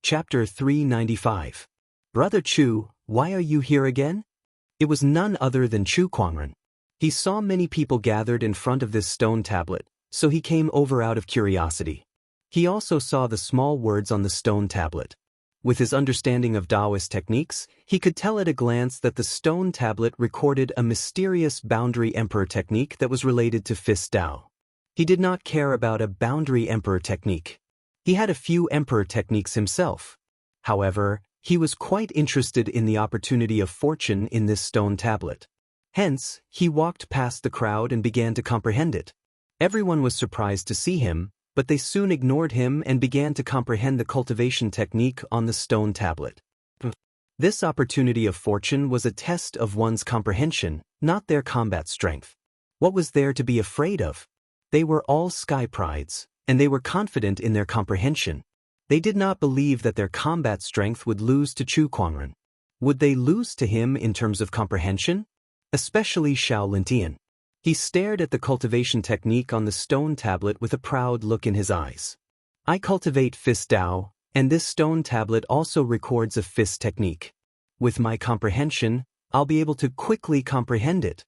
Chapter 395. Brother Chu, why are you here again? It was none other than Chu Kuangren. He saw many people gathered in front of this stone tablet, so he came over out of curiosity. He also saw the small words on the stone tablet. With his understanding of Taoist techniques, he could tell at a glance that the stone tablet recorded a mysterious boundary emperor technique that was related to Fist Tao. He did not care about a boundary emperor technique. He had a few emperor techniques himself. However, he was quite interested in the opportunity of fortune in this stone tablet. Hence, he walked past the crowd and began to comprehend it. Everyone was surprised to see him, but they soon ignored him and began to comprehend the cultivation technique on the stone tablet. This opportunity of fortune was a test of one's comprehension, not their combat strength. What was there to be afraid of? They were all sky prides, and they were confident in their comprehension. They did not believe that their combat strength would lose to Chu Kuangren. Would they lose to him in terms of comprehension? Especially Xiao Lintian. He stared at the cultivation technique on the stone tablet with a proud look in his eyes. I cultivate Fist Tao, and this stone tablet also records a fist technique. With my comprehension, I'll be able to quickly comprehend it.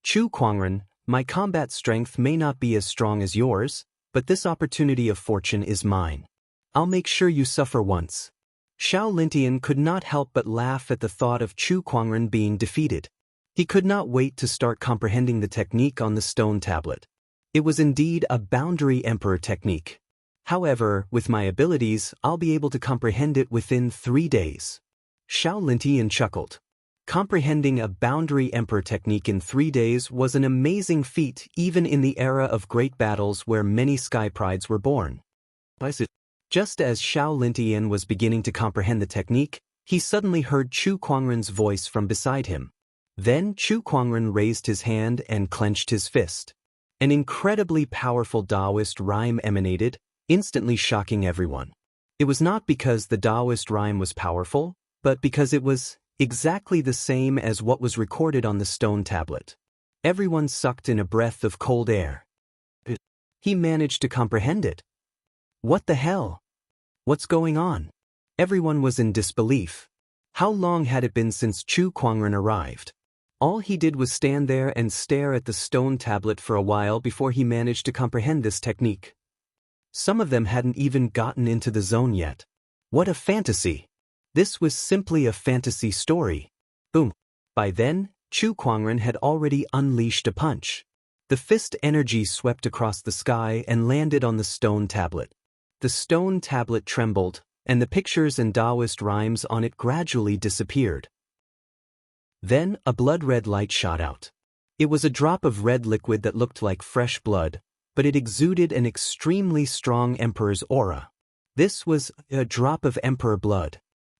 Chu Kuangren, my combat strength may not be as strong as yours, but this opportunity of fortune is mine. I'll make sure you suffer once. Xiao Lintian could not help but laugh at the thought of Chu Kuangren being defeated. He could not wait to start comprehending the technique on the stone tablet. It was indeed a boundary emperor technique. However, with my abilities, I'll be able to comprehend it within 3 days. Xiao Lintian chuckled. Comprehending a boundary emperor technique in 3 days was an amazing feat even in the era of great battles where many sky prides were born. Just as Xiao Lintian was beginning to comprehend the technique, he suddenly heard Chu Kuangren's voice from beside him. Then Chu Kuangren raised his hand and clenched his fist. An incredibly powerful Taoist rhyme emanated, instantly shocking everyone. It was not because the Taoist rhyme was powerful, but because it was exactly the same as what was recorded on the stone tablet. Everyone sucked in a breath of cold air. He managed to comprehend it. What the hell? What's going on? Everyone was in disbelief. How long had it been since Chu Kuangren arrived? All he did was stand there and stare at the stone tablet for a while before he managed to comprehend this technique. Some of them hadn't even gotten into the zone yet. What a fantasy! This was simply a fantasy story. Boom! By then, Chu Kuangren had already unleashed a punch. The fist energy swept across the sky and landed on the stone tablet. The stone tablet trembled, and the pictures and Taoist rhymes on it gradually disappeared. Then a blood-red light shot out. It was a drop of red liquid that looked like fresh blood, but it exuded an extremely strong emperor's aura. This was a drop of emperor blood.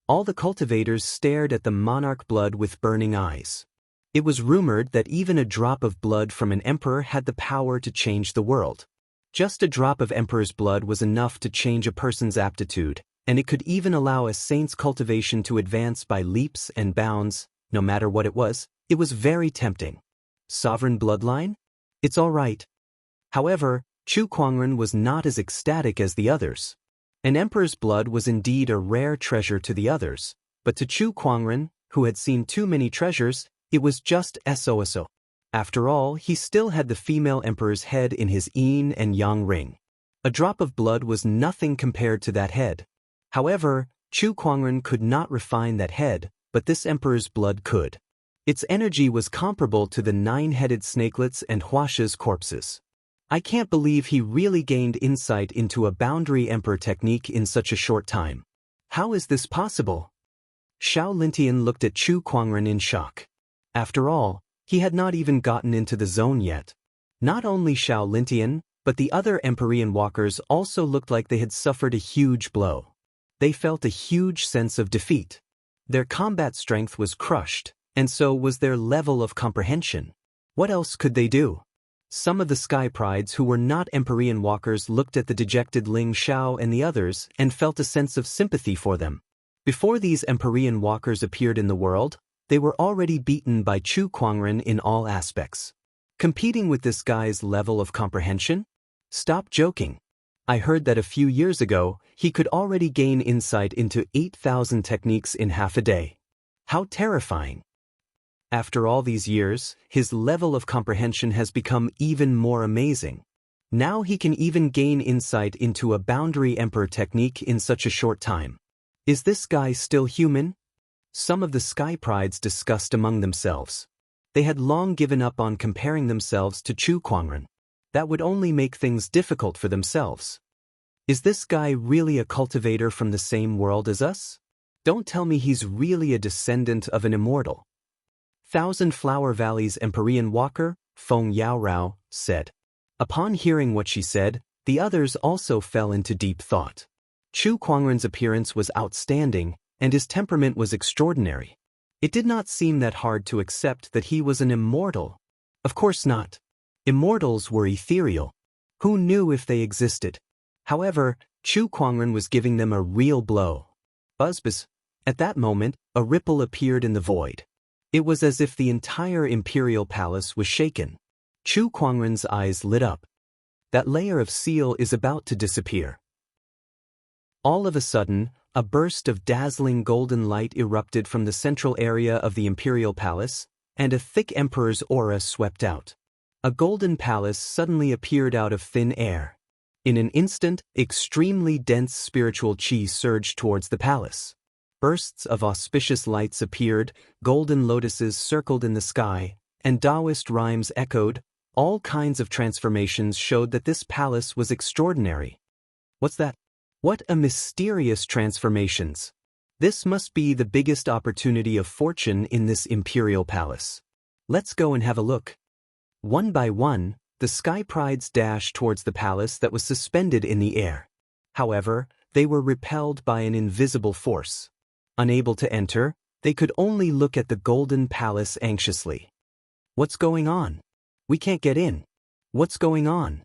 All the cultivators stared at the monarch blood with burning eyes. It was rumored that even a drop of blood from an emperor had the power to change the world. Just a drop of emperor's blood was enough to change a person's aptitude, and it could even allow a saint's cultivation to advance by leaps and bounds. No matter what it was very tempting. Sovereign bloodline? It's all right. However, Chu Kuangren was not as ecstatic as the others. An emperor's blood was indeed a rare treasure to the others, but to Chu Kuangren, who had seen too many treasures, it was just so. After all, he still had the female emperor's head in his yin and yang ring. A drop of blood was nothing compared to that head. However, Chu Kuangren could not refine that head, but this emperor's blood could. Its energy was comparable to the 9-headed snakelets and Huasha's corpses. I can't believe he really gained insight into a boundary emperor technique in such a short time. How is this possible? Xiao Lintian looked at Chu Kuangren in shock. After all, he had not even gotten into the zone yet. Not only Xiao Lintian, but the other Empyrean walkers also looked like they had suffered a huge blow. They felt a huge sense of defeat. Their combat strength was crushed, and so was their level of comprehension. What else could they do? Some of the sky prides who were not Empyrean walkers looked at the dejected Ling Xiao and the others and felt a sense of sympathy for them. Before these Empyrean walkers appeared in the world, they were already beaten by Chu Kuangren in all aspects. Competing with this guy's level of comprehension? Stop joking. I heard that a few years ago, he could already gain insight into 8,000 techniques in half a day. How terrifying. After all these years, his level of comprehension has become even more amazing. Now he can even gain insight into a boundary emperor technique in such a short time. Is this guy still human? Some of the Sky Prides discussed among themselves. They had long given up on comparing themselves to Chu Kuangren. That would only make things difficult for themselves. Is this guy really a cultivator from the same world as us? Don't tell me he's really a descendant of an immortal. Thousand Flower Valley's Empyrean Walker, Feng Yaorao, said. Upon hearing what she said, the others also fell into deep thought. Chu Kuangren's appearance was outstanding, and his temperament was extraordinary. It did not seem that hard to accept that he was an immortal. Of course not. Immortals were ethereal. Who knew if they existed? However, Chu Kuangren was giving them a real blow. Buzz. At that moment, a ripple appeared in the void. It was as if the entire imperial palace was shaken. Chu Kuangren's eyes lit up. That layer of seal is about to disappear. All of a sudden, a burst of dazzling golden light erupted from the central area of the imperial palace, and a thick emperor's aura swept out. A golden palace suddenly appeared out of thin air. In an instant, extremely dense spiritual qi surged towards the palace. Bursts of auspicious lights appeared, golden lotuses circled in the sky, and Taoist rhymes echoed. All kinds of transformations showed that this palace was extraordinary. What's that? What a mysterious transformations. This must be the biggest opportunity of fortune in this imperial palace. Let's go and have a look. One by one, the Sky Prides dashed towards the palace that was suspended in the air. However, they were repelled by an invisible force. Unable to enter, they could only look at the golden palace anxiously. What's going on? We can't get in. What's going on?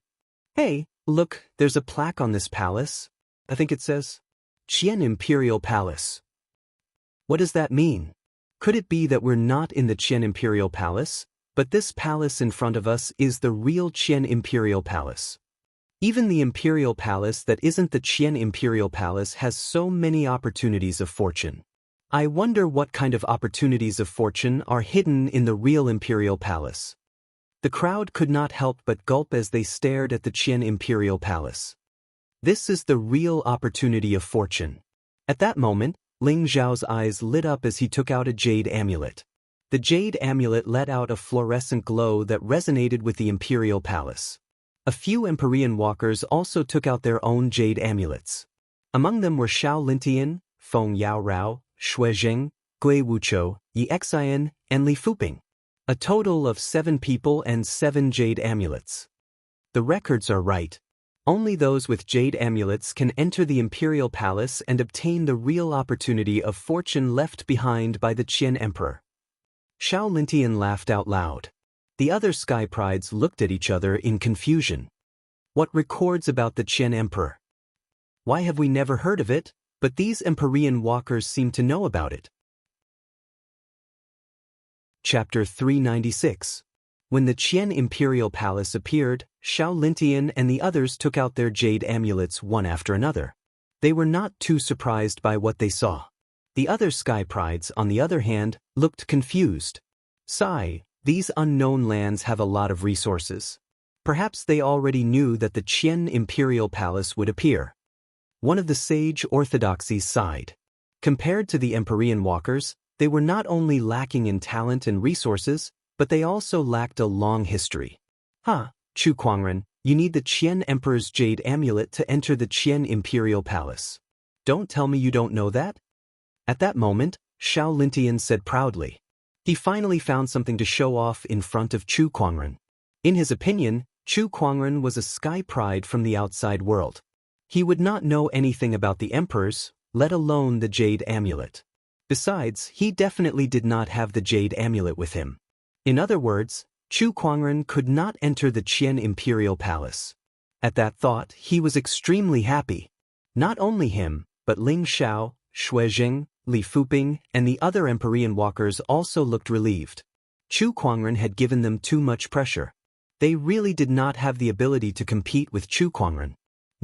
Hey, look, there's a plaque on this palace. I think it says, Qian Imperial Palace. What does that mean? Could it be that we're not in the Qian Imperial Palace, but this palace in front of us is the real Qian Imperial Palace? Even the Imperial Palace that isn't the Qian Imperial Palace has so many opportunities of fortune. I wonder what kind of opportunities of fortune are hidden in the real Imperial Palace. The crowd could not help but gulp as they stared at the Qian Imperial Palace. This is the real opportunity of fortune. At that moment, Ling Zhao's eyes lit up as he took out a jade amulet. The jade amulet let out a fluorescent glow that resonated with the Imperial Palace. A few Empyrean walkers also took out their own jade amulets. Among them were Xiao Lintian, Feng Yaorao, Shui Zheng, Gui Wuchou, Yi Xian, and Li Fuping. A total of 7 people and 7 jade amulets. The records are right. Only those with jade amulets can enter the Imperial Palace and obtain the real opportunity of fortune left behind by the Qian Emperor. Xiao Lintian laughed out loud. The other Sky Prides looked at each other in confusion. What records about the Qian Emperor? Why have we never heard of it, but these Empyrean walkers seem to know about it? Chapter 396. When the Qian Imperial Palace appeared, Xiao Lintian and the others took out their jade amulets one after another. They were not too surprised by what they saw. The other Sky Prides, on the other hand, looked confused. Sigh, these unknown lands have a lot of resources. Perhaps they already knew that the Qian Imperial Palace would appear. One of the sage orthodoxies sighed. Compared to the Empyrean walkers, they were not only lacking in talent and resources, but they also lacked a long history. Chu Kuangren, you need the Qian Emperor's jade amulet to enter the Qian Imperial Palace. Don't tell me you don't know that? At that moment, Xiao Lintian said proudly. He finally found something to show off in front of Chu Kuangren. In his opinion, Chu Kuangren was a Sky Pride from the outside world. He would not know anything about the emperors, let alone the jade amulet. Besides, he definitely did not have the jade amulet with him. In other words, Chu Kuangren could not enter the Qian Imperial Palace. At that thought, he was extremely happy. Not only him, but Ling Xiao, Shui Zheng, Li Fuping, and the other Empyrean walkers also looked relieved. Chu Kuangren had given them too much pressure. They really did not have the ability to compete with Chu Kuangren.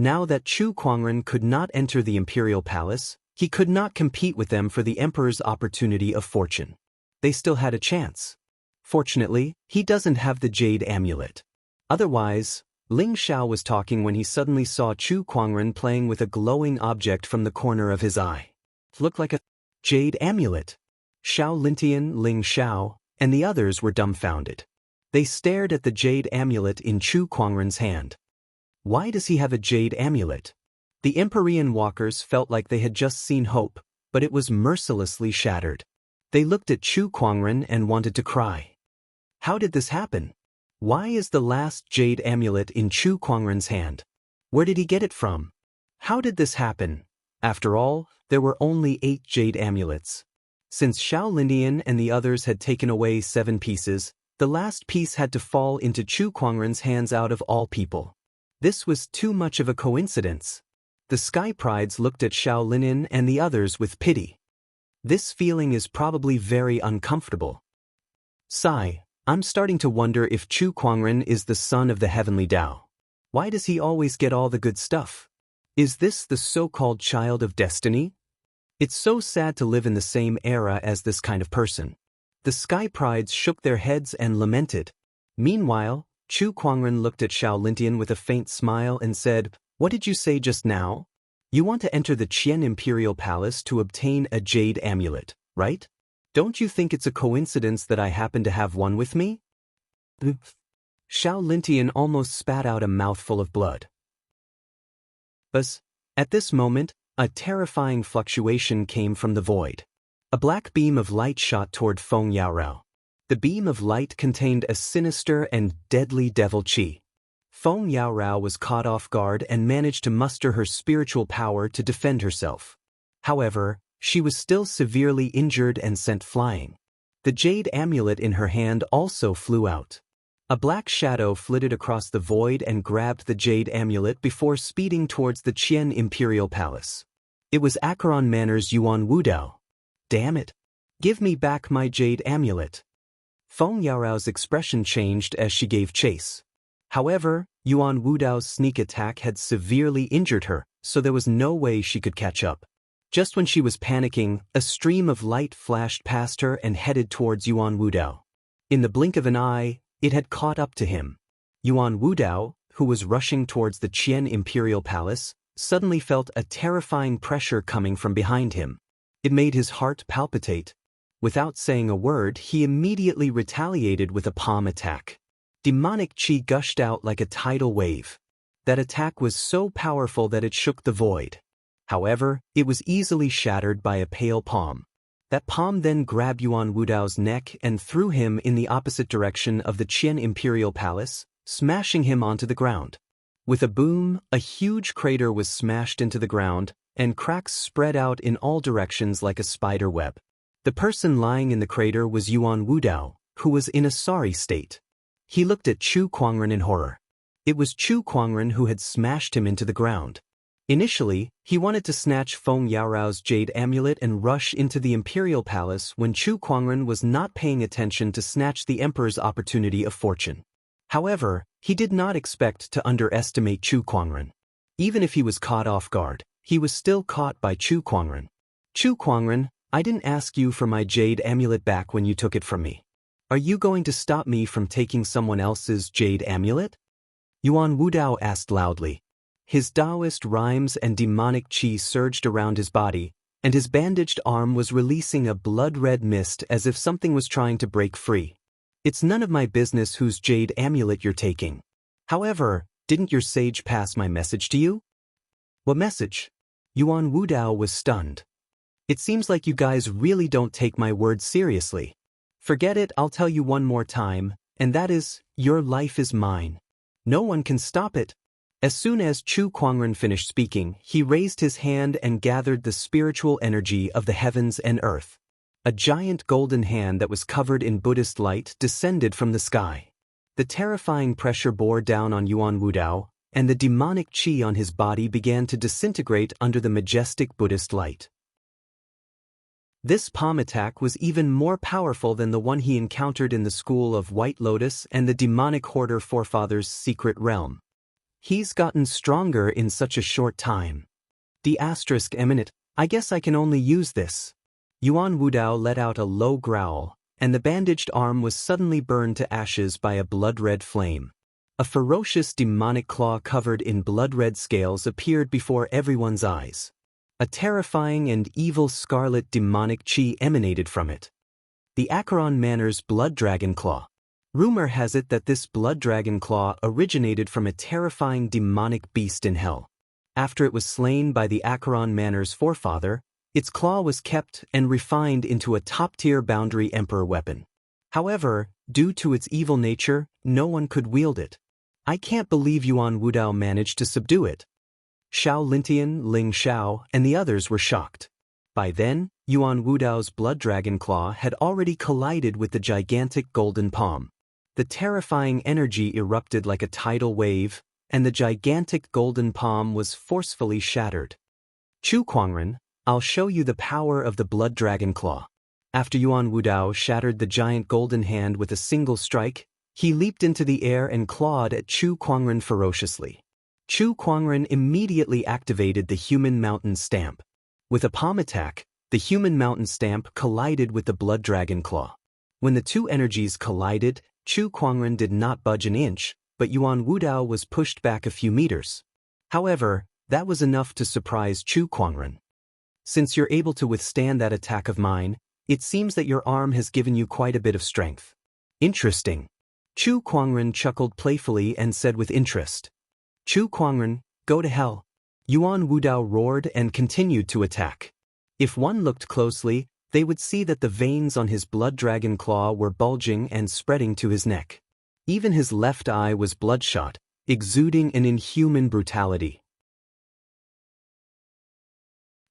Now that Chu Kuangren could not enter the imperial palace, he could not compete with them for the emperor's opportunity of fortune. They still had a chance. Fortunately, he doesn't have the jade amulet. Otherwise, Ling Xiao was talking when he suddenly saw Chu Kuangren playing with a glowing object from the corner of his eye. It looked like a jade amulet. Xiao Lintian, Ling Xiao, and the others were dumbfounded. They stared at the jade amulet in Chu Kuangren's hand. Why does he have a jade amulet? The Empyrean walkers felt like they had just seen hope, but it was mercilessly shattered. They looked at Chu Kuangren and wanted to cry. How did this happen? Why is the last jade amulet in Chu Kuangren's hand? Where did he get it from? How did this happen? After all, there were only 8 jade amulets. Since Xiao Lindian and the others had taken away 7 pieces, the last piece had to fall into Chu Kuangren's hands out of all people. This was too much of a coincidence. The Sky Prides looked at Xiao Lindian and the others with pity. This feeling is probably very uncomfortable. Sigh. I'm starting to wonder if Chu Kuangren is the son of the heavenly Tao. Why does he always get all the good stuff? Is this the so-called child of destiny? It's so sad to live in the same era as this kind of person. The Sky Prides shook their heads and lamented. Meanwhile, Chu Kuangren looked at Xiao Lintian with a faint smile and said, "What did you say just now? You want to enter the Qian Imperial Palace to obtain a jade amulet, right? Don't you think it's a coincidence that I happen to have one with me?" Xiao Lintian almost spat out a mouthful of blood. But at this moment, a terrifying fluctuation came from the void. A black beam of light shot toward Feng Yaorao. The beam of light contained a sinister and deadly devil qi. Feng Yaorao was caught off guard and managed to muster her spiritual power to defend herself. However, she was still severely injured and sent flying. The jade amulet in her hand also flew out. A black shadow flitted across the void and grabbed the jade amulet before speeding towards the Qian Imperial Palace. It was Acheron Manor's Yuan Wudao. Damn it! Give me back my jade amulet. Feng Yaorao's expression changed as she gave chase. However, Yuan Wudao's sneak attack had severely injured her, so there was no way she could catch up. Just when she was panicking, a stream of light flashed past her and headed towards Yuan Wudao. In the blink of an eye, it had caught up to him. Yuan Wudao, who was rushing towards the Qian Imperial Palace, suddenly felt a terrifying pressure coming from behind him. It made his heart palpitate. Without saying a word, he immediately retaliated with a palm attack. Demonic qi gushed out like a tidal wave. That attack was so powerful that it shook the void. However, it was easily shattered by a pale palm. That palm then grabbed Yuan Wudao's neck and threw him in the opposite direction of the Qian Imperial Palace, smashing him onto the ground. With a boom, a huge crater was smashed into the ground, and cracks spread out in all directions like a spider web. The person lying in the crater was Yuan Wudao, who was in a sorry state. He looked at Chu Kuangren in horror. It was Chu Kuangren who had smashed him into the ground. Initially, he wanted to snatch Feng Yaorao's jade amulet and rush into the imperial palace when Chu Kuangren was not paying attention to snatch the emperor's opportunity of fortune. However, he did not expect to underestimate Chu Kuangren. Even if he was caught off guard, he was still caught by Chu Kuangren. "Chu Kuangren, I didn't ask you for my jade amulet back when you took it from me. Are you going to stop me from taking someone else's jade amulet?" Yuan Wudao asked loudly. His Taoist rhymes and demonic qi surged around his body, and his bandaged arm was releasing a blood-red mist as if something was trying to break free. "It's none of my business whose jade amulet you're taking. However, didn't your sage pass my message to you?" "What message?" Yuan Wudao was stunned. "It seems like you guys really don't take my words seriously. Forget it, I'll tell you one more time, and that is, your life is mine. No one can stop it." As soon as Chu Kuangren finished speaking, he raised his hand and gathered the spiritual energy of the heavens and earth. A giant golden hand that was covered in Buddhist light descended from the sky. The terrifying pressure bore down on Yuan Wudao, and the demonic qi on his body began to disintegrate under the majestic Buddhist light. This palm attack was even more powerful than the one he encountered in the school of White Lotus and the demonic hoarder forefather's secret realm. He's gotten stronger in such a short time. The asterisk eminent, I guess I can only use this. Yuan Wudao let out a low growl, and the bandaged arm was suddenly burned to ashes by a blood-red flame. A ferocious demonic claw covered in blood-red scales appeared before everyone's eyes. A terrifying and evil scarlet demonic chi emanated from it. The Acheron Manor's Blood Dragon Claw. Rumor has it that this Blood Dragon Claw originated from a terrifying demonic beast in hell. After it was slain by the Acheron Manor's forefather, its claw was kept and refined into a top-tier boundary emperor weapon. However, due to its evil nature, no one could wield it. I can't believe Yuan Wudao managed to subdue it. Xiao Lintian, Ling Xiao, and the others were shocked. By then, Yuan Wudao's Blood Dragon Claw had already collided with the gigantic golden palm. The terrifying energy erupted like a tidal wave, and the gigantic golden palm was forcefully shattered. Chu Kuangren, I'll show you the power of the Blood Dragon Claw. After Yuan Wudao shattered the giant golden hand with a single strike, he leaped into the air and clawed at Chu Kuangren ferociously. Chu Kuangren immediately activated the Human Mountain Stamp. With a palm attack, the Human Mountain Stamp collided with the Blood Dragon Claw. When the two energies collided, Chu Kuangren did not budge an inch, but Yuan Wudao was pushed back a few meters. However, that was enough to surprise Chu Kuangren. Since you're able to withstand that attack of mine, it seems that your arm has given you quite a bit of strength. Interesting. Chu Kuangren chuckled playfully and said with interest. Chu Kuangren, go to hell. Yuan Wudao roared and continued to attack. If one looked closely, they would see that the veins on his Blood Dragon Claw were bulging and spreading to his neck. Even his left eye was bloodshot, exuding an inhuman brutality.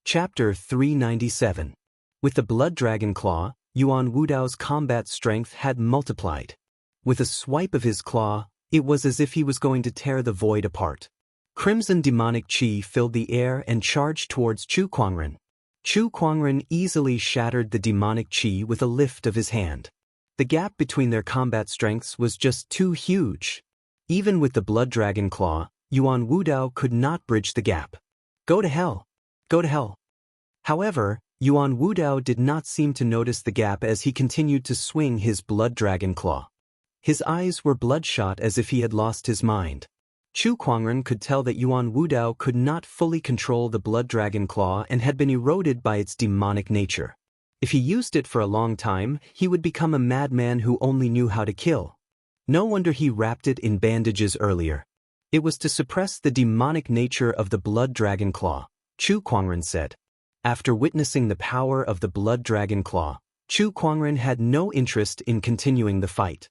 Chapter 397. With the Blood Dragon Claw, Yuan Wudao's combat strength had multiplied. With a swipe of his claw, it was as if he was going to tear the void apart. Crimson demonic chi filled the air and charged towards Chu Kuangren. Chu Kuangren easily shattered the demonic chi with a lift of his hand. The gap between their combat strengths was just too huge. Even with the Blood Dragon Claw, Yuan Wudao could not bridge the gap. Go to hell. Go to hell. However, Yuan Wudao did not seem to notice the gap as he continued to swing his Blood Dragon Claw. His eyes were bloodshot as if he had lost his mind. Chu Kuangren could tell that Yuan Wudao could not fully control the Blood Dragon Claw and had been eroded by its demonic nature. If he used it for a long time, he would become a madman who only knew how to kill. No wonder he wrapped it in bandages earlier. It was to suppress the demonic nature of the Blood Dragon Claw, Chu Kuangren said. After witnessing the power of the Blood Dragon Claw, Chu Kuangren had no interest in continuing the fight.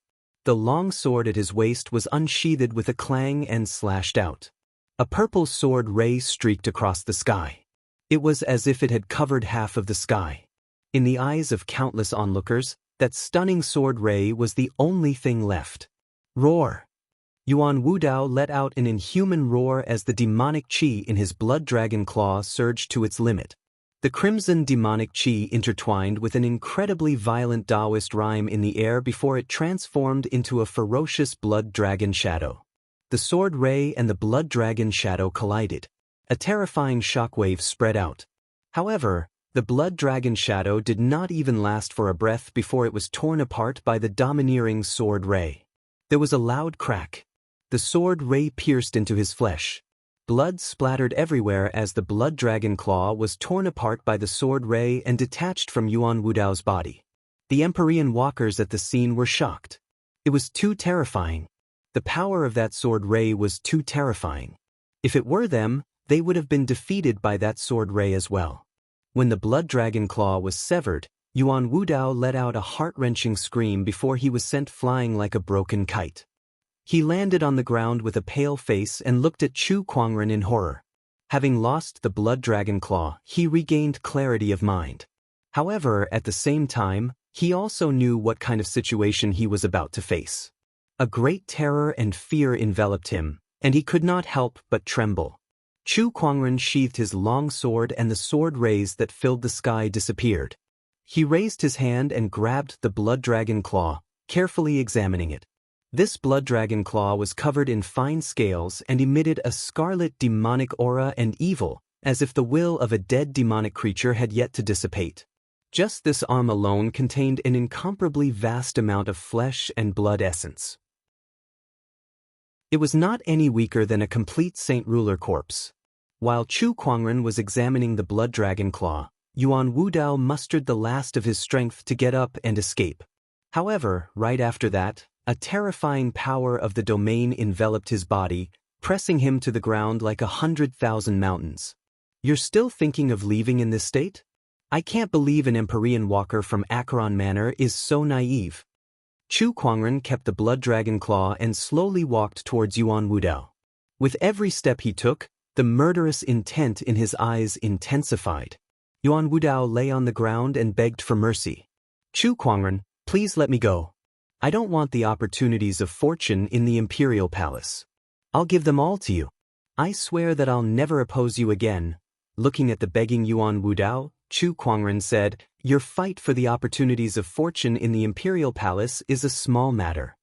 The long sword at his waist was unsheathed with a clang and slashed out. A purple sword ray streaked across the sky. It was as if it had covered half of the sky. In the eyes of countless onlookers, that stunning sword ray was the only thing left. Roar! Yuan Wudao let out an inhuman roar as the demonic chi in his Blood Dragon Claw surged to its limit. The crimson demonic chi intertwined with an incredibly violent Taoist rhyme in the air before it transformed into a ferocious blood dragon shadow. The sword ray and the blood dragon shadow collided. A terrifying shockwave spread out. However, the blood dragon shadow did not even last for a breath before it was torn apart by the domineering sword ray. There was a loud crack. The sword ray pierced into his flesh. Blood splattered everywhere as the Blood Dragon Claw was torn apart by the sword ray and detached from Yuan Wudao's body. The Empyrean walkers at the scene were shocked. It was too terrifying. The power of that sword ray was too terrifying. If it were them, they would have been defeated by that sword ray as well. When the Blood Dragon Claw was severed, Yuan Wudao let out a heart-wrenching scream before he was sent flying like a broken kite. He landed on the ground with a pale face and looked at Chu Kuangren in horror. Having lost the Blood Dragon Claw, he regained clarity of mind. However, at the same time, he also knew what kind of situation he was about to face. A great terror and fear enveloped him, and he could not help but tremble. Chu Kuangren sheathed his long sword and the sword rays that filled the sky disappeared. He raised his hand and grabbed the Blood Dragon Claw, carefully examining it. This blood dragon claw was covered in fine scales and emitted a scarlet demonic aura and evil, as if the will of a dead demonic creature had yet to dissipate. Just this arm alone contained an incomparably vast amount of flesh and blood essence. It was not any weaker than a complete Saint Ruler corpse. While Chu Kuangren was examining the blood dragon claw, Yuan Wudao mustered the last of his strength to get up and escape. However, right after that, a terrifying power of the domain enveloped his body, pressing him to the ground like 100,000 mountains. You're still thinking of leaving in this state? I can't believe an Empyrean walker from Acheron Manor is so naive. Chu Kuangren kept the blood dragon claw and slowly walked towards Yuan Wudao. With every step he took, the murderous intent in his eyes intensified. Yuan Wudao lay on the ground and begged for mercy. Chu Kuangren, please let me go. I don't want the opportunities of fortune in the Imperial Palace. I'll give them all to you. I swear that I'll never oppose you again. Looking at the begging Yuan Wudao, Chu Kuangren said, Your fight for the opportunities of fortune in the Imperial Palace is a small matter.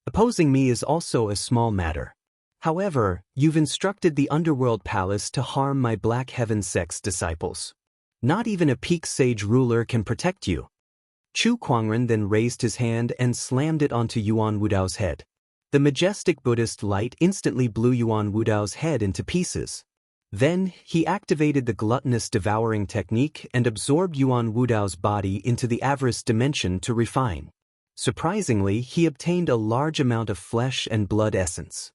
Opposing me is also a small matter. However, you've instructed the Underworld Palace to harm my Black Heaven sect's disciples. Not even a peak sage ruler can protect you. Chu Kuangren then raised his hand and slammed it onto Yuan Wudao's head. The majestic Buddhist light instantly blew Yuan Wudao's head into pieces. Then, he activated the gluttonous devouring technique and absorbed Yuan Wudao's body into the avarice dimension to refine. Surprisingly, he obtained a large amount of flesh and blood essence.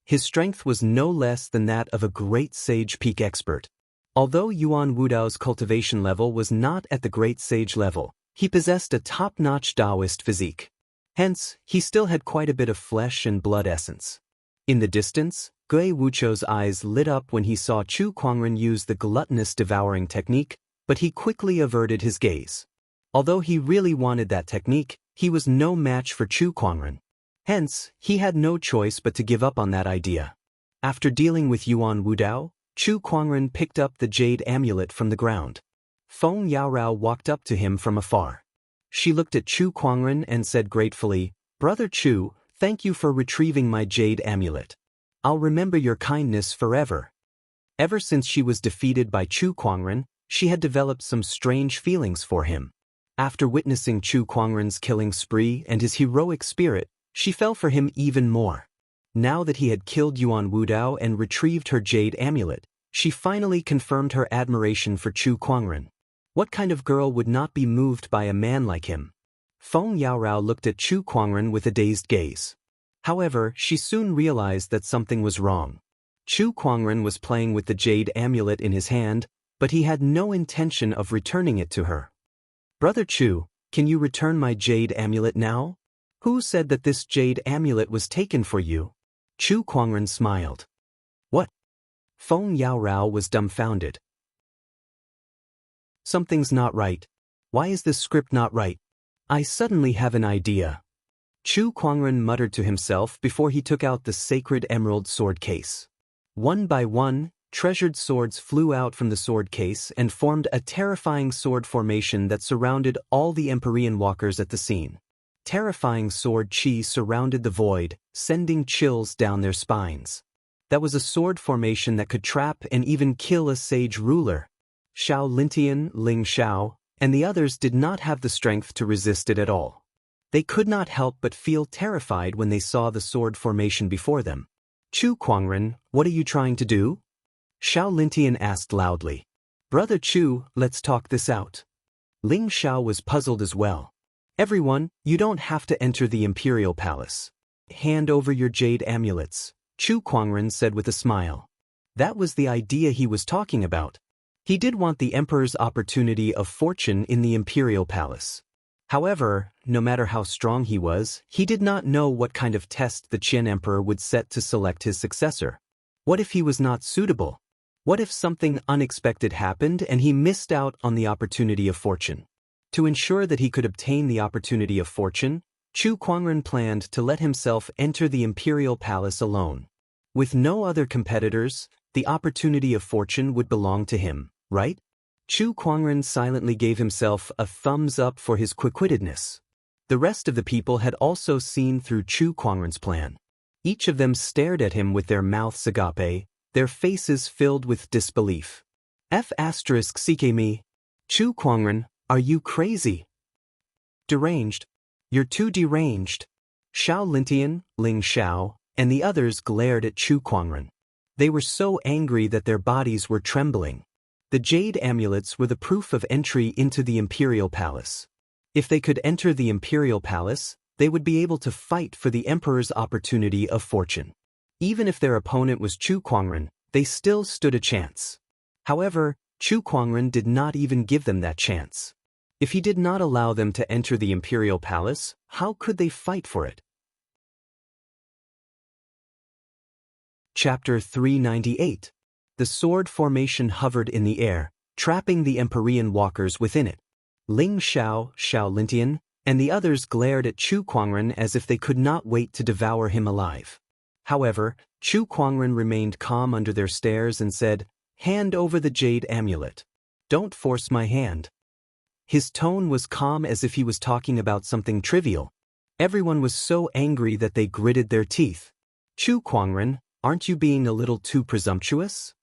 His strength was no less than that of a great sage peak expert. Although Yuan Wudao's cultivation level was not at the great sage level, he possessed a top-notch Taoist physique. Hence, he still had quite a bit of flesh and blood essence. In the distance, Gui Wucho's eyes lit up when he saw Chu Kuangren use the gluttonous devouring technique, but he quickly averted his gaze. Although he really wanted that technique, he was no match for Chu Kuangren. Hence, he had no choice but to give up on that idea. After dealing with Yuan Wudao, Chu Kuangren picked up the jade amulet from the ground. Feng Yaorao walked up to him from afar. She looked at Chu Kuangren and said gratefully, Brother Chu, thank you for retrieving my jade amulet. I'll remember your kindness forever. Ever since she was defeated by Chu Kuangren, she had developed some strange feelings for him. After witnessing Chu Kuangren's killing spree and his heroic spirit, she fell for him even more. Now that he had killed Yuan Wudao and retrieved her jade amulet, she finally confirmed her admiration for Chu Kuangren. What kind of girl would not be moved by a man like him? Feng Yaorao looked at Chu Kuangren with a dazed gaze. However, she soon realized that something was wrong. Chu Kuangren was playing with the jade amulet in his hand, but he had no intention of returning it to her. Brother Chu, can you return my jade amulet now? Who said that this jade amulet was taken for you? Chu Kuangren smiled. What? Feng Yaorao was dumbfounded. Something's not right. Why is this script not right? I suddenly have an idea. Chu Kuangren muttered to himself before he took out the sacred emerald sword case. One by one, treasured swords flew out from the sword case and formed a terrifying sword formation that surrounded all the Empyrean walkers at the scene. Terrifying sword chi surrounded the void, sending chills down their spines. That was a sword formation that could trap and even kill a sage ruler. Xiao Lintian, Ling Xiao, and the others did not have the strength to resist it at all. They could not help but feel terrified when they saw the sword formation before them. Chu Kuangren, what are you trying to do? Xiao Lintian asked loudly. Brother Chu, let's talk this out. Ling Xiao was puzzled as well. Everyone, you don't have to enter the Imperial Palace. Hand over your jade amulets, Chu Kuangren said with a smile. That was the idea he was talking about. He did want the Emperor's opportunity of fortune in the Imperial Palace. However, no matter how strong he was, he did not know what kind of test the Qin Emperor would set to select his successor. What if he was not suitable? What if something unexpected happened and he missed out on the opportunity of fortune? To ensure that he could obtain the opportunity of fortune, Chu Kuangren planned to let himself enter the Imperial Palace alone. With no other competitors, the opportunity of fortune would belong to him, right? Chu Kuangren silently gave himself a thumbs up for his quick-wittedness. The rest of the people had also seen through Chu Kuangren's plan. Each of them stared at him with their mouths agape, their faces filled with disbelief. F***ck me. Chu Kuangren, are you crazy? Deranged. You're too deranged. Xiao Lintian, Ling Xiao, and the others glared at Chu Kuangren. They were so angry that their bodies were trembling. The jade amulets were the proof of entry into the imperial palace. If they could enter the imperial palace, they would be able to fight for the emperor's opportunity of fortune. Even if their opponent was Chu Kuangren, they still stood a chance. However, Chu Kuangren did not even give them that chance. If he did not allow them to enter the imperial palace, how could they fight for it? Chapter 398. The sword formation hovered in the air, trapping the Empyrean walkers within it. Ling Xiao, Xiao Lintian, and the others glared at Chu Kuangren as if they could not wait to devour him alive. However, Chu Kuangren remained calm under their stares and said, "Hand over the jade amulet. Don't force my hand." His tone was calm as if he was talking about something trivial. Everyone was so angry that they gritted their teeth. "Chu Kuangren, aren't you being a little too presumptuous?"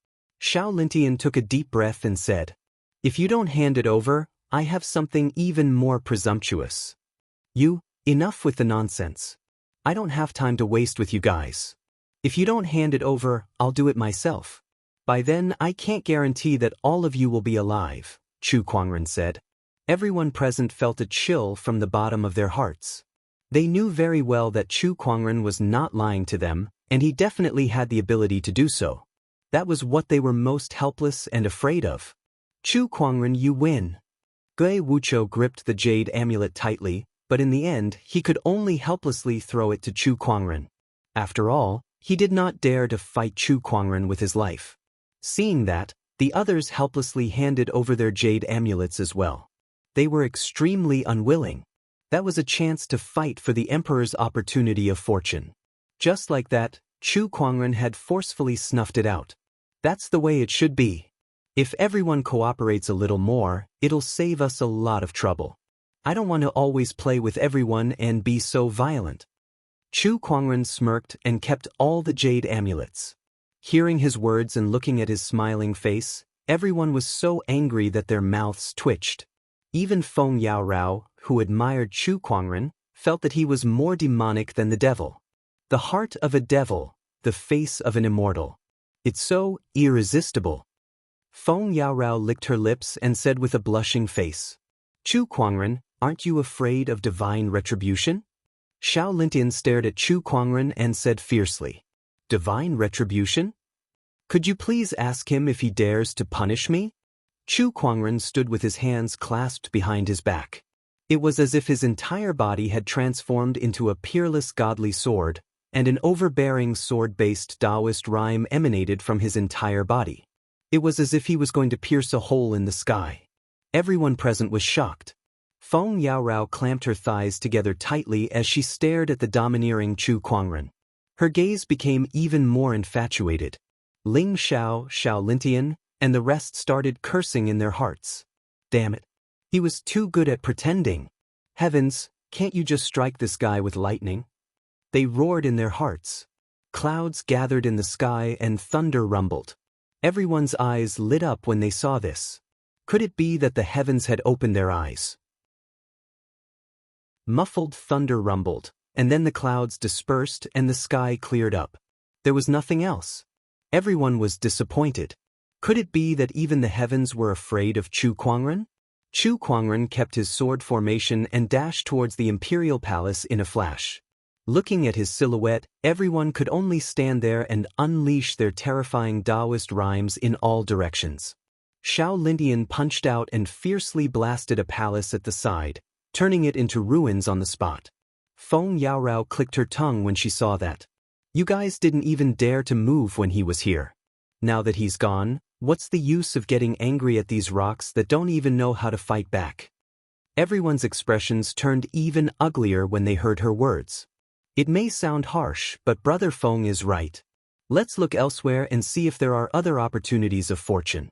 Xiao Lintian took a deep breath and said, "If you don't hand it over, I have something even more presumptuous." Enough with the nonsense. I don't have time to waste with you guys. If you don't hand it over, I'll do it myself. By then I can't guarantee that all of you will be alive, Chu Kuangren said. Everyone present felt a chill from the bottom of their hearts. They knew very well that Chu Kuangren was not lying to them, and he definitely had the ability to do so. That was what they were most helpless and afraid of. "Chu Kuangren, you win." Gui Wuchou gripped the jade amulet tightly, but in the end he could only helplessly throw it to Chu Kuangren. After all, he did not dare to fight Chu Kuangren with his life. Seeing that, the others helplessly handed over their jade amulets as well. They were extremely unwilling. That was a chance to fight for the emperor's opportunity of fortune. Just like that, Chu Kuangren had forcefully snuffed it out. That's the way it should be. If everyone cooperates a little more, it'll save us a lot of trouble. I don't want to always play with everyone and be so violent. Chu Kuangren smirked and kept all the jade amulets. Hearing his words and looking at his smiling face, everyone was so angry that their mouths twitched. Even Feng Yaorao, who admired Chu Kuangren, felt that he was more demonic than the devil. The heart of a devil, the face of an immortal. It's so irresistible. Feng Yaorao licked her lips and said with a blushing face, "Chu Kuangren, aren't you afraid of divine retribution?" Xiao Lintian stared at Chu Kuangren and said fiercely, "Divine retribution? Could you please ask him if he dares to punish me?" Chu Kuangren stood with his hands clasped behind his back. It was as if his entire body had transformed into a peerless godly sword, and an overbearing sword-based Taoist rhyme emanated from his entire body. It was as if he was going to pierce a hole in the sky. Everyone present was shocked. Feng Yaorao clamped her thighs together tightly as she stared at the domineering Chu Kuangren. Her gaze became even more infatuated. Ling Xiao, Xiao Lintian, and the rest started cursing in their hearts. Damn it. He was too good at pretending. Heavens, can't you just strike this guy with lightning? They roared in their hearts. Clouds gathered in the sky and thunder rumbled. Everyone's eyes lit up when they saw this. Could it be that the heavens had opened their eyes? Muffled thunder rumbled, and then the clouds dispersed and the sky cleared up. There was nothing else. Everyone was disappointed. Could it be that even the heavens were afraid of Chu Kuangren? Chu Kuangren kept his sword formation and dashed towards the imperial palace in a flash. Looking at his silhouette, everyone could only stand there and unleash their terrifying Taoist rhymes in all directions. Xiao Lintian punched out and fiercely blasted a palace at the side, turning it into ruins on the spot. Feng Yaorao clicked her tongue when she saw that. You guys didn't even dare to move when he was here. Now that he's gone, what's the use of getting angry at these rocks that don't even know how to fight back? Everyone's expressions turned even uglier when they heard her words. It may sound harsh, but Brother Feng is right. Let's look elsewhere and see if there are other opportunities of fortune.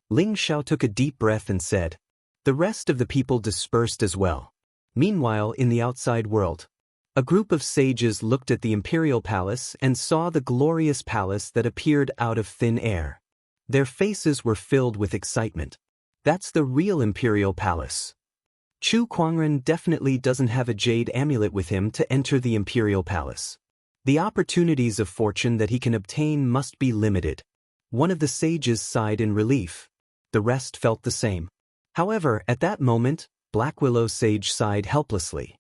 Ling Xiao took a deep breath and said. The rest of the people dispersed as well. Meanwhile, in the outside world, a group of sages looked at the imperial palace and saw the glorious palace that appeared out of thin air. Their faces were filled with excitement. That's the real imperial palace. Chu Kuangren definitely doesn't have a jade amulet with him to enter the imperial palace. The opportunities of fortune that he can obtain must be limited. One of the sages sighed in relief. The rest felt the same. However, at that moment, Black Willow Sage sighed helplessly.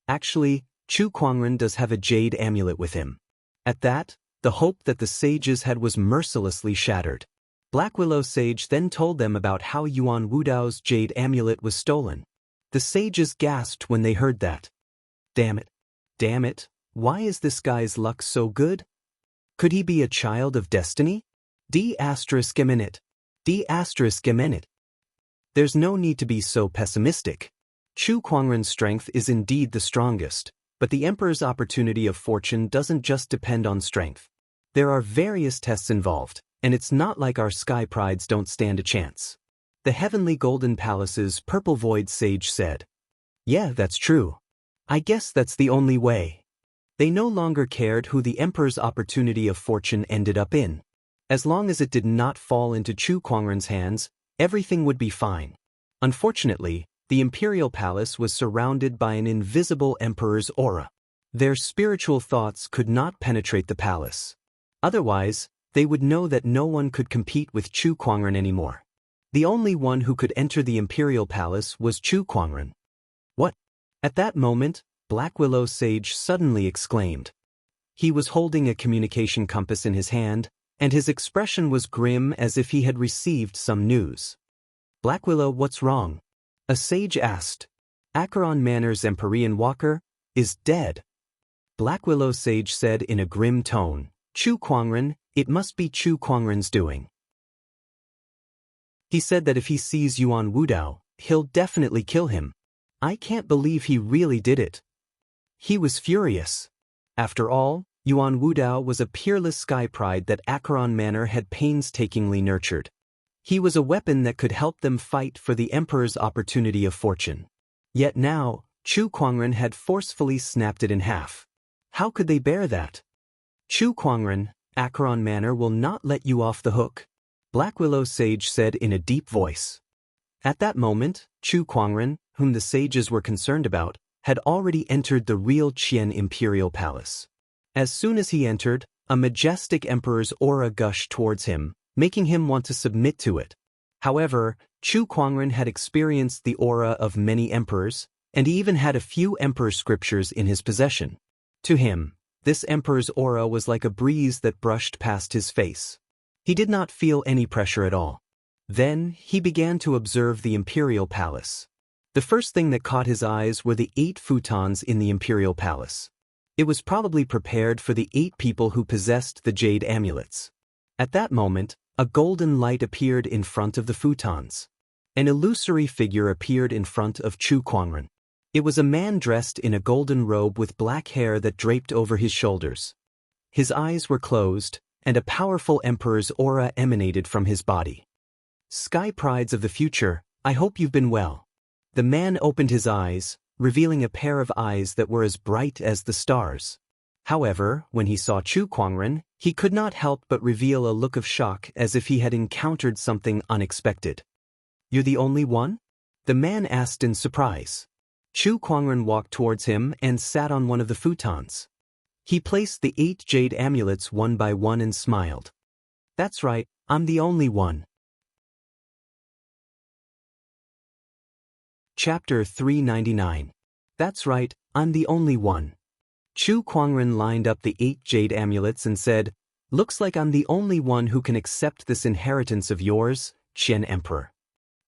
Actually, Chu Kuangren does have a jade amulet with him. At that, the hope that the sages had was mercilessly shattered. Black Willow Sage then told them about how Yuan Wudao's jade amulet was stolen. The sages gasped when they heard that. Damn it. Damn it, why is this guy's luck so good? Could he be a child of destiny? D****. There's no need to be so pessimistic. Chu Kuangren's strength is indeed the strongest, but the Emperor's opportunity of fortune doesn't just depend on strength. There are various tests involved, and it's not like our sky prides don't stand a chance. The Heavenly Golden Palace's Purple Void Sage said. Yeah, that's true. I guess that's the only way. They no longer cared who the Emperor's opportunity of fortune ended up in. As long as it did not fall into Chu Kuangren's hands, everything would be fine. Unfortunately, the Imperial Palace was surrounded by an invisible Emperor's aura. Their spiritual thoughts could not penetrate the palace. Otherwise, they would know that no one could compete with Chu Kuangren anymore. The only one who could enter the Imperial Palace was Chu Kuangren. What? At that moment, Black Willow Sage suddenly exclaimed. He was holding a communication compass in his hand, and his expression was grim as if he had received some news. Black Willow, what's wrong? A sage asked. Acheron Manor's Empyrean Walker is dead. Black Willow Sage said in a grim tone. Chu Kuangren, it must be Chu Kuangren's doing. He said that if he sees Yuan Wudao, he'll definitely kill him. I can't believe he really did it. He was furious. After all, Yuan Wudao was a peerless sky pride that Acheron Manor had painstakingly nurtured. He was a weapon that could help them fight for the Emperor's opportunity of fortune. Yet now, Chu Kuangren had forcefully snapped it in half. How could they bear that? Chu Kuangren, Acheron Manor will not let you off the hook, Black Willow Sage said in a deep voice. At that moment, Chu Kuangren, whom the sages were concerned about, had already entered the real Qian Imperial Palace. As soon as he entered, a majestic emperor's aura gushed towards him, making him want to submit to it. However, Chu Kuangren had experienced the aura of many emperors, and he even had a few emperor scriptures in his possession. To him, this emperor's aura was like a breeze that brushed past his face. He did not feel any pressure at all. Then, he began to observe the imperial palace. The first thing that caught his eyes were the 8 futons in the imperial palace. It was probably prepared for the 8 people who possessed the jade amulets. At that moment, a golden light appeared in front of the futons. An illusory figure appeared in front of Chu Kuangren. It was a man dressed in a golden robe with black hair that draped over his shoulders. His eyes were closed, and a powerful emperor's aura emanated from his body. Sky prides of the future, I hope you've been well. The man opened his eyes, revealing a pair of eyes that were as bright as the stars. However, when he saw Chu Kuangren, he could not help but reveal a look of shock as if he had encountered something unexpected. You're the only one? The man asked in surprise. Chu Kuangren walked towards him and sat on one of the futons. He placed the 8 jade amulets one by one and smiled. That's right, I'm the only one. Chapter 399. That's right, I'm the only one. Chu Kuangren lined up the 8 jade amulets and said, Looks like I'm the only one who can accept this inheritance of yours, Qian Emperor.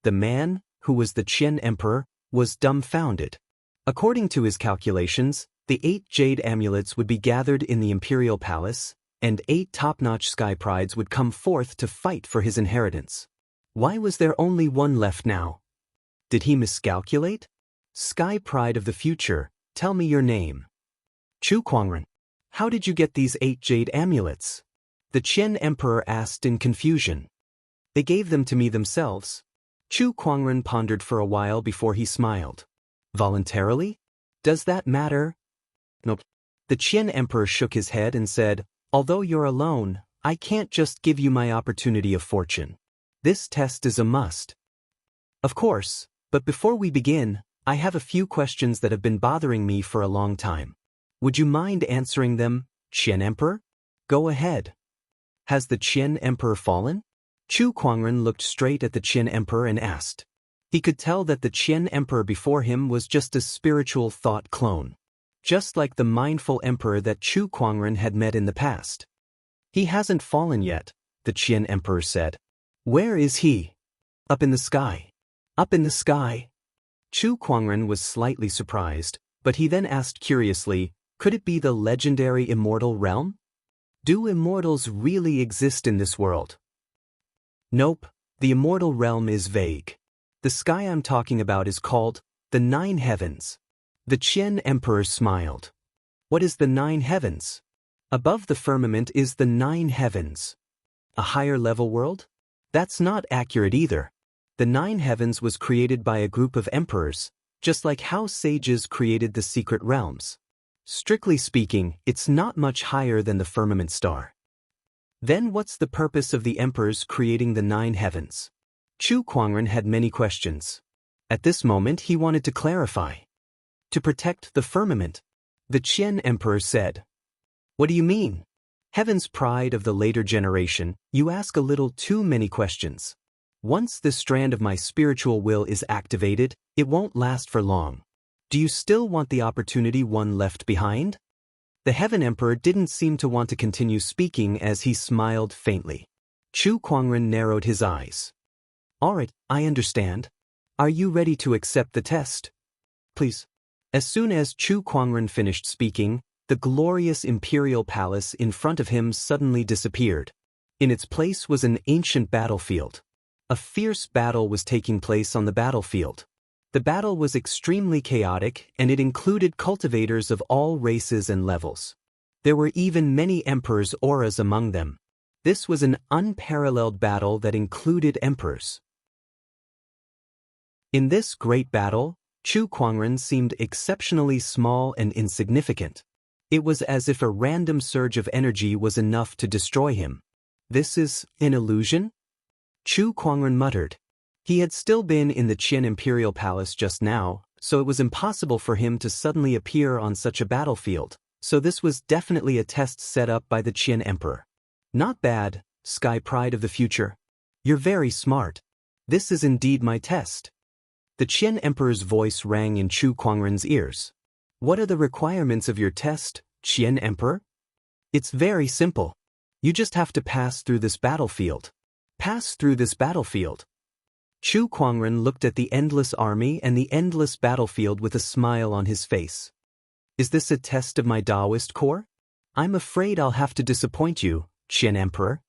The man, who was the Qian Emperor, was dumbfounded. According to his calculations, the 8 jade amulets would be gathered in the imperial palace, and 8 top-notch sky prides would come forth to fight for his inheritance. Why was there only one left now? Did he miscalculate? Sky pride of the future, tell me your name. Chu Kuangren. How did you get these 8 jade amulets? The Qian Emperor asked in confusion. They gave them to me themselves. Chu Kuangren pondered for a while before he smiled. Voluntarily? Does that matter? Nope. The Qian Emperor shook his head and said, although you're alone, I can't just give you my opportunity of fortune. This test is a must. Of course, but before we begin, I have a few questions that have been bothering me for a long time. Would you mind answering them, Qian Emperor? Go ahead. Has the Qian Emperor fallen? Chu Kuangren looked straight at the Qian Emperor and asked. He could tell that the Qian Emperor before him was just a spiritual thought clone, just like the mindful emperor that Chu Kuangren had met in the past. He hasn't fallen yet, the Qian Emperor said. Where is he? Up in the sky. Up in the sky? Chu Kuangren was slightly surprised, but he then asked curiously, could it be the legendary immortal realm? Do immortals really exist in this world? Nope, the immortal realm is vague. The sky I'm talking about is called the Nine Heavens. The Qian Emperor smiled. What is the Nine Heavens? Above the firmament is the Nine Heavens. A higher level world? That's not accurate either. The Nine Heavens was created by a group of emperors, just like how sages created the secret realms. Strictly speaking, it's not much higher than the firmament star. Then what's the purpose of the emperors creating the Nine Heavens? Chu Kuangren had many questions. At this moment he wanted to clarify. To protect the firmament, the Qian Emperor said. What do you mean? Heaven's pride of the later generation, you ask a little too many questions. Once this strand of my spiritual will is activated, it won't last for long. Do you still want the opportunity one left behind? The Heaven Emperor didn't seem to want to continue speaking as he smiled faintly. Chu Kuangren narrowed his eyes. Alright, I understand. Are you ready to accept the test? Please. As soon as Chu Kuangren finished speaking, the glorious imperial palace in front of him suddenly disappeared. In its place was an ancient battlefield. A fierce battle was taking place on the battlefield. The battle was extremely chaotic, and it included cultivators of all races and levels. There were even many emperors' auras among them. This was an unparalleled battle that included emperors. In this great battle, Chu Kuangren seemed exceptionally small and insignificant. It was as if a random surge of energy was enough to destroy him. This is an illusion? Chu Kuangren muttered. He had still been in the Qian Imperial Palace just now, so it was impossible for him to suddenly appear on such a battlefield, so this was definitely a test set up by the Qian Emperor. Not bad, Sky Pride of the future. You're very smart. This is indeed my test. The Qian Emperor's voice rang in Chu Kuangren's ears. What are the requirements of your test, Qian Emperor? It's very simple. You just have to pass through this battlefield. Pass through this battlefield. Chu Kuangren looked at the endless army and the endless battlefield with a smile on his face. Is this a test of my Taoist core? I'm afraid I'll have to disappoint you, Qian Emperor.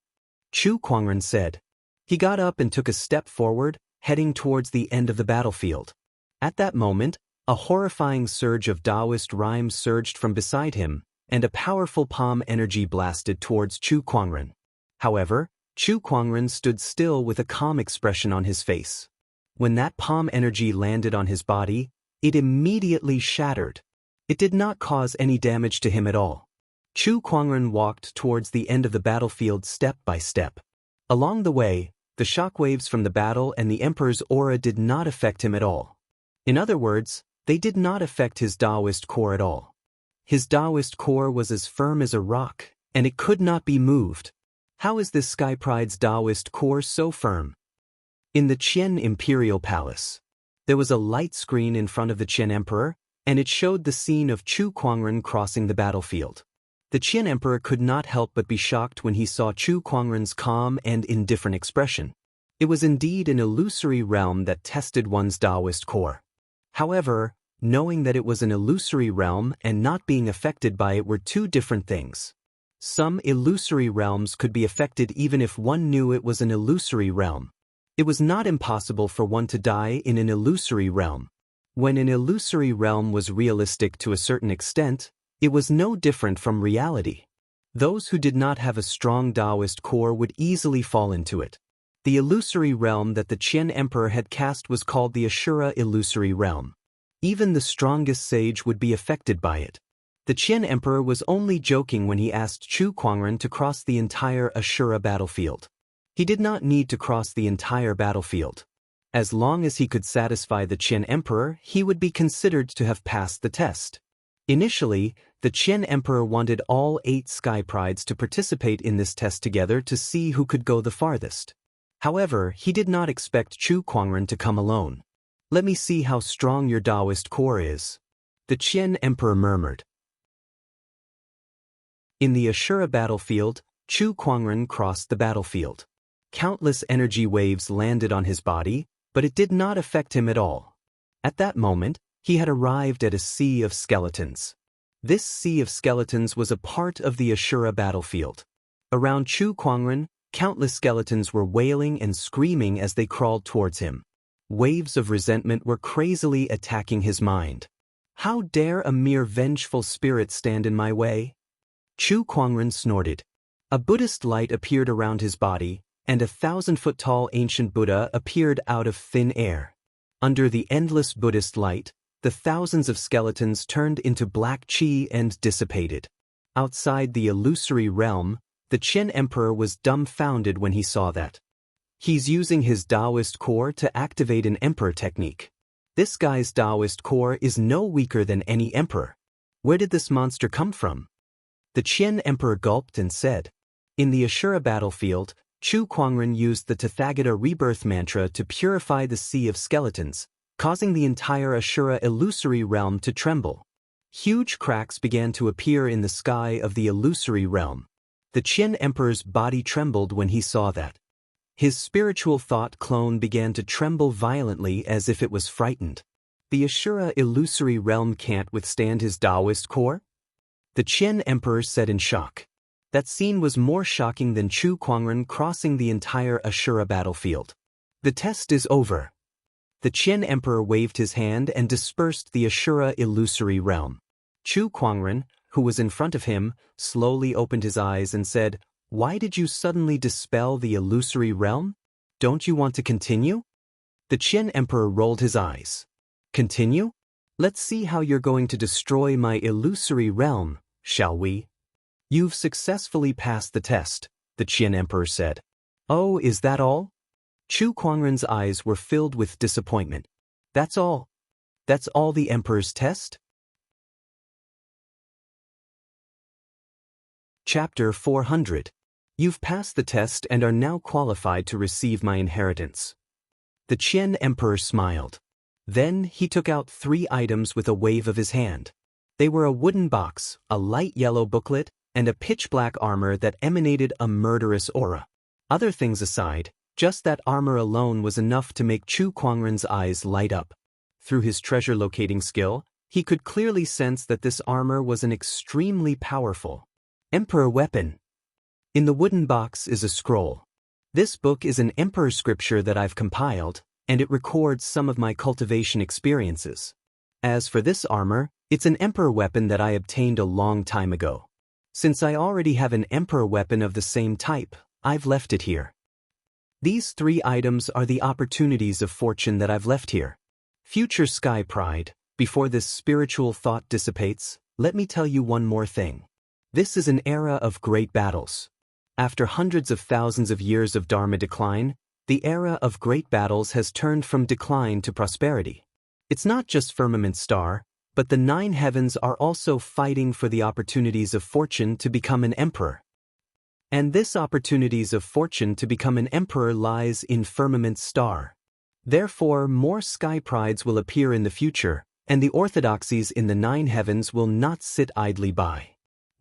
Chu Kuangren said. He got up and took a step forward, heading towards the end of the battlefield. At that moment, a horrifying surge of Taoist rhymes surged from beside him, and a powerful palm energy blasted towards Chu Kuangren. However, Chu Kuangren stood still with a calm expression on his face. When that palm energy landed on his body, it immediately shattered. It did not cause any damage to him at all. Chu Kuangren walked towards the end of the battlefield step by step. Along the way, the shockwaves from the battle and the Emperor's aura did not affect him at all. In other words, they did not affect his Taoist core at all. His Taoist core was as firm as a rock, and it could not be moved. How is this Sky Pride's Taoist core so firm? In the Qian Imperial Palace, there was a light screen in front of the Qian Emperor, and it showed the scene of Chu Kuangren crossing the battlefield. The Qian Emperor could not help but be shocked when he saw Chu Kuangren's calm and indifferent expression. It was indeed an illusory realm that tested one's Taoist core. However, knowing that it was an illusory realm and not being affected by it were two different things. Some illusory realms could be affected even if one knew it was an illusory realm. It was not impossible for one to die in an illusory realm. When an illusory realm was realistic to a certain extent, it was no different from reality. Those who did not have a strong Taoist core would easily fall into it. The illusory realm that the Qian Emperor had cast was called the Ashura illusory realm. Even the strongest sage would be affected by it. The Qian Emperor was only joking when he asked Chu Kuangren to cross the entire Ashura battlefield. He did not need to cross the entire battlefield. As long as he could satisfy the Qian Emperor, he would be considered to have passed the test. Initially, the Qian Emperor wanted all 8 Sky Prides to participate in this test together to see who could go the farthest. However, he did not expect Chu Kuangren to come alone. "Let me see how strong your Taoist core is," the Qian Emperor murmured. In the Ashura battlefield, Chu Kuangren crossed the battlefield. Countless energy waves landed on his body, but it did not affect him at all. At that moment, he had arrived at a sea of skeletons. This sea of skeletons was a part of the Ashura battlefield. Around Chu Kuangren, countless skeletons were wailing and screaming as they crawled towards him. Waves of resentment were crazily attacking his mind. "How dare a mere vengeful spirit stand in my way?" Chu Kuangren snorted. A Buddhist light appeared around his body, and a 1,000-foot-tall ancient Buddha appeared out of thin air. Under the endless Buddhist light, the thousands of skeletons turned into black qi and dissipated. Outside the illusory realm, the Qian Emperor was dumbfounded when he saw that. He's using his Taoist core to activate an emperor technique. This guy's Taoist core is no weaker than any emperor. Where did this monster come from? The Qian Emperor gulped and said, "In the Ashura battlefield, Chu Kuangren used the Tathagata rebirth mantra to purify the sea of skeletons, causing the entire Ashura illusory realm to tremble. Huge cracks began to appear in the sky of the illusory realm. The Qian Emperor's body trembled when he saw that. His spiritual thought clone began to tremble violently as if it was frightened. The Ashura illusory realm can't withstand his Taoist core?" The Qian Emperor said in shock. That scene was more shocking than Chu Kuangren crossing the entire Ashura battlefield. "The test is over." The Qian Emperor waved his hand and dispersed the Ashura illusory realm. Chu Kuangren, who was in front of him, slowly opened his eyes and said, "Why did you suddenly dispel the illusory realm? Don't you want to continue?" The Qian Emperor rolled his eyes. "Continue? Let's see how you're going to destroy my illusory realm, shall we?" "You've successfully passed the test," the Qian Emperor said. "Oh, is that all?" Chu Kuangren's eyes were filled with disappointment. "That's all? That's all the Emperor's test?" Chapter 400. You've passed the test and are now qualified to receive my inheritance. The Qian Emperor smiled. Then he took out 3 items with a wave of his hand. They were a wooden box, a light yellow booklet, and a pitch-black armor that emanated a murderous aura. Other things aside, just that armor alone was enough to make Chu Kuangren's eyes light up. Through his treasure-locating skill, he could clearly sense that this armor was an extremely powerful emperor weapon. In the wooden box is a scroll. This book is an emperor scripture that I've compiled, and it records some of my cultivation experiences. As for this armor, it's an emperor weapon that I obtained a long time ago. Since I already have an emperor weapon of the same type, I've left it here. These 3 items are the opportunities of fortune that I've left here. Future Sky Pride, before this spiritual thought dissipates, let me tell you one more thing. This is an era of great battles. After hundreds of thousands of years of Dharma decline, the era of great battles has turned from decline to prosperity. It's not just Firmament Star, but the 9 heavens are also fighting for the opportunities of fortune to become an emperor. And this opportunities of fortune to become an emperor lies in Firmament Star. Therefore, more Sky Prides will appear in the future, and the orthodoxies in the 9 heavens will not sit idly by.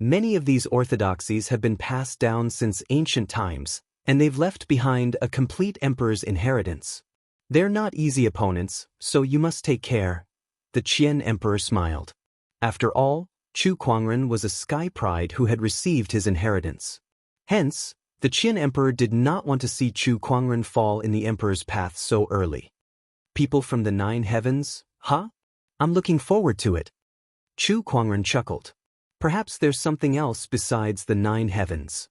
Many of these orthodoxies have been passed down since ancient times, and they've left behind a complete emperor's inheritance. They're not easy opponents, so you must take care. The Qian Emperor smiled. After all, Chu Kuangren was a Sky Pride who had received his inheritance. Hence, the Qian Emperor did not want to see Chu Kuangren fall in the Emperor's path so early. People from the 9 heavens, huh? I'm looking forward to it. Chu Kuangren chuckled. Perhaps there's something else besides the 9 heavens.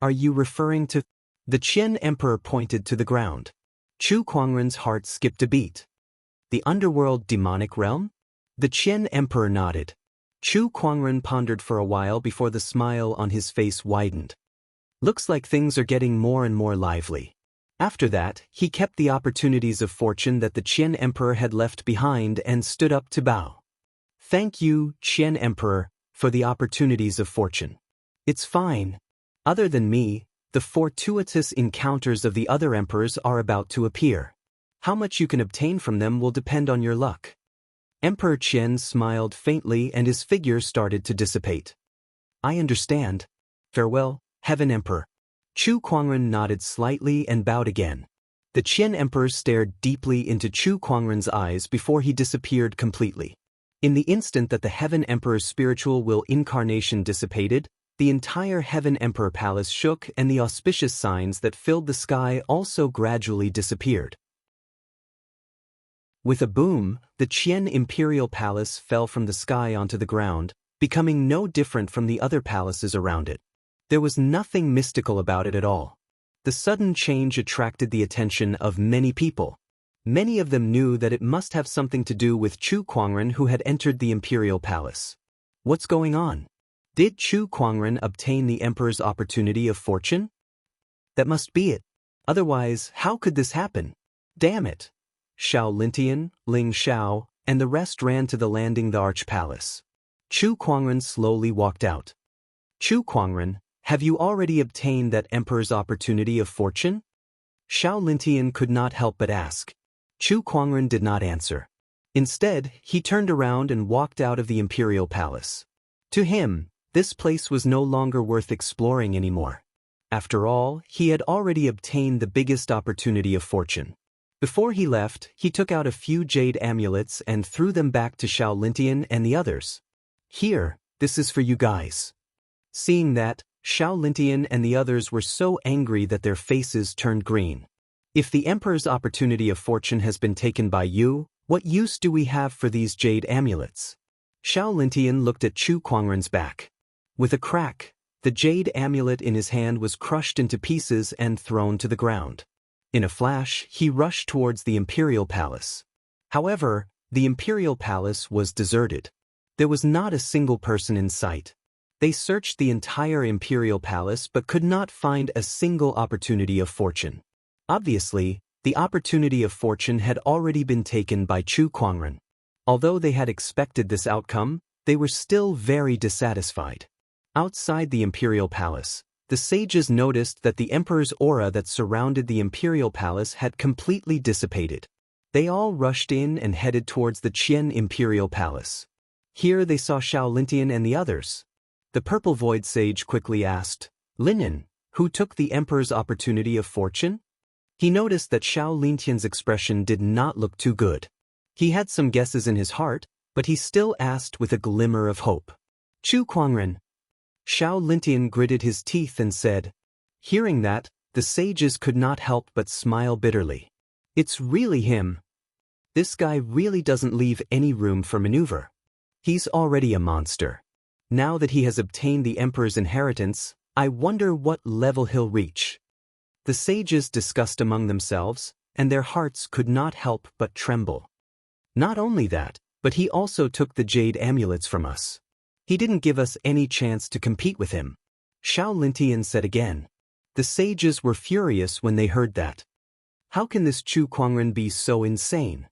Are you referring to? The Qian Emperor pointed to the ground. Chu Kuangren's heart skipped a beat. The underworld demonic realm? The Qian Emperor nodded. Chu Kuangren pondered for a while before the smile on his face widened. Looks like things are getting more and more lively. After that, he kept the opportunities of fortune that the Qian Emperor had left behind and stood up to bow. Thank you, Qian Emperor, for the opportunities of fortune. It's fine. Other than me, the fortuitous encounters of the other emperors are about to appear. How much you can obtain from them will depend on your luck. Emperor Qian smiled faintly and his figure started to dissipate. I understand. Farewell, Heaven Emperor. Chu Kuangren nodded slightly and bowed again. The Qian Emperor stared deeply into Chu Kuangren's eyes before he disappeared completely. In the instant that the Heaven Emperor's spiritual will incarnation dissipated, the entire Heaven Emperor Palace shook and the auspicious signs that filled the sky also gradually disappeared. With a boom, the Qian Imperial Palace fell from the sky onto the ground, becoming no different from the other palaces around it. There was nothing mystical about it at all. The sudden change attracted the attention of many people. Many of them knew that it must have something to do with Chu Kuangren who had entered the Imperial Palace. What's going on? Did Chu Kuangren obtain the Emperor's opportunity of fortune? That must be it. Otherwise, how could this happen? Damn it. Xiao Lintian, Ling Xiao, and the rest ran to the landing the Arch Palace. Chu Kuangren slowly walked out. Chu Kuangren, have you already obtained that Emperor's opportunity of fortune? Xiao Lintian could not help but ask. Chu Kuangren did not answer. Instead, he turned around and walked out of the Imperial Palace. To him, this place was no longer worth exploring anymore. After all, he had already obtained the biggest opportunity of fortune. Before he left, he took out a few jade amulets and threw them back to Xiao Lintian and the others. Here, this is for you guys. Seeing that, Xiao Lintian and the others were so angry that their faces turned green. If the Emperor's opportunity of fortune has been taken by you, what use do we have for these jade amulets? Xiao Lintian looked at Chu Kuangren's back. With a crack, the jade amulet in his hand was crushed into pieces and thrown to the ground. In a flash, he rushed towards the Imperial Palace. However, the Imperial Palace was deserted. There was not a single person in sight. They searched the entire Imperial Palace but could not find a single opportunity of fortune. Obviously, the opportunity of fortune had already been taken by Chu Kuangren. Although they had expected this outcome, they were still very dissatisfied. Outside the Imperial Palace, the sages noticed that the Emperor's aura that surrounded the Imperial Palace had completely dissipated. They all rushed in and headed towards the Qian Imperial Palace. Here they saw Xiao Lintian and the others. The Purple Void Sage quickly asked, Linen, who took the Emperor's opportunity of fortune? He noticed that Xiao Lintian's expression did not look too good. He had some guesses in his heart, but he still asked with a glimmer of hope. Chu Kuangren. Xiao Lintian gritted his teeth and said. Hearing that, the sages could not help but smile bitterly. It's really him. This guy really doesn't leave any room for maneuver. He's already a monster. Now that he has obtained the Emperor's inheritance, I wonder what level he'll reach. The sages discussed among themselves, and their hearts could not help but tremble. Not only that, but he also took the jade amulets from us. He didn't give us any chance to compete with him. Xiao Lintian said again. The sages were furious when they heard that. How can this Chu Kuangren be so insane?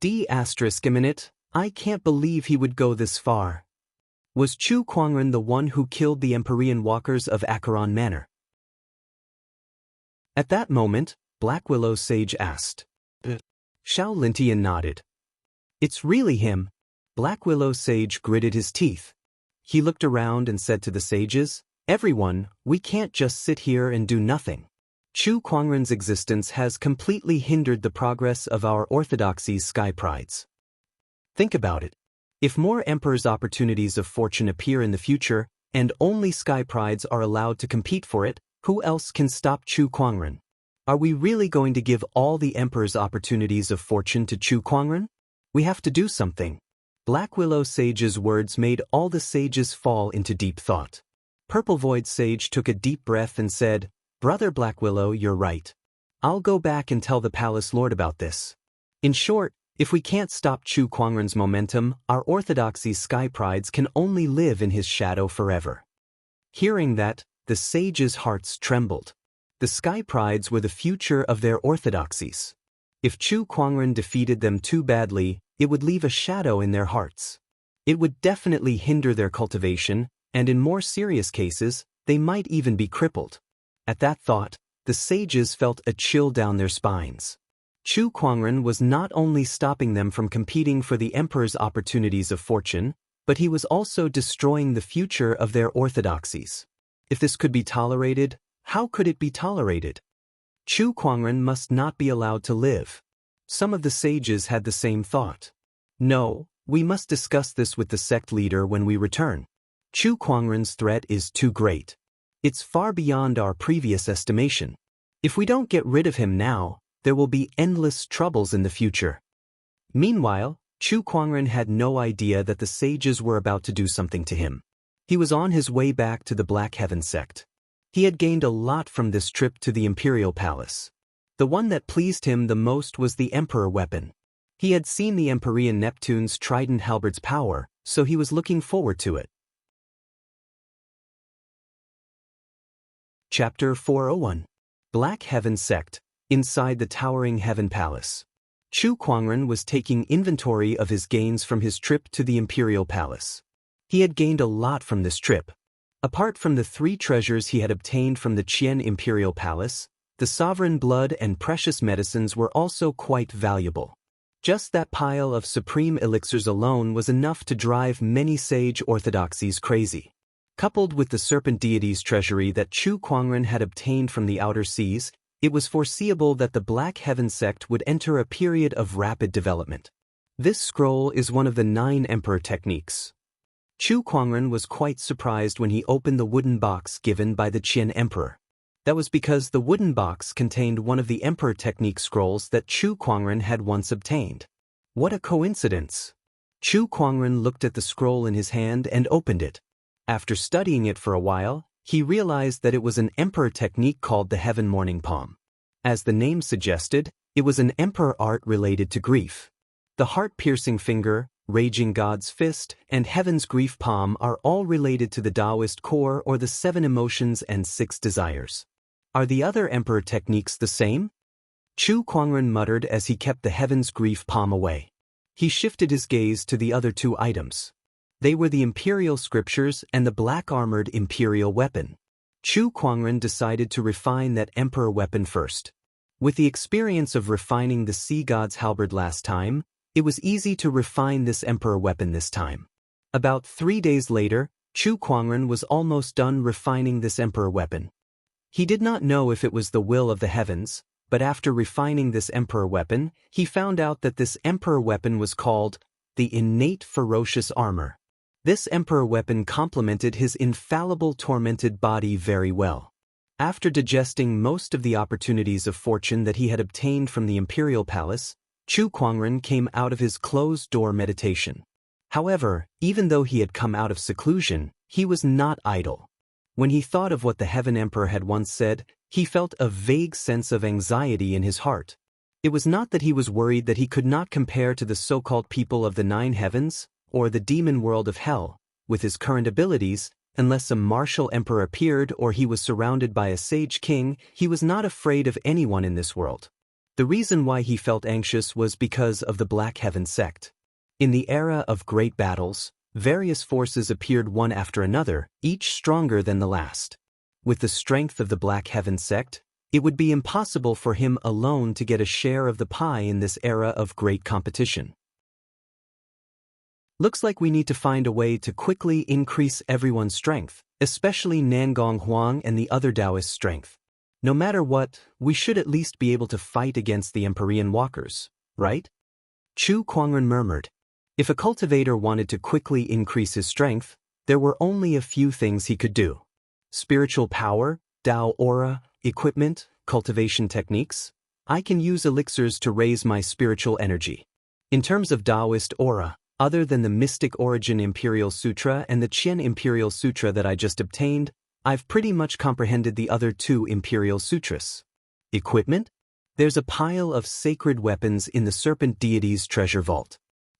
D***minute, I can't believe he would go this far. Was Chu Kuangren the one who killed the Empyrean walkers of Acheron Manor? At that moment, Black Willow Sage asked. Xiao Lintian nodded. It's really him. Black Willow Sage gritted his teeth. He looked around and said to the sages, Everyone, we can't just sit here and do nothing. Chu Kuangren's existence has completely hindered the progress of our orthodoxy's sky prides. Think about it. If more Emperor's opportunities of fortune appear in the future, and only sky prides are allowed to compete for it, who else can stop Chu Kuangren? Are we really going to give all the Emperor's opportunities of fortune to Chu Kuangren? We have to do something. Black Willow Sage's words made all the sages fall into deep thought. Purple Void Sage took a deep breath and said, Brother Black Willow, you're right. I'll go back and tell the Palace Lord about this. In short, If we can't stop Chu Kuangren's momentum, our orthodoxy sky prides can only live in his shadow forever. Hearing that, the sages' hearts trembled. The sky prides were the future of their orthodoxies. If Chu Kuangren defeated them too badly, it would leave a shadow in their hearts. It would definitely hinder their cultivation, and in more serious cases, they might even be crippled. At that thought, the sages felt a chill down their spines. Chu Kuangren was not only stopping them from competing for the emperor's opportunities of fortune, but he was also destroying the future of their orthodoxies. If this could be tolerated, how could it be tolerated? Chu Kuangren must not be allowed to live. Some of the sages had the same thought. No, we must discuss this with the sect leader when we return. Chu Kuangren's threat is too great. It's far beyond our previous estimation. If we don't get rid of him now, there will be endless troubles in the future. Meanwhile, Chu Kuangren had no idea that the sages were about to do something to him. He was on his way back to the Black Heaven sect. He had gained a lot from this trip to the Imperial Palace. The one that pleased him the most was the Emperor weapon. He had seen the Empyrean Neptune's trident halberd's power, so he was looking forward to it. Chapter 401. Black Heaven Sect, inside the towering Heaven Palace. Chu Kuangren was taking inventory of his gains from his trip to the Imperial Palace. He had gained a lot from this trip. Apart from the 3 treasures he had obtained from the Qian Imperial Palace, the sovereign blood and precious medicines were also quite valuable. Just that pile of supreme elixirs alone was enough to drive many sage orthodoxies crazy. Coupled with the serpent deity's treasury that Chu Kuangren had obtained from the outer seas, it was foreseeable that the Black Heaven sect would enter a period of rapid development. This scroll is one of the 9 emperor techniques. Chu Kuangren was quite surprised when he opened the wooden box given by the Qian emperor. That was because the wooden box contained one of the emperor technique scrolls that Chu Kuangren had once obtained. What a coincidence! Chu Kuangren looked at the scroll in his hand and opened it. After studying it for a while, he realized that it was an emperor technique called the Heaven Morning Palm. As the name suggested, it was an emperor art related to grief. The heart-piercing finger, raging God's fist, and Heaven's grief palm are all related to the Taoist core or the 7 emotions and 6 desires. Are the other emperor techniques the same? Chu Kuangren muttered as he kept the Heaven's grief palm away. He shifted his gaze to the other 2 items. They were the imperial scriptures and the black-armored imperial weapon. Chu Kuangren decided to refine that emperor weapon first. With the experience of refining the sea god's halberd last time, it was easy to refine this emperor weapon this time. About 3 days later, Chu Kuangren was almost done refining this emperor weapon. He did not know if it was the will of the heavens, but after refining this emperor weapon, he found out that this emperor weapon was called the innate ferocious armor. This emperor weapon complemented his infallible tormented body very well. After digesting most of the opportunities of fortune that he had obtained from the Imperial Palace, Chu Kuangren came out of his closed-door meditation. However, even though he had come out of seclusion, he was not idle. When he thought of what the Heaven Emperor had once said, he felt a vague sense of anxiety in his heart. It was not that he was worried that he could not compare to the so-called people of the 9 heavens, or the demon world of hell, with his current abilities. Unless a martial emperor appeared or he was surrounded by a sage king, he was not afraid of anyone in this world. The reason why he felt anxious was because of the Black Heaven sect. In the era of great battles, various forces appeared one after another, each stronger than the last. With the strength of the Black Heaven sect, it would be impossible for him alone to get a share of the pie in this era of great competition. Looks like we need to find a way to quickly increase everyone's strength, especially Nangong Huang and the other Taoist strength. No matter what, we should at least be able to fight against the Empyrean walkers, right? Chu Kuangren murmured. If a cultivator wanted to quickly increase his strength, there were only a few things he could do. Spiritual power, Tao aura, equipment, cultivation techniques. I can use elixirs to raise my spiritual energy. In terms of Taoist aura, other than the Mystic Origin Imperial Sutra and the Qian Imperial Sutra that I just obtained, I've pretty much comprehended the other 2 Imperial Sutras. Equipment? There's a pile of sacred weapons in the serpent deity's treasure vault.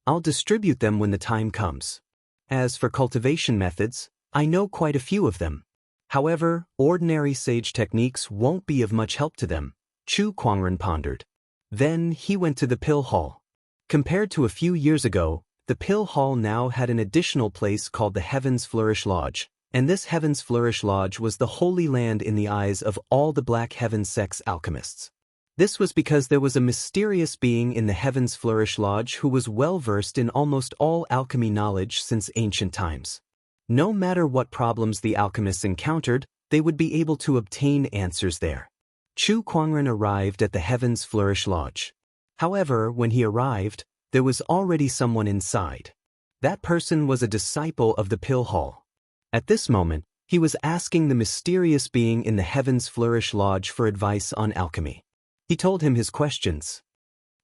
I'll distribute them when the time comes. As for cultivation methods, I know quite a few of them. However, ordinary sage techniques won't be of much help to them, Chu Kuangren pondered. Then he went to the pill hall. Compared to a few years ago, the pill hall now had an additional place called the Heaven's Flourish Lodge, and this Heaven's Flourish Lodge was the holy land in the eyes of all the Black Heaven sect's alchemists. This was because there was a mysterious being in the Heaven's Flourish Lodge who was well versed in almost all alchemy knowledge since ancient times. No matter what problems the alchemists encountered, they would be able to obtain answers there. Chu Kuangren arrived at the Heaven's Flourish Lodge. However, when he arrived, there was already someone inside. That person was a disciple of the pill hall. At this moment, he was asking the mysterious being in the Heaven's Flourish Lodge for advice on alchemy. He told him his questions.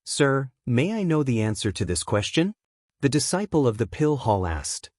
"Sir, may I know the answer to this question?" The disciple of the pill hall asked.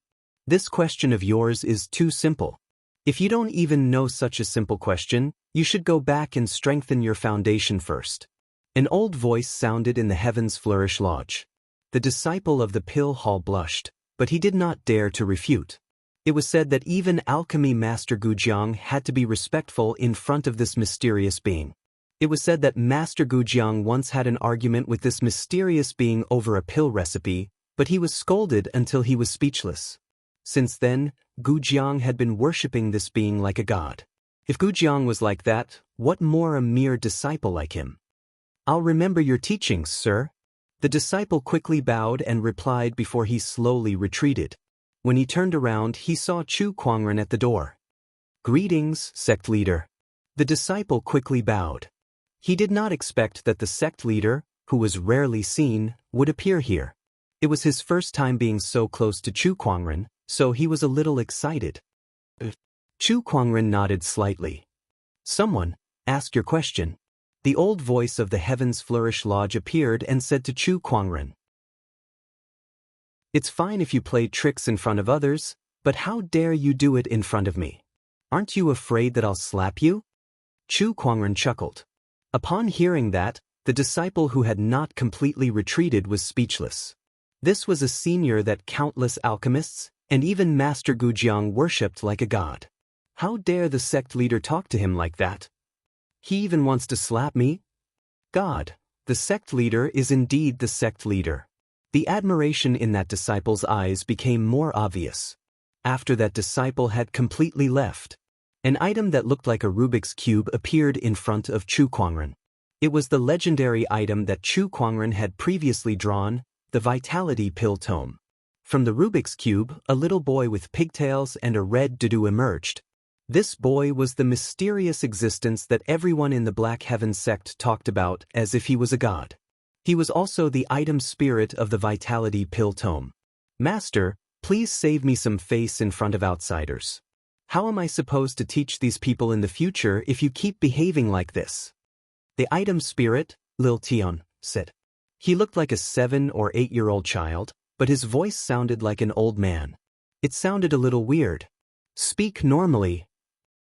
"This question of yours is too simple. If you don't even know such a simple question, you should go back and strengthen your foundation first." An old voice sounded in the Heaven's Flourish Lodge. The disciple of the pill hall blushed, but he did not dare to refute. It was said that even alchemy master Gujiang had to be respectful in front of this mysterious being. It was said that Master Gujiang once had an argument with this mysterious being over a pill recipe, but he was scolded until he was speechless. Since then, Gujiang had been worshipping this being like a god. If Gujiang was like that, what more a mere disciple like him? "I'll remember your teachings, sir." The disciple quickly bowed and replied before he slowly retreated. When he turned around, he saw Chu Kuangren at the door. "Greetings, sect leader." The disciple quickly bowed. He did not expect that the sect leader, who was rarely seen, would appear here. It was his first time being so close to Chu Kuangren, so he was a little excited. Chu Kuangren nodded slightly. "Someone, ask your question." The old voice of the Heaven's Flourish Lodge appeared and said to Chu Kuangren, "It's fine if you play tricks in front of others, but how dare you do it in front of me? Aren't you afraid that I'll slap you?" Chu Kuangren chuckled. Upon hearing that, the disciple who had not completely retreated was speechless. This was a senior that countless alchemists, and even Master Gujiang worshipped like a god. How dare the sect leader talk to him like that? He even wants to slap me? God, the sect leader is indeed the sect leader. The admiration in that disciple's eyes became more obvious. After that disciple had completely left, an item that looked like a Rubik's Cube appeared in front of Chu Kuangren. It was the legendary item that Chu Kuangren had previously drawn, the Vitality Pill Tome. From the Rubik's Cube, a little boy with pigtails and a red doo emerged. This boy was the mysterious existence that everyone in the Black Heaven sect talked about as if he was a god. He was also the item spirit of the Vitality Pill Tome. "Master, please save me some face in front of outsiders. How am I supposed to teach these people in the future if you keep behaving like this?" The item spirit, Lil Tion, said. He looked like a 7 or 8-year-old child, but his voice sounded like an old man. It sounded a little weird. "Speak normally."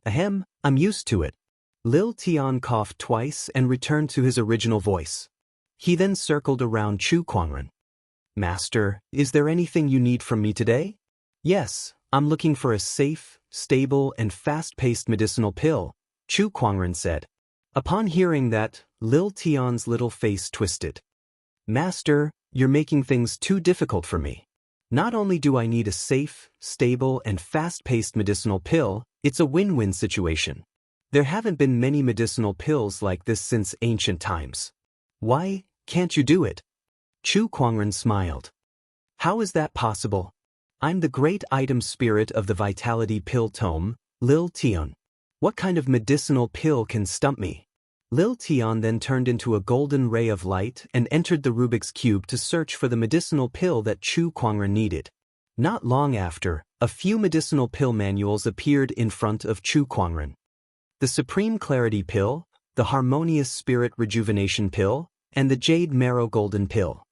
"Ahem, I'm used to it." Lil Tion coughed twice and returned to his original voice. He then circled around Chu Kuangren. "Master, is there anything you need from me today?" "Yes, I'm looking for a safe, stable, and fast-paced medicinal pill," Chu Kuangren said. Upon hearing that, Lil Tion's little face twisted. "Master, you're making things too difficult for me. Not only do I need a safe, stable, and fast-paced medicinal pill, it's a win-win situation. There haven't been many medicinal pills like this since ancient times. Why can't you do it?" Chu Kuangren smiled. "How is that possible? I'm the great item spirit of the Vitality Pill Tome, Lil Tion. What kind of medicinal pill can stump me?" Lil Tion then turned into a golden ray of light and entered the Rubik's Cube to search for the medicinal pill that Chu Kuangren needed. Not long after, a few medicinal pill manuals appeared in front of Chu Kuangren. The Supreme Clarity Pill, the Harmonious Spirit Rejuvenation Pill, and the Jade Marrow Golden Pill.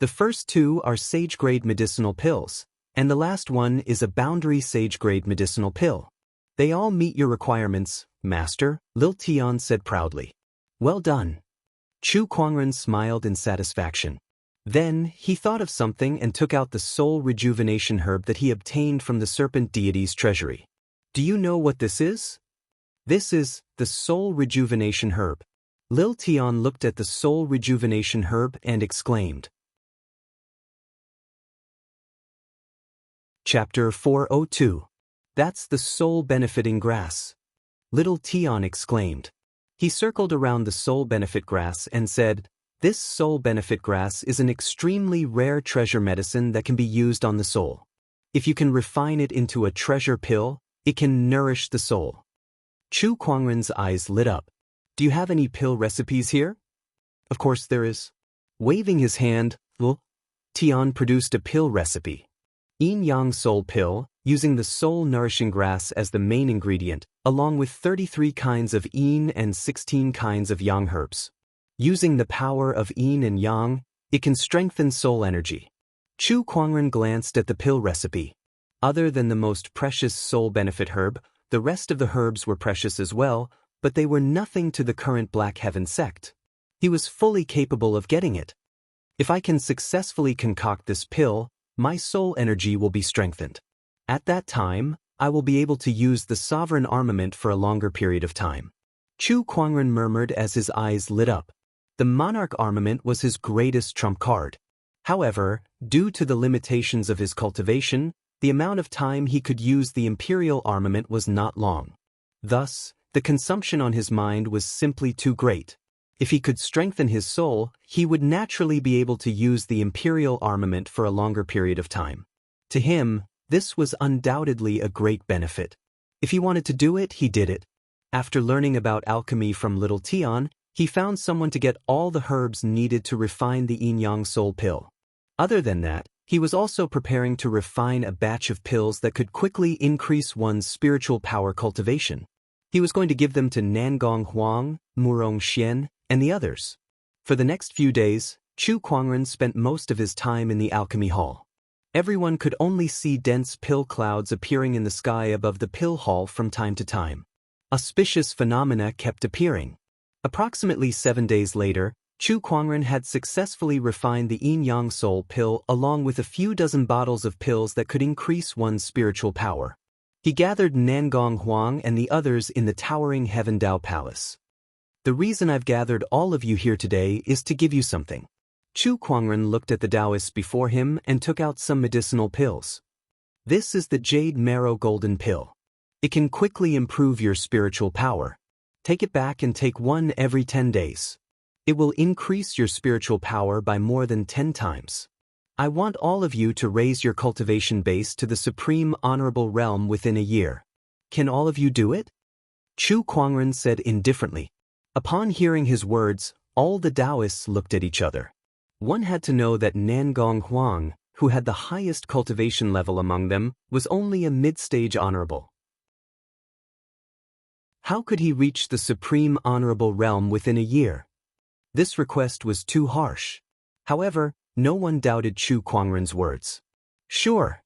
The first two are Sage-grade medicinal pills, and the last one is a Boundary Sage-grade medicinal pill. They all meet your requirements, Master, Lil Tion said proudly. "Well done." Chu Kuangren smiled in satisfaction. Then, he thought of something and took out the soul rejuvenation herb that he obtained from the serpent deity's treasury. Do you know what this is? This is the soul rejuvenation herb. Lil Tian looked at the soul rejuvenation herb and exclaimed. Chapter 402. That's the soul-benefiting grass. Little Tian exclaimed. He circled around the soul-benefit grass and said, "This soul-benefit grass is an extremely rare treasure medicine that can be used on the soul. If you can refine it into a treasure pill, it can nourish the soul." Chu Kuangren's eyes lit up. "Do you have any pill recipes here?" "Of course there is." Waving his hand, Lil Tian produced a pill recipe. Yin-yang soul pill, using the soul-nourishing grass as the main ingredient, along with 33 kinds of yin and 16 kinds of yang herbs. Using the power of yin and yang, it can strengthen soul energy. Chu Kuangren glanced at the pill recipe. Other than the most precious soul benefit herb, the rest of the herbs were precious as well, but they were nothing to the current Black Heaven sect. He was fully capable of getting it. If I can successfully concoct this pill, my soul energy will be strengthened. At that time, I will be able to use the sovereign armament for a longer period of time. Chu Kuangren murmured as his eyes lit up. The monarch armament was his greatest trump card. However, due to the limitations of his cultivation, the amount of time he could use the imperial armament was not long. Thus, the consumption on his mind was simply too great. If he could strengthen his soul, he would naturally be able to use the imperial armament for a longer period of time. To him, this was undoubtedly a great benefit. If he wanted to do it, he did it. After learning about alchemy from Little Tian, he found someone to get all the herbs needed to refine the yin-yang soul pill. Other than that, he was also preparing to refine a batch of pills that could quickly increase one's spiritual power cultivation. He was going to give them to Nangong Huang, Murong Xian, and the others. For the next few days, Chu Kuangren spent most of his time in the alchemy hall. Everyone could only see dense pill clouds appearing in the sky above the pill hall from time to time. Auspicious phenomena kept appearing. Approximately 7 days later, Chu Kuangren had successfully refined the yin-yang soul pill along with a few dozen bottles of pills that could increase one's spiritual power. He gathered Nangong Huang and the others in the towering Heaven Dao Palace. "The reason I've gathered all of you here today is to give you something." Chu Kuangren looked at the Taoists before him and took out some medicinal pills. "This is the Jade Marrow Golden Pill. It can quickly improve your spiritual power. Take it back and take one every 10 days. It will increase your spiritual power by more than 10 times. I want all of you to raise your cultivation base to the supreme honorable realm within a year. Can all of you do it?" Chu Kuangren said indifferently. Upon hearing his words, all the Taoists looked at each other. One had to know that Nangong Huang, who had the highest cultivation level among them, was only a mid-stage honorable. How could he reach the supreme honorable realm within a year? This request was too harsh. However, no one doubted Chu Kuangren's words. "Sure."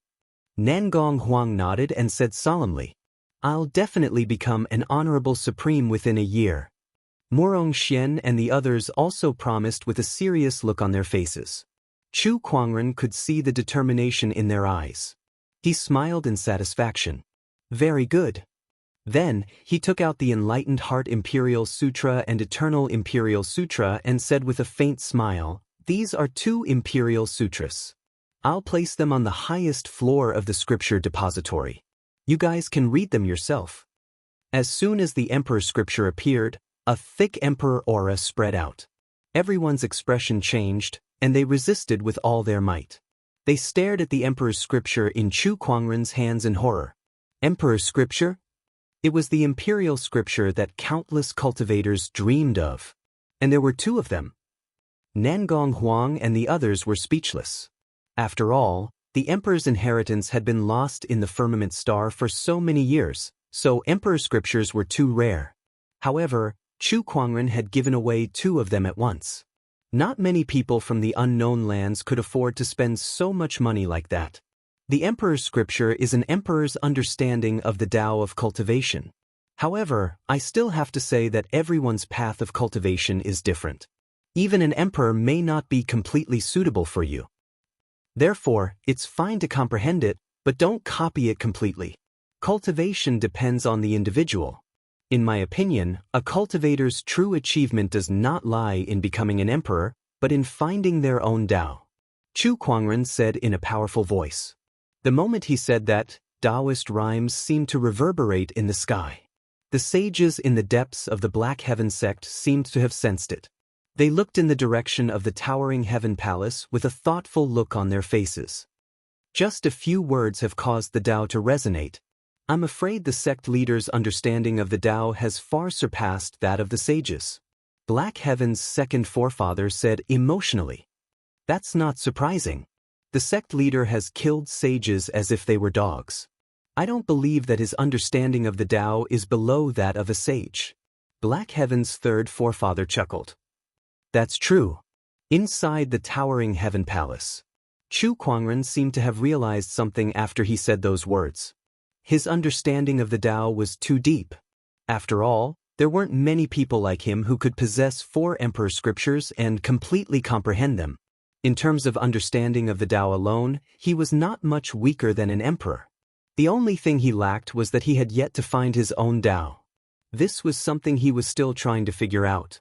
Nangong Huang nodded and said solemnly, "I'll definitely become an honorable supreme within a year." Murong Xian and the others also promised with a serious look on their faces. Chu Kuangren could see the determination in their eyes. He smiled in satisfaction. "Very good." Then, he took out the Enlightened Heart Imperial Sutra and Eternal Imperial Sutra and said with a faint smile, "These are 2 Imperial Sutras. I'll place them on the highest floor of the scripture depository. You guys can read them yourself." As soon as the Emperor scripture appeared, a thick Emperor aura spread out. Everyone's expression changed, and they resisted with all their might. They stared at the Emperor's scripture in Chu Kuangren's hands in horror. Emperor's scripture? It was the imperial scripture that countless cultivators dreamed of. And there were 2 of them. Nangong Huang and the others were speechless. After all, the Emperor's inheritance had been lost in the firmament star for so many years, so Emperor scriptures were too rare. However, Chu Kuangren had given away 2 of them at once. Not many people from the unknown lands could afford to spend so much money like that. The Emperor's scripture is an emperor's understanding of the Tao of cultivation. However, I still have to say that everyone's path of cultivation is different. Even an emperor may not be completely suitable for you. Therefore, it's fine to comprehend it, but don't copy it completely. Cultivation depends on the individual. In my opinion, a cultivator's true achievement does not lie in becoming an emperor, but in finding their own Tao. Chu Kuangren said in a powerful voice. The moment he said that, Taoist rhymes seemed to reverberate in the sky. The sages in the depths of the Black Heaven sect seemed to have sensed it. They looked in the direction of the towering heaven palace with a thoughtful look on their faces. Just a few words have caused the Tao to resonate. I'm afraid the sect leader's understanding of the Tao has far surpassed that of the sages. Black Heaven's second forefather said emotionally. That's not surprising. The sect leader has killed sages as if they were dogs. I don't believe that his understanding of the Tao is below that of a sage. Black Heaven's third forefather chuckled. That's true. Inside the towering heaven palace, Chu Kuangren seemed to have realized something after he said those words. His understanding of the Tao was too deep. After all, there weren't many people like him who could possess 4 emperor scriptures and completely comprehend them. In terms of understanding of the Tao alone, he was not much weaker than an emperor. The only thing he lacked was that he had yet to find his own Tao. This was something he was still trying to figure out.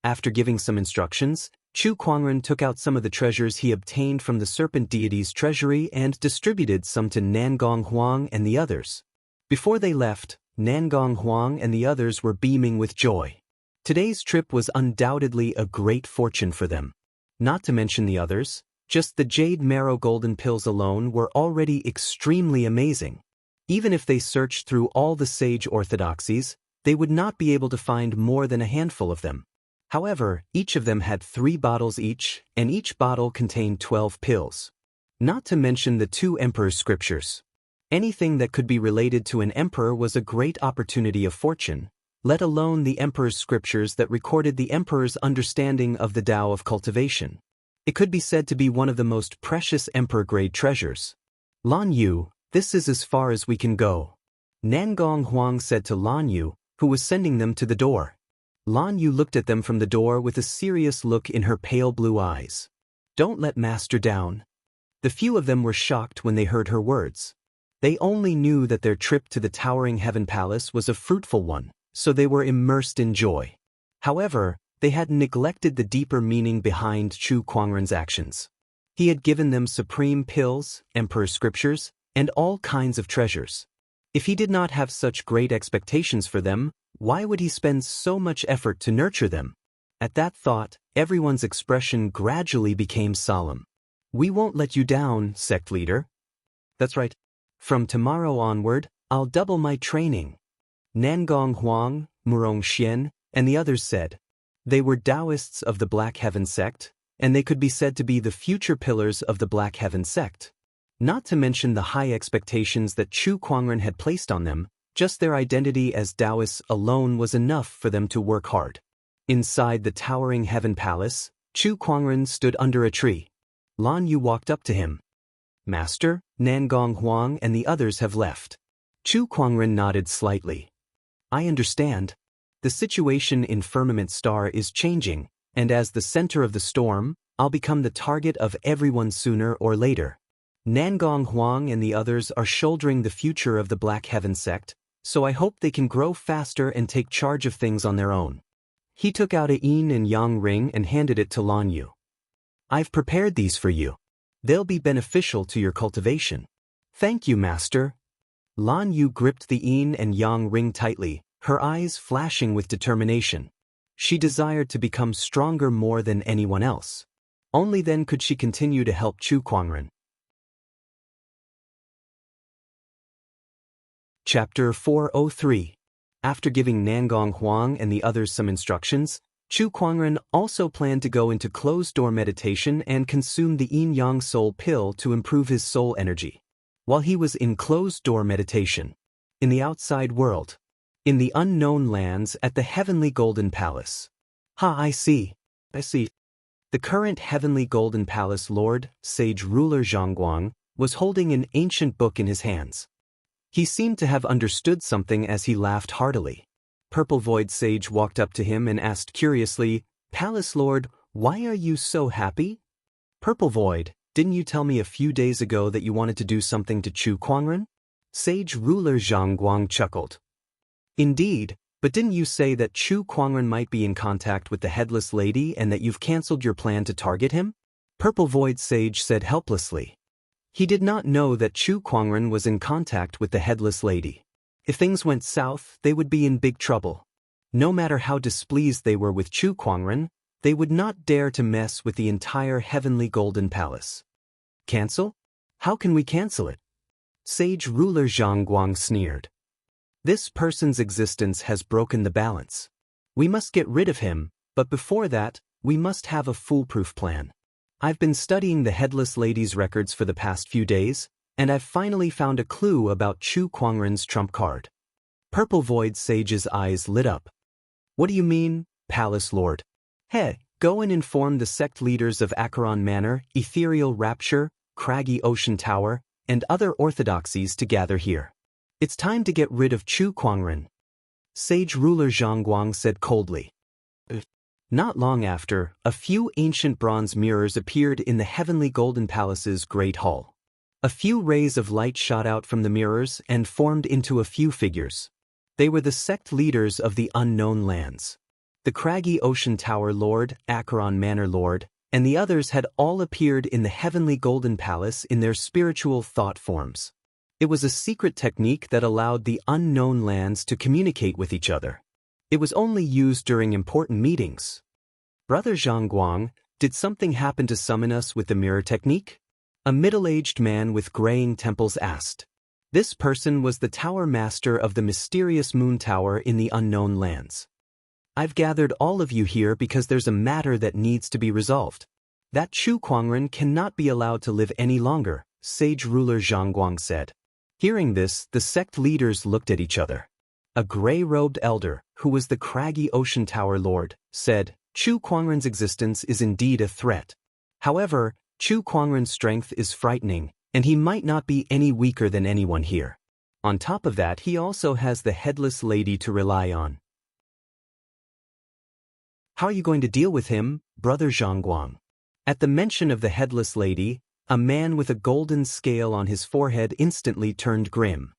After giving some instructions, Chu Kuangren took out some of the treasures he obtained from the serpent deity's treasury and distributed some to Nangong Huang and the others. Before they left, Nangong Huang and the others were beaming with joy. Today's trip was undoubtedly a great fortune for them. Not to mention the others, just the jade marrow golden pills alone were already extremely amazing. Even if they searched through all the sage orthodoxies, they would not be able to find more than a handful of them. However, each of them had 3 bottles each, and each bottle contained 12 pills. Not to mention the 2 emperor's scriptures. Anything that could be related to an emperor was a great opportunity of fortune, let alone the emperor's scriptures that recorded the emperor's understanding of the Tao of cultivation. It could be said to be one of the most precious emperor-grade treasures. Lan Yu, this is as far as we can go. Nangong Huang said to Lan Yu, who was sending them to the door. Lan Yu looked at them from the door with a serious look in her pale blue eyes. Don't let master down. The few of them were shocked when they heard her words. They only knew that their trip to the towering heaven palace was a fruitful one, so they were immersed in joy. However, they had neglected the deeper meaning behind Chu Kuangren's actions. He had given them supreme pills, emperor scriptures, and all kinds of treasures. If he did not have such great expectations for them, why would he spend so much effort to nurture them? At that thought, everyone's expression gradually became solemn. We won't let you down, sect leader. That's right. From tomorrow onward, I'll double my training. Nangong Huang, Murong Xian, and the others said. They were Taoists of the Black Heaven sect, and they could be said to be the future pillars of the Black Heaven sect. Not to mention the high expectations that Chu Kuangren had placed on them, just their identity as Taoists alone was enough for them to work hard. Inside the towering heaven palace, Chu Kuangren stood under a tree. Lan Yu walked up to him. Master, Nangong Huang and the others have left. Chu Kuangren nodded slightly. I understand. The situation in Firmament Star is changing, and as the center of the storm, I'll become the target of everyone sooner or later. Nangong Huang and the others are shouldering the future of the Black Heaven sect, so I hope they can grow faster and take charge of things on their own. He took out a yin and yang ring and handed it to Lan Yu. I've prepared these for you. They'll be beneficial to your cultivation. Thank you, master. Lan Yu gripped the yin and yang ring tightly, her eyes flashing with determination. She desired to become stronger more than anyone else. Only then could she continue to help Chu Kuangren. Chapter 403. After giving Nangong Huang and the others some instructions, Chu Kuangren also planned to go into closed-door meditation and consume the yin-yang soul pill to improve his soul energy. While he was in closed-door meditation, in the outside world, in the unknown lands at the Heavenly Golden Palace. I see. The current Heavenly Golden Palace Lord, Sage Ruler Zhangguang, was holding an ancient book in his hands. He seemed to have understood something as he laughed heartily. Purple Void Sage walked up to him and asked curiously, "Palace Lord, why are you so happy?" "Purple Void, didn't you tell me a few days ago that you wanted to do something to Chu Kuangren?" Sage ruler Zhang Guang chuckled. "Indeed, but didn't you say that Chu Kuangren might be in contact with the Headless Lady and that you've cancelled your plan to target him?" Purple Void Sage said helplessly. He did not know that Chu Kuangren was in contact with the Headless Lady. If things went south, they would be in big trouble. No matter how displeased they were with Chu Kuangren, they would not dare to mess with the entire Heavenly Golden Palace. "Cancel? How can we cancel it?" Sage ruler Zhang Guang sneered. "This person's existence has broken the balance. We must get rid of him, but before that, we must have a foolproof plan. I've been studying the Headless Lady's records for the past few days, and I've finally found a clue about Chu Kuangren's trump card." Purple Void Sage's eyes lit up. "What do you mean, Palace Lord?" "Hey, go and inform the sect leaders of Acheron Manor, Ethereal Rapture, Craggy Ocean Tower, and other orthodoxies to gather here. It's time to get rid of Chu Kuangren," Sage ruler Zhang Guang said coldly. Not long after, a few ancient bronze mirrors appeared in the Heavenly Golden Palace's Great Hall. A few rays of light shot out from the mirrors and formed into a few figures. They were the sect leaders of the Unknown Lands. The Craggy Ocean Tower Lord, Acheron Manor Lord, and the others had all appeared in the Heavenly Golden Palace in their spiritual thought forms. It was a secret technique that allowed the Unknown Lands to communicate with each other. It was only used during important meetings. "Brother Zhang Guang, did something happen to summon us with the mirror technique?" A middle-aged man with graying temples asked. This person was the tower master of the mysterious moon tower in the Unknown Lands. "I've gathered all of you here because there's a matter that needs to be resolved. That Chu Kuangren cannot be allowed to live any longer," Sage ruler Zhang Guang said. Hearing this, the sect leaders looked at each other. A gray-robed elder, who was the Craggy Ocean Tower Lord, said, "Chu Kuangren's existence is indeed a threat. However, Chu Kuangren's strength is frightening, and he might not be any weaker than anyone here. On top of that, he also has the Headless Lady to rely on." "How are you going to deal with him, Brother Zhang Guang?" At the mention of the Headless Lady, a man with a golden scale on his forehead instantly turned grim.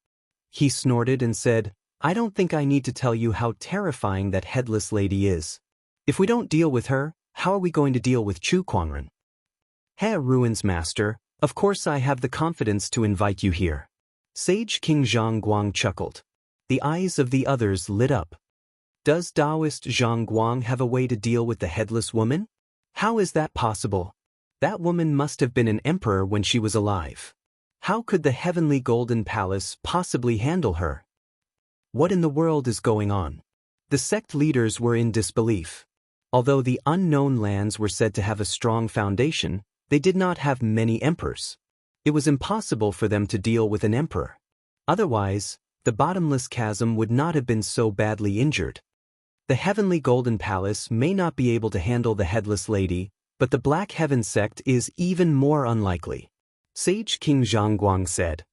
He snorted and said, "I don't think I need to tell you how terrifying that Headless Lady is. If we don't deal with her, how are we going to deal with Chu Kuangren?" "Hey, Ruins Master, of course I have the confidence to invite you here." Sage King Zhang Guang chuckled. The eyes of the others lit up. "Does Taoist Zhang Guang have a way to deal with the Headless Woman? How is that possible? That woman must have been an emperor when she was alive. How could the Heavenly Golden Palace possibly handle her? What in the world is going on?" The sect leaders were in disbelief. Although the Unknown Lands were said to have a strong foundation, they did not have many emperors. It was impossible for them to deal with an emperor. Otherwise, the bottomless chasm would not have been so badly injured. The Heavenly Golden Palace may not be able to handle the Headless Lady, but the Black Heaven sect is even more unlikely, Sage King Zhang Guang said.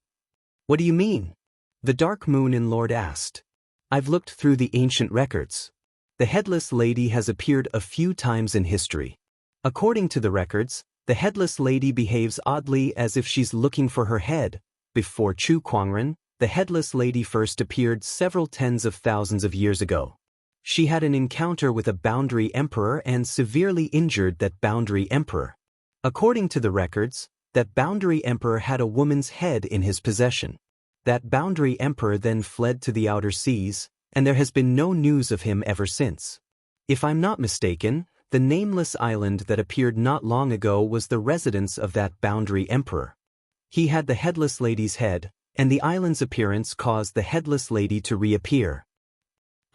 "What do you mean?" the Dark Moon in Lord asked. "I've looked through the ancient records. The Headless Lady has appeared a few times in history. According to the records, the Headless Lady behaves oddly as if she's looking for her head. Before Chu Kuangren, the Headless Lady first appeared several tens of thousands of years ago. She had an encounter with a Boundary Emperor and severely injured that Boundary Emperor. According to the records, that Boundary Emperor had a woman's head in his possession. That Boundary Emperor then fled to the outer seas, and there has been no news of him ever since. If I'm not mistaken, the nameless island that appeared not long ago was the residence of that Boundary Emperor. He had the Headless Lady's head, and the island's appearance caused the Headless Lady to reappear.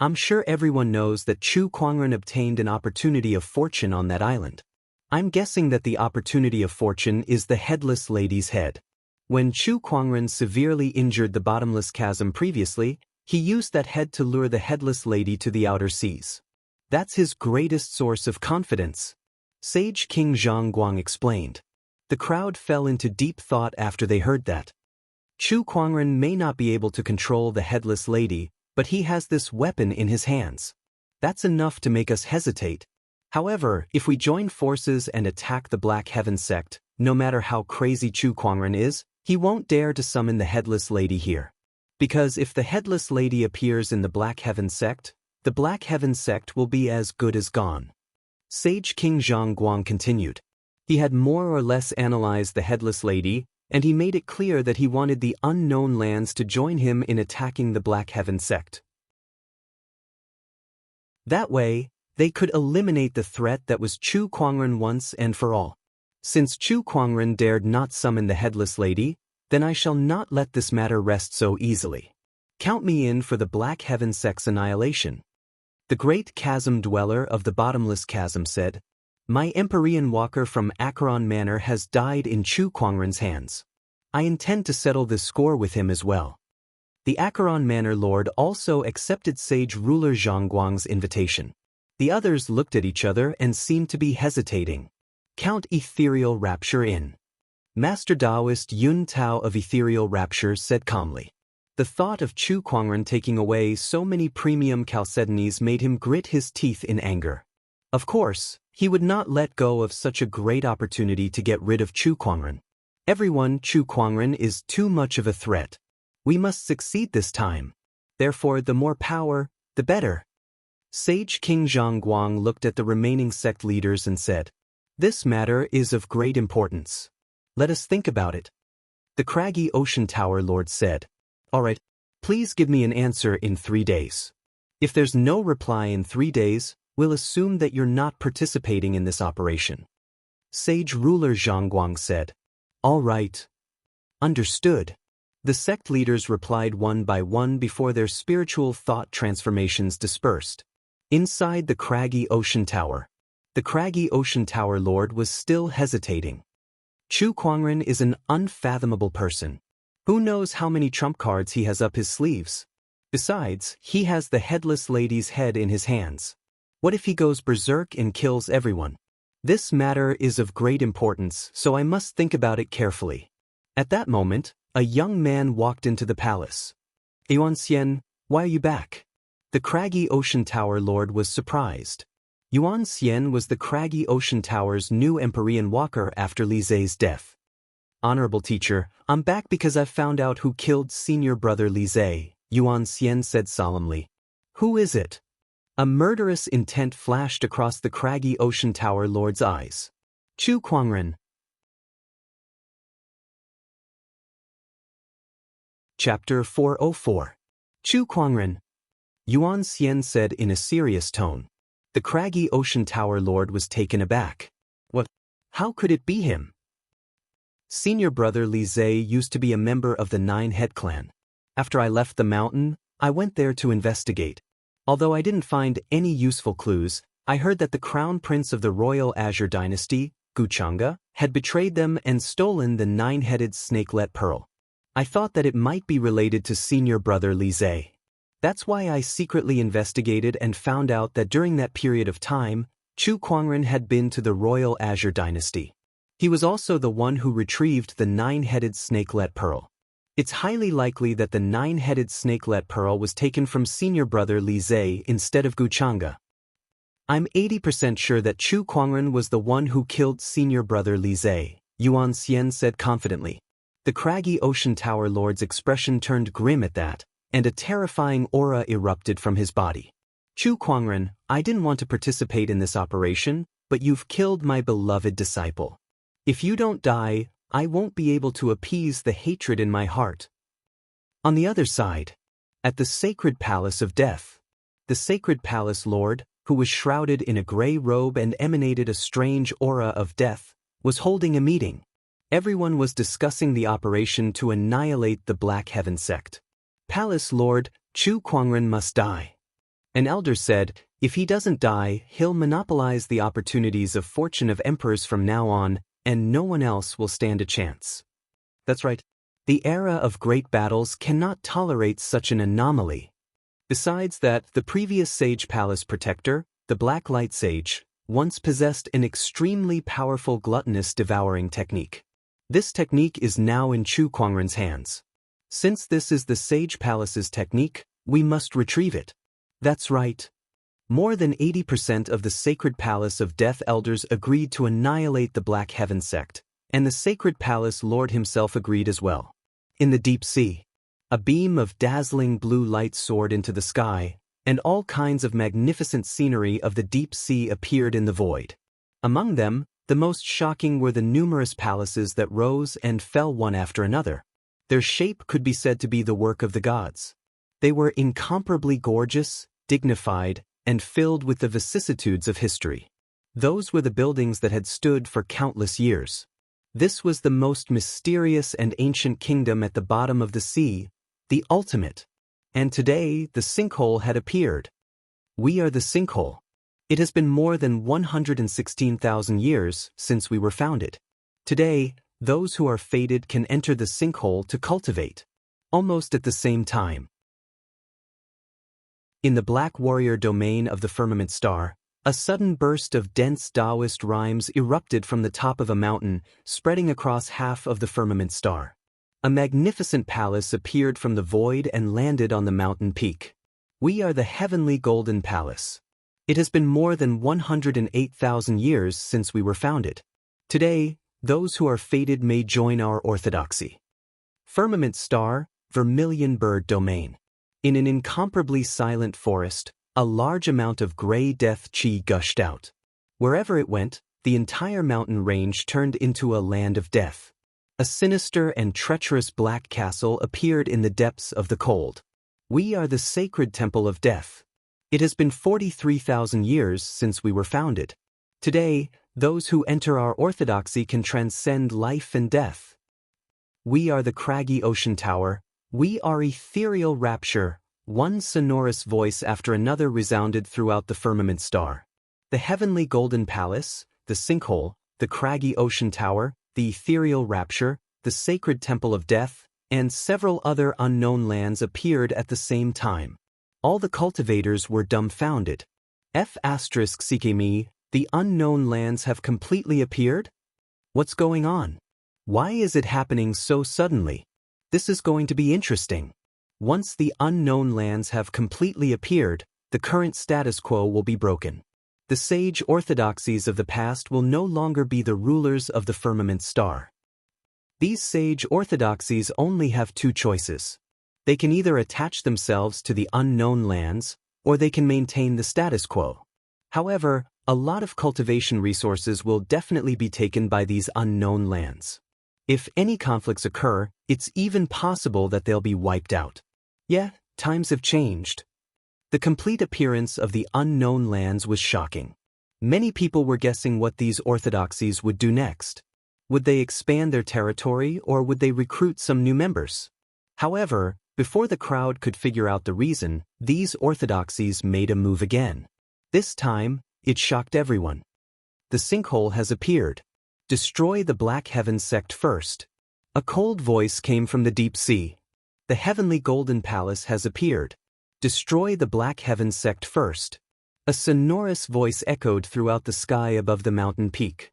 I'm sure everyone knows that Chu Kuangren obtained an opportunity of fortune on that island. I'm guessing that the opportunity of fortune is the Headless Lady's head. When Chu Kuangren severely injured the bottomless chasm previously, he used that head to lure the Headless Lady to the outer seas. That's his greatest source of confidence, Sage King Zhang Guang explained. The crowd fell into deep thought after they heard that. Chu Kuangren may not be able to control the Headless Lady, but he has this weapon in his hands. That's enough to make us hesitate. However, if we join forces and attack the Black Heaven sect, no matter how crazy Chu Kuangren is, he won't dare to summon the Headless Lady here. Because if the Headless Lady appears in the Black Heaven sect, the Black Heaven sect will be as good as gone. Sage King Zhang Guang continued. He had more or less analyzed the Headless Lady, and he made it clear that he wanted the Unknown Lands to join him in attacking the Black Heaven sect. That way, they could eliminate the threat that was Chu Kuangren once and for all. Since Chu Kuangren dared not summon the Headless Lady, then I shall not let this matter rest so easily. Count me in for the Black Heaven sect's annihilation. The great chasm dweller of the bottomless chasm said, My Empyrean walker from Acheron Manor has died in Chu Kuangren's hands. I intend to settle this score with him as well. The Acheron Manor Lord also accepted sage ruler Zhang Guang's invitation. The others looked at each other and seemed to be hesitating. Count Ethereal Rapture in. Master Taoist Yun Tao of Ethereal Rapture said calmly. The thought of Chu Kuangren taking away so many premium chalcedonies made him grit his teeth in anger. Of course, he would not let go of such a great opportunity to get rid of Chu Kuangren. Everyone, Chu Kuangren is too much of a threat. We must succeed this time. Therefore, the more power, the better. Sage King Zhang Guang looked at the remaining sect leaders and said, This matter is of great importance. Let us think about it. The craggy Ocean Tower Lord said, All right, please give me an answer in 3 days. If there's no reply in 3 days, we'll assume that you're not participating in this operation. Sage Ruler Zhang Guang said, All right. Understood. The sect leaders replied one by one before their spiritual thought transformations dispersed. Inside the craggy Ocean Tower, the craggy Ocean Tower Lord was still hesitating. Chu Kuangren is an unfathomable person. Who knows how many trump cards he has up his sleeves? Besides, he has the Headless Lady's head in his hands. What if he goes berserk and kills everyone? This matter is of great importance, so I must think about it carefully. At that moment, a young man walked into the palace. Yuan Xian, why are you back? The craggy Ocean Tower Lord was surprised. Yuan Xian was the craggy Ocean Tower's new Empyrean walker after Li Zhe's death. Honorable teacher, I'm back because I've found out who killed senior brother Li Zhe, Yuan Xian said solemnly. Who is it? A murderous intent flashed across the craggy Ocean Tower Lord's eyes. Chu Kuangren. Chapter 404. Chu Kuangren. Yuan Xian said in a serious tone. The craggy Ocean Tower Lord was taken aback. What? How could it be him? Senior brother Li Zhe used to be a member of the Nine-Head clan. After I left the mountain, I went there to investigate. Although I didn't find any useful clues, I heard that the crown prince of the royal Azure dynasty, Guchanga, had betrayed them and stolen the 9-headed snakelet pearl. I thought that it might be related to senior brother Li Zhe. That's why I secretly investigated and found out that during that period of time, Chu Kuangren had been to the royal Azure dynasty. He was also the one who retrieved the 9-headed snakelet pearl. It's highly likely that the 9-headed snakelet pearl was taken from senior brother Li Zhe instead of Guchanga. I'm 80% sure that Chu Kuangren was the one who killed senior brother Li Zhe, Yuan Xian said confidently. The craggy Ocean Tower Lord's expression turned grim at that, and a terrifying aura erupted from his body. Chu Kuangren, I didn't want to participate in this operation, but you've killed my beloved disciple. If you don't die, I won't be able to appease the hatred in my heart. On the other side, at the sacred palace of death, the sacred palace lord, who was shrouded in a gray robe and emanated a strange aura of death, was holding a meeting. Everyone was discussing the operation to annihilate the Black Heaven sect. Palace Lord, Chu Kuangren must die. An elder said, if he doesn't die, he'll monopolize the opportunities of fortune of emperors from now on, and no one else will stand a chance. That's right. The era of great battles cannot tolerate such an anomaly. Besides that, the previous Sage Palace Protector, the Black Light Sage, once possessed an extremely powerful gluttonous devouring technique. This technique is now in Chu Kuangren's hands. Since this is the Sage Palace's technique, We must retrieve it. That's right. More than 80% of the Sacred Palace of Death Elders agreed to annihilate the Black Heaven sect, and the Sacred Palace Lord himself agreed as well. In the deep sea, a beam of dazzling blue light soared into the sky, and all kinds of magnificent scenery of the deep sea appeared in the void. Among them, the most shocking were the numerous palaces that rose and fell one after another. Their shape could be said to be the work of the gods. They were incomparably gorgeous, dignified, and filled with the vicissitudes of history. Those were the buildings that had stood for countless years. This was the most mysterious and ancient kingdom at the bottom of the sea, the ultimate. And today, the sinkhole had appeared. We are the sinkhole. It has been more than 116,000 years since we were founded. Today, those who are fated can enter the sinkhole to cultivate. Almost at the same time. In the Black Warrior domain of the firmament star, a sudden burst of dense Taoist rhymes erupted from the top of a mountain, spreading across half of the firmament star. A magnificent palace appeared from the void and landed on the mountain peak. We are the Heavenly Golden Palace. It has been more than 108,000 years since we were founded. Today, those who are fated may join our orthodoxy. Firmament star, Vermilion Bird domain. In an incomparably silent forest, a large amount of gray death chi gushed out. Wherever it went, the entire mountain range turned into a land of death. A sinister and treacherous black castle appeared in the depths of the cold. We are the sacred temple of death. It has been 43,000 years since we were founded. Today, those who enter our orthodoxy can transcend life and death. We are the craggy ocean tower. We are ethereal rapture. One sonorous voice after another resounded throughout the firmament star. The Heavenly Golden Palace, the sinkhole, the craggy ocean tower, the ethereal rapture, the sacred temple of death, and several other unknown lands appeared at the same time. All the cultivators were dumbfounded. *CKME, the unknown lands have completely appeared? What's going on? Why is it happening so suddenly? This is going to be interesting. Once the unknown lands have completely appeared, the current status quo will be broken. The sage orthodoxies of the past will no longer be the rulers of the firmament star. These sage orthodoxies only have two choices. They can either attach themselves to the unknown lands, or they can maintain the status quo. However, a lot of cultivation resources will definitely be taken by these unknown lands. If any conflicts occur, it's even possible that they'll be wiped out. Yeah, times have changed. The complete appearance of the unknown lands was shocking. Many people were guessing what these orthodoxies would do next. Would they expand their territory or would they recruit some new members? However, before the crowd could figure out the reason, these orthodoxies made a move again. This time, it shocked everyone. The sinkhole has appeared. Destroy the Black Heaven sect first. A cold voice came from the deep sea. The Heavenly Golden Palace has appeared. Destroy the Black Heaven sect first. A sonorous voice echoed throughout the sky above the mountain peak.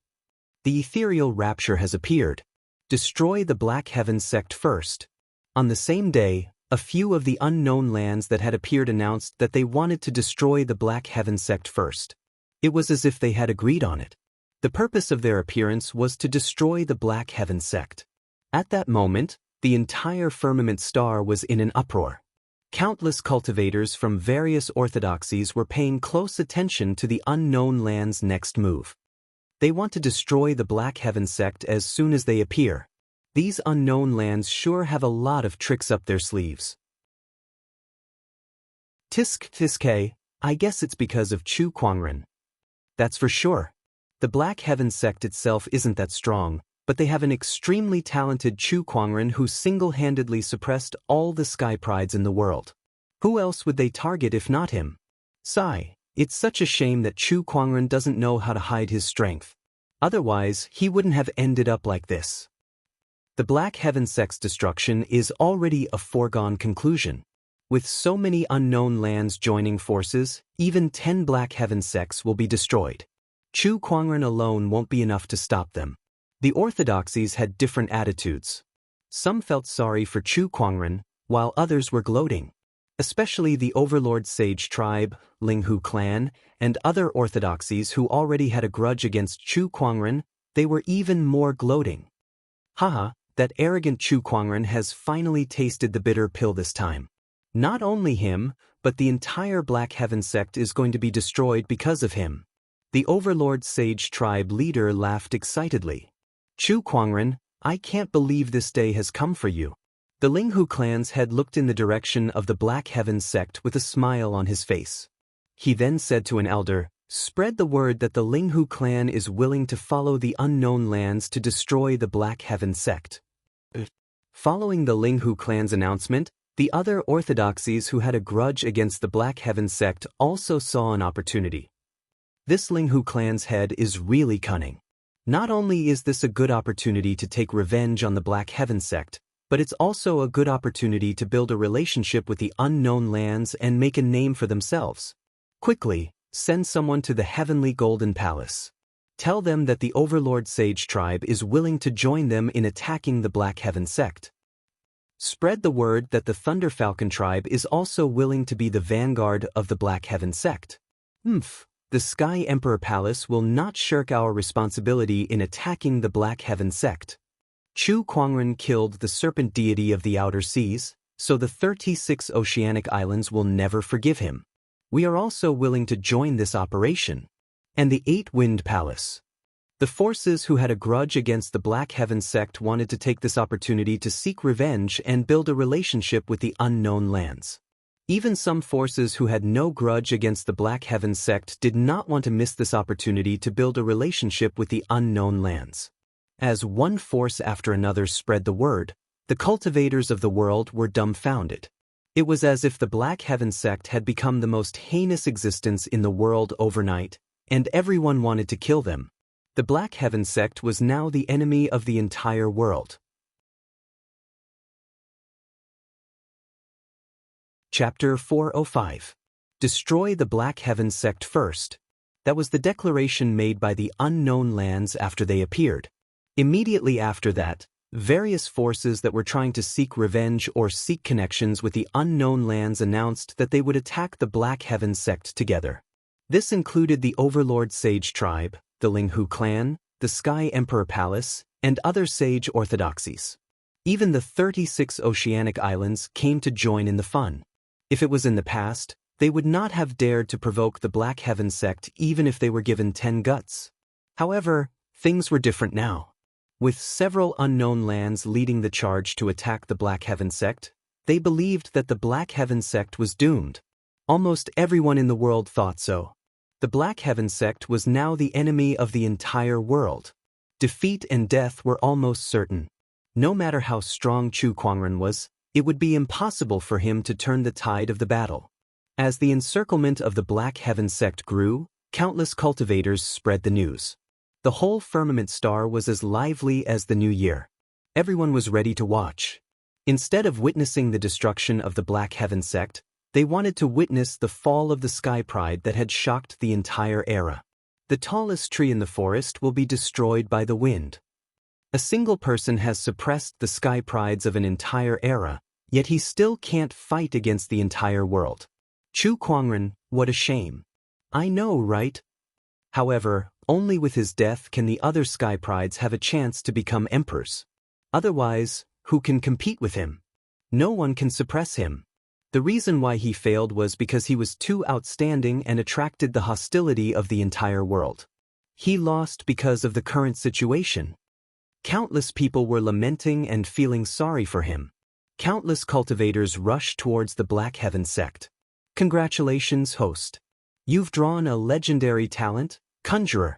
The ethereal rapture has appeared. Destroy the Black Heaven sect first. On the same day, a few of the unknown lands that had appeared announced that they wanted to destroy the Black Heaven sect first. It was as if they had agreed on it. The purpose of their appearance was to destroy the Black Heaven sect. At that moment, the entire firmament star was in an uproar. Countless cultivators from various orthodoxies were paying close attention to the unknown land's next move. They want to destroy the Black Heaven sect as soon as they appear. These unknown lands sure have a lot of tricks up their sleeves. Tisk, I guess it's because of Chu Kuangren. That's for sure. The Black Heaven sect itself isn't that strong, but they have an extremely talented Chu Kuangren who single-handedly suppressed all the sky prides in the world. Who else would they target if not him? Sigh, it's such a shame that Chu Kuangren doesn't know how to hide his strength. Otherwise, he wouldn't have ended up like this. The Black Heaven sect's destruction is already a foregone conclusion. With so many unknown lands joining forces, even 10 Black Heaven sects will be destroyed. Chu Kuangren alone won't be enough to stop them. The orthodoxies had different attitudes. Some felt sorry for Chu Kuangren, while others were gloating. especially the Overlord Sage tribe, Linghu clan, and other orthodoxies who already had a grudge against Chu Kuangren. They were even more gloating. Haha, that arrogant Chu Kuangren has finally tasted the bitter pill this time. Not only him, but the entire Black Heaven sect is going to be destroyed because of him. The Overlord Sage tribe leader laughed excitedly. Chu Kuangren, I can't believe this day has come for you. The Linghu clan's head looked in the direction of the Black Heaven sect with a smile on his face. He then said to an elder, "Spread the word that the Linghu clan is willing to follow the unknown lands to destroy the Black Heaven sect." Following the Linghu clan's announcement, the other orthodoxies who had a grudge against the Black Heaven sect also saw an opportunity. This Linghu clan's head is really cunning. Not only is this a good opportunity to take revenge on the Black Heaven sect, but it's also a good opportunity to build a relationship with the unknown lands and make a name for themselves. Quickly, send someone to the Heavenly Golden Palace. Tell them that the Overlord Sage tribe is willing to join them in attacking the Black Heaven sect. Spread the word that the Thunder Falcon tribe is also willing to be the vanguard of the Black Heaven sect. The Sky Emperor Palace will not shirk our responsibility in attacking the Black Heaven sect. Chu Kuangren killed the serpent deity of the outer seas, so the 36 oceanic islands will never forgive him. We are also willing to join this operation. And the Eight Wind Palace. The forces who had a grudge against the Black Heaven sect wanted to take this opportunity to seek revenge and build a relationship with the unknown lands. Even some forces who had no grudge against the Black Heaven sect did not want to miss this opportunity to build a relationship with the unknown lands. As one force after another spread the word, the cultivators of the world were dumbfounded. It was as if the Black Heaven sect had become the most heinous existence in the world overnight, and everyone wanted to kill them. The Black Heaven sect was now the enemy of the entire world. Chapter 405. Destroy the Black Heaven sect first. That was the declaration made by the unknown lands after they appeared. Immediately after that, various forces that were trying to seek revenge or seek connections with the unknown lands announced that they would attack the Black Heaven sect together. This included the Overlord Sage tribe, the Linghu clan, the Sky Emperor Palace, and other sage orthodoxies. Even the 36 oceanic islands came to join in the fun. If it was in the past, they would not have dared to provoke the Black Heaven sect even if they were given 10 guts. However, things were different now. With several unknown lands leading the charge to attack the Black Heaven sect, they believed that the Black Heaven sect was doomed. Almost everyone in the world thought so. The Black Heaven sect was now the enemy of the entire world. Defeat and death were almost certain. No matter how strong Chu Kuangren was, it would be impossible for him to turn the tide of the battle. As the encirclement of the Black Heaven sect grew, countless cultivators spread the news. The whole firmament star was as lively as the new year. Everyone was ready to watch. Instead of witnessing the destruction of the Black Heaven sect, they wanted to witness the fall of the sky pride that had shocked the entire era. The tallest tree in the forest will be destroyed by the wind. A single person has suppressed the sky prides of an entire era, yet he still can't fight against the entire world. Chu Kuangren, what a shame. I know, right? However, only with his death can the other sky prides have a chance to become emperors. Otherwise, who can compete with him? No one can suppress him. The reason why he failed was because he was too outstanding and attracted the hostility of the entire world. He lost because of the current situation. Countless people were lamenting and feeling sorry for him. Countless cultivators rushed towards the Black Heaven sect. Congratulations, host. You've drawn a legendary talent, conjurer.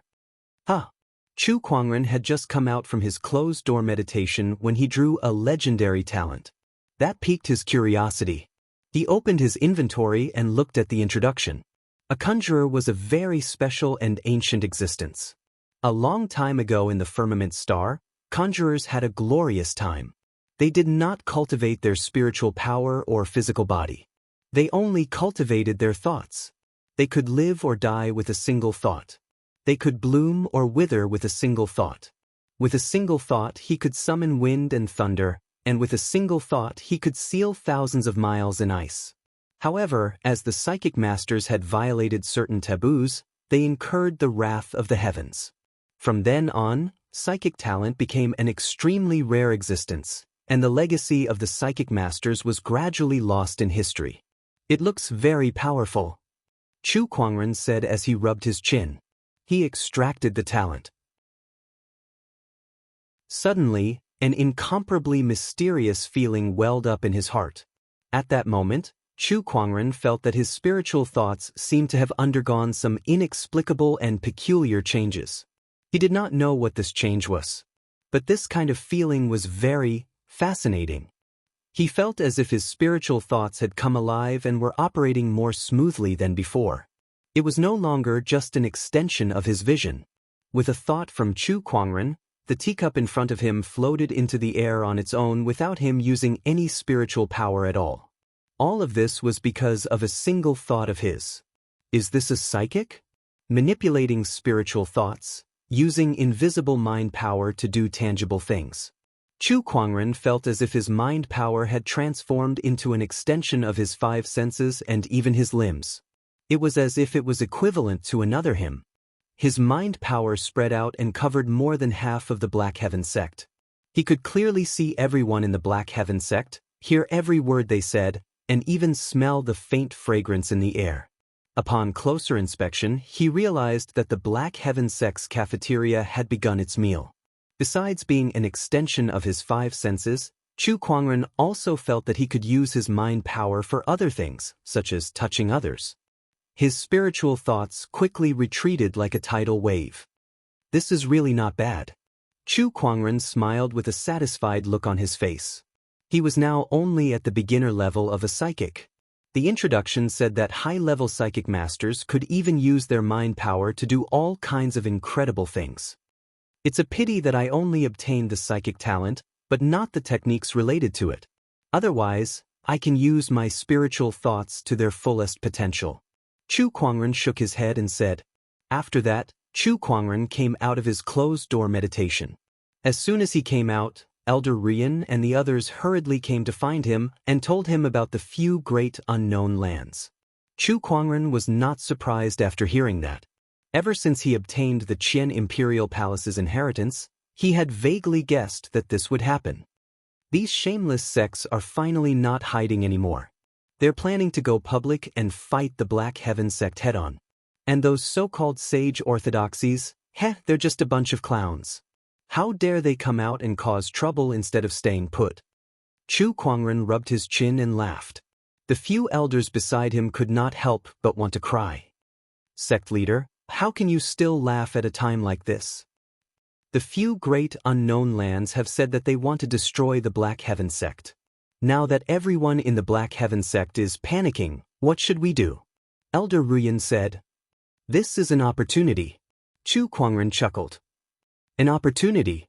Chu Kuangren had just come out from his closed-door meditation when he drew a legendary talent. That piqued his curiosity. He opened his inventory and looked at the introduction. A conjurer was a very special and ancient existence. A long time ago in the firmament star, conjurers had a glorious time. They did not cultivate their spiritual power or physical body. They only cultivated their thoughts. They could live or die with a single thought. They could bloom or wither with a single thought. With a single thought he could summon wind and thunder, and with a single thought he could seal thousands of miles in ice. However, as the psychic masters had violated certain taboos, they incurred the wrath of the heavens. From then on, psychic talent became an extremely rare existence, and the legacy of the psychic masters was gradually lost in history. It looks very powerful, Chu Kuangren said as he rubbed his chin. He extracted the talent. Suddenly, an incomparably mysterious feeling welled up in his heart. At that moment, Chu Kuangren felt that his spiritual thoughts seemed to have undergone some inexplicable and peculiar changes. He did not know what this change was, but this kind of feeling was very fascinating. He felt as if his spiritual thoughts had come alive and were operating more smoothly than before. It was no longer just an extension of his vision. With a thought from Chu Kuangren, the teacup in front of him floated into the air on its own without him using any spiritual power at all. All of this was because of a single thought of his. Is this a psychic? Manipulating spiritual thoughts, using invisible mind power to do tangible things. Chu Kuangren felt as if his mind power had transformed into an extension of his 5 senses and even his limbs. It was as if it was equivalent to another him. His mind power spread out and covered more than half of the Black Heaven sect. He could clearly see everyone in the Black Heaven sect, hear every word they said, and even smell the faint fragrance in the air. Upon closer inspection, he realized that the Black Heaven sect's cafeteria had begun its meal. Besides being an extension of his 5 senses, Chu Kuangren also felt that he could use his mind power for other things, such as touching others. His spiritual thoughts quickly retreated like a tidal wave. This is really not bad. Chu Kuangren smiled with a satisfied look on his face. He was now only at the beginner level of a psychic. The introduction said that high-level psychic masters could even use their mind power to do all kinds of incredible things. It's a pity that I only obtained the psychic talent, but not the techniques related to it. Otherwise, I can use my spiritual thoughts to their fullest potential. Chu Kuangren shook his head and said. After that, Chu Kuangren came out of his closed-door meditation. As soon as he came out, Elder Rian and the others hurriedly came to find him and told him about the few great unknown lands. Chu Kuangren was not surprised after hearing that. Ever since he obtained the Qian Imperial Palace's inheritance, he had vaguely guessed that this would happen. These shameless sects are finally not hiding anymore. They're planning to go public and fight the Black Heaven sect head-on. And those so-called sage orthodoxies, they're just a bunch of clowns. How dare they come out and cause trouble instead of staying put? Chu Kuangren rubbed his chin and laughed. The few elders beside him could not help but want to cry. Sect leader, how can you still laugh at a time like this? The few great unknown lands have said that they want to destroy the Black Heaven sect. Now that everyone in the Black Heaven sect is panicking, what should we do? Elder Ruyan said. This is an opportunity. Chu Kuangren chuckled. An opportunity?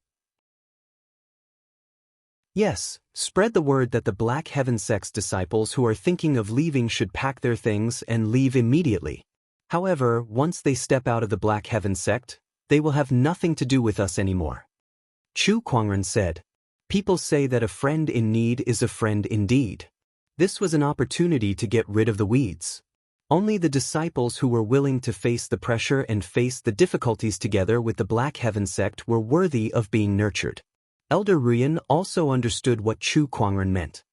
Yes, spread the word that the Black Heaven sect's disciples who are thinking of leaving should pack their things and leave immediately. However, once they step out of the Black Heaven sect, they will have nothing to do with us anymore. Chu Kuangren said. People say that a friend in need is a friend indeed. This was an opportunity to get rid of the weeds. Only the disciples who were willing to face the pressure and face the difficulties together with the Black Heaven sect were worthy of being nurtured. Elder Ruyan also understood what Chu Kuangren meant.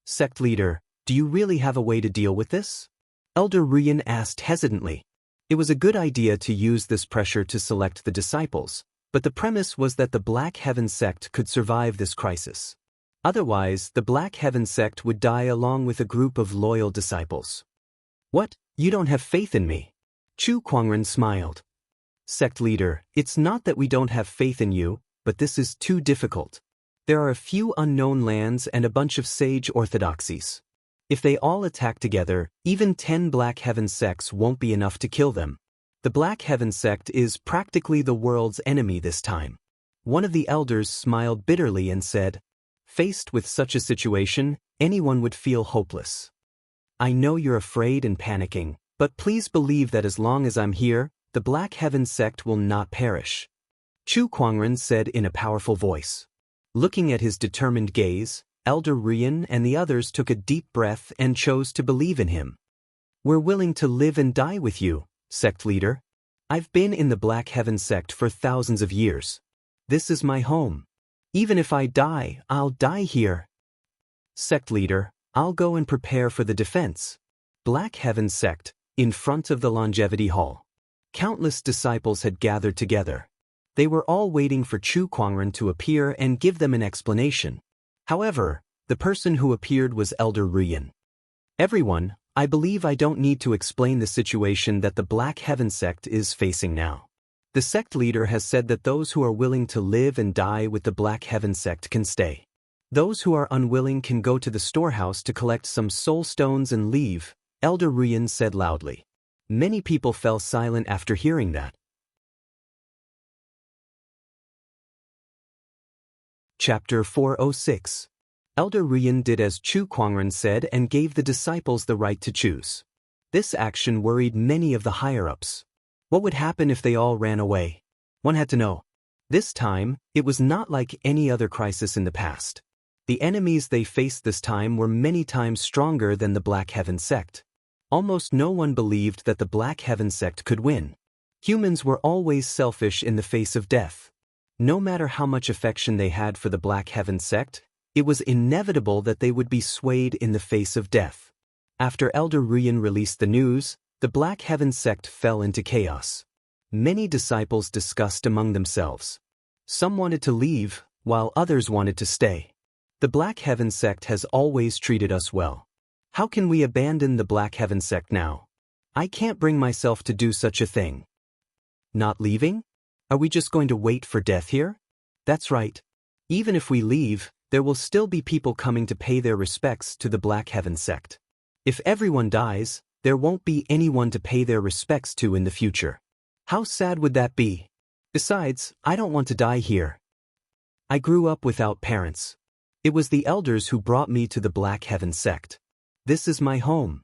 Sect leader, do you really have a way to deal with this? Elder Ruyan asked hesitantly. It was a good idea to use this pressure to select the disciples, but the premise was that the Black Heaven sect could survive this crisis. Otherwise, the Black Heaven sect would die along with a group of loyal disciples. What? You don't have faith in me? Chu Kuangren smiled. Sect leader, it's not that we don't have faith in you, but this is too difficult. There are a few unknown lands and a bunch of sage orthodoxies. If they all attack together, even 10 Black Heaven sects won't be enough to kill them. The Black Heaven sect is practically the world's enemy this time. One of the elders smiled bitterly and said, faced with such a situation, anyone would feel hopeless. I know you're afraid and panicking, but please believe that as long as I'm here, the Black Heaven sect will not perish. Chu Kuangren said in a powerful voice. Looking at his determined gaze, Elder Rian and the others took a deep breath and chose to believe in him. We're willing to live and die with you, sect leader. I've been in the Black Heaven sect for thousands of years. This is my home. Even if I die, I'll die here. Sect leader, I'll go and prepare for the defense. Black Heaven sect, in front of the Longevity Hall. Countless disciples had gathered together. They were all waiting for Chu Kuangren to appear and give them an explanation. However, the person who appeared was Elder Rian. Everyone, I believe I don't need to explain the situation that the Black Heaven sect is facing now. The sect leader has said that those who are willing to live and die with the Black Heaven sect can stay. Those who are unwilling can go to the storehouse to collect some soul stones and leave, Elder Rian said loudly. Many people fell silent after hearing that. Chapter 406. Elder Rian did as Chu Kuangren said and gave the disciples the right to choose. This action worried many of the higher-ups. What would happen if they all ran away? One had to know. This time, it was not like any other crisis in the past. The enemies they faced this time were many times stronger than the Black Heaven sect. Almost no one believed that the Black Heaven sect could win. Humans were always selfish in the face of death. No matter how much affection they had for the Black Heaven sect, it was inevitable that they would be swayed in the face of death. After Elder Rian released the news, the Black Heaven sect fell into chaos. Many disciples discussed among themselves. Some wanted to leave, while others wanted to stay. The Black Heaven sect has always treated us well. How can we abandon the Black Heaven sect now? I can't bring myself to do such a thing. Not leaving? Are we just going to wait for death here? That's right. Even if we leave, there will still be people coming to pay their respects to the Black Heaven sect. If everyone dies, there won't be anyone to pay their respects to in the future. How sad would that be? Besides, I don't want to die here. I grew up without parents. It was the elders who brought me to the Black Heaven sect. This is my home.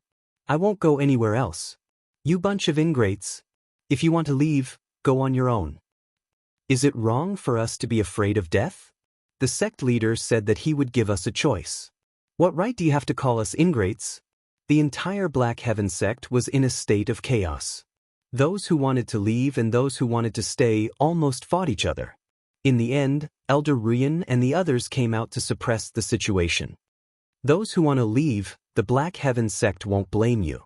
I won't go anywhere else. You bunch of ingrates. If you want to leave, go on your own. Is it wrong for us to be afraid of death? The sect leader said that he would give us a choice. What right do you have to call us ingrates? The entire Black Heaven sect was in a state of chaos. Those who wanted to leave and those who wanted to stay almost fought each other. In the end, Elder Rian and the others came out to suppress the situation. Those who want to leave, the Black Heaven sect won't blame you.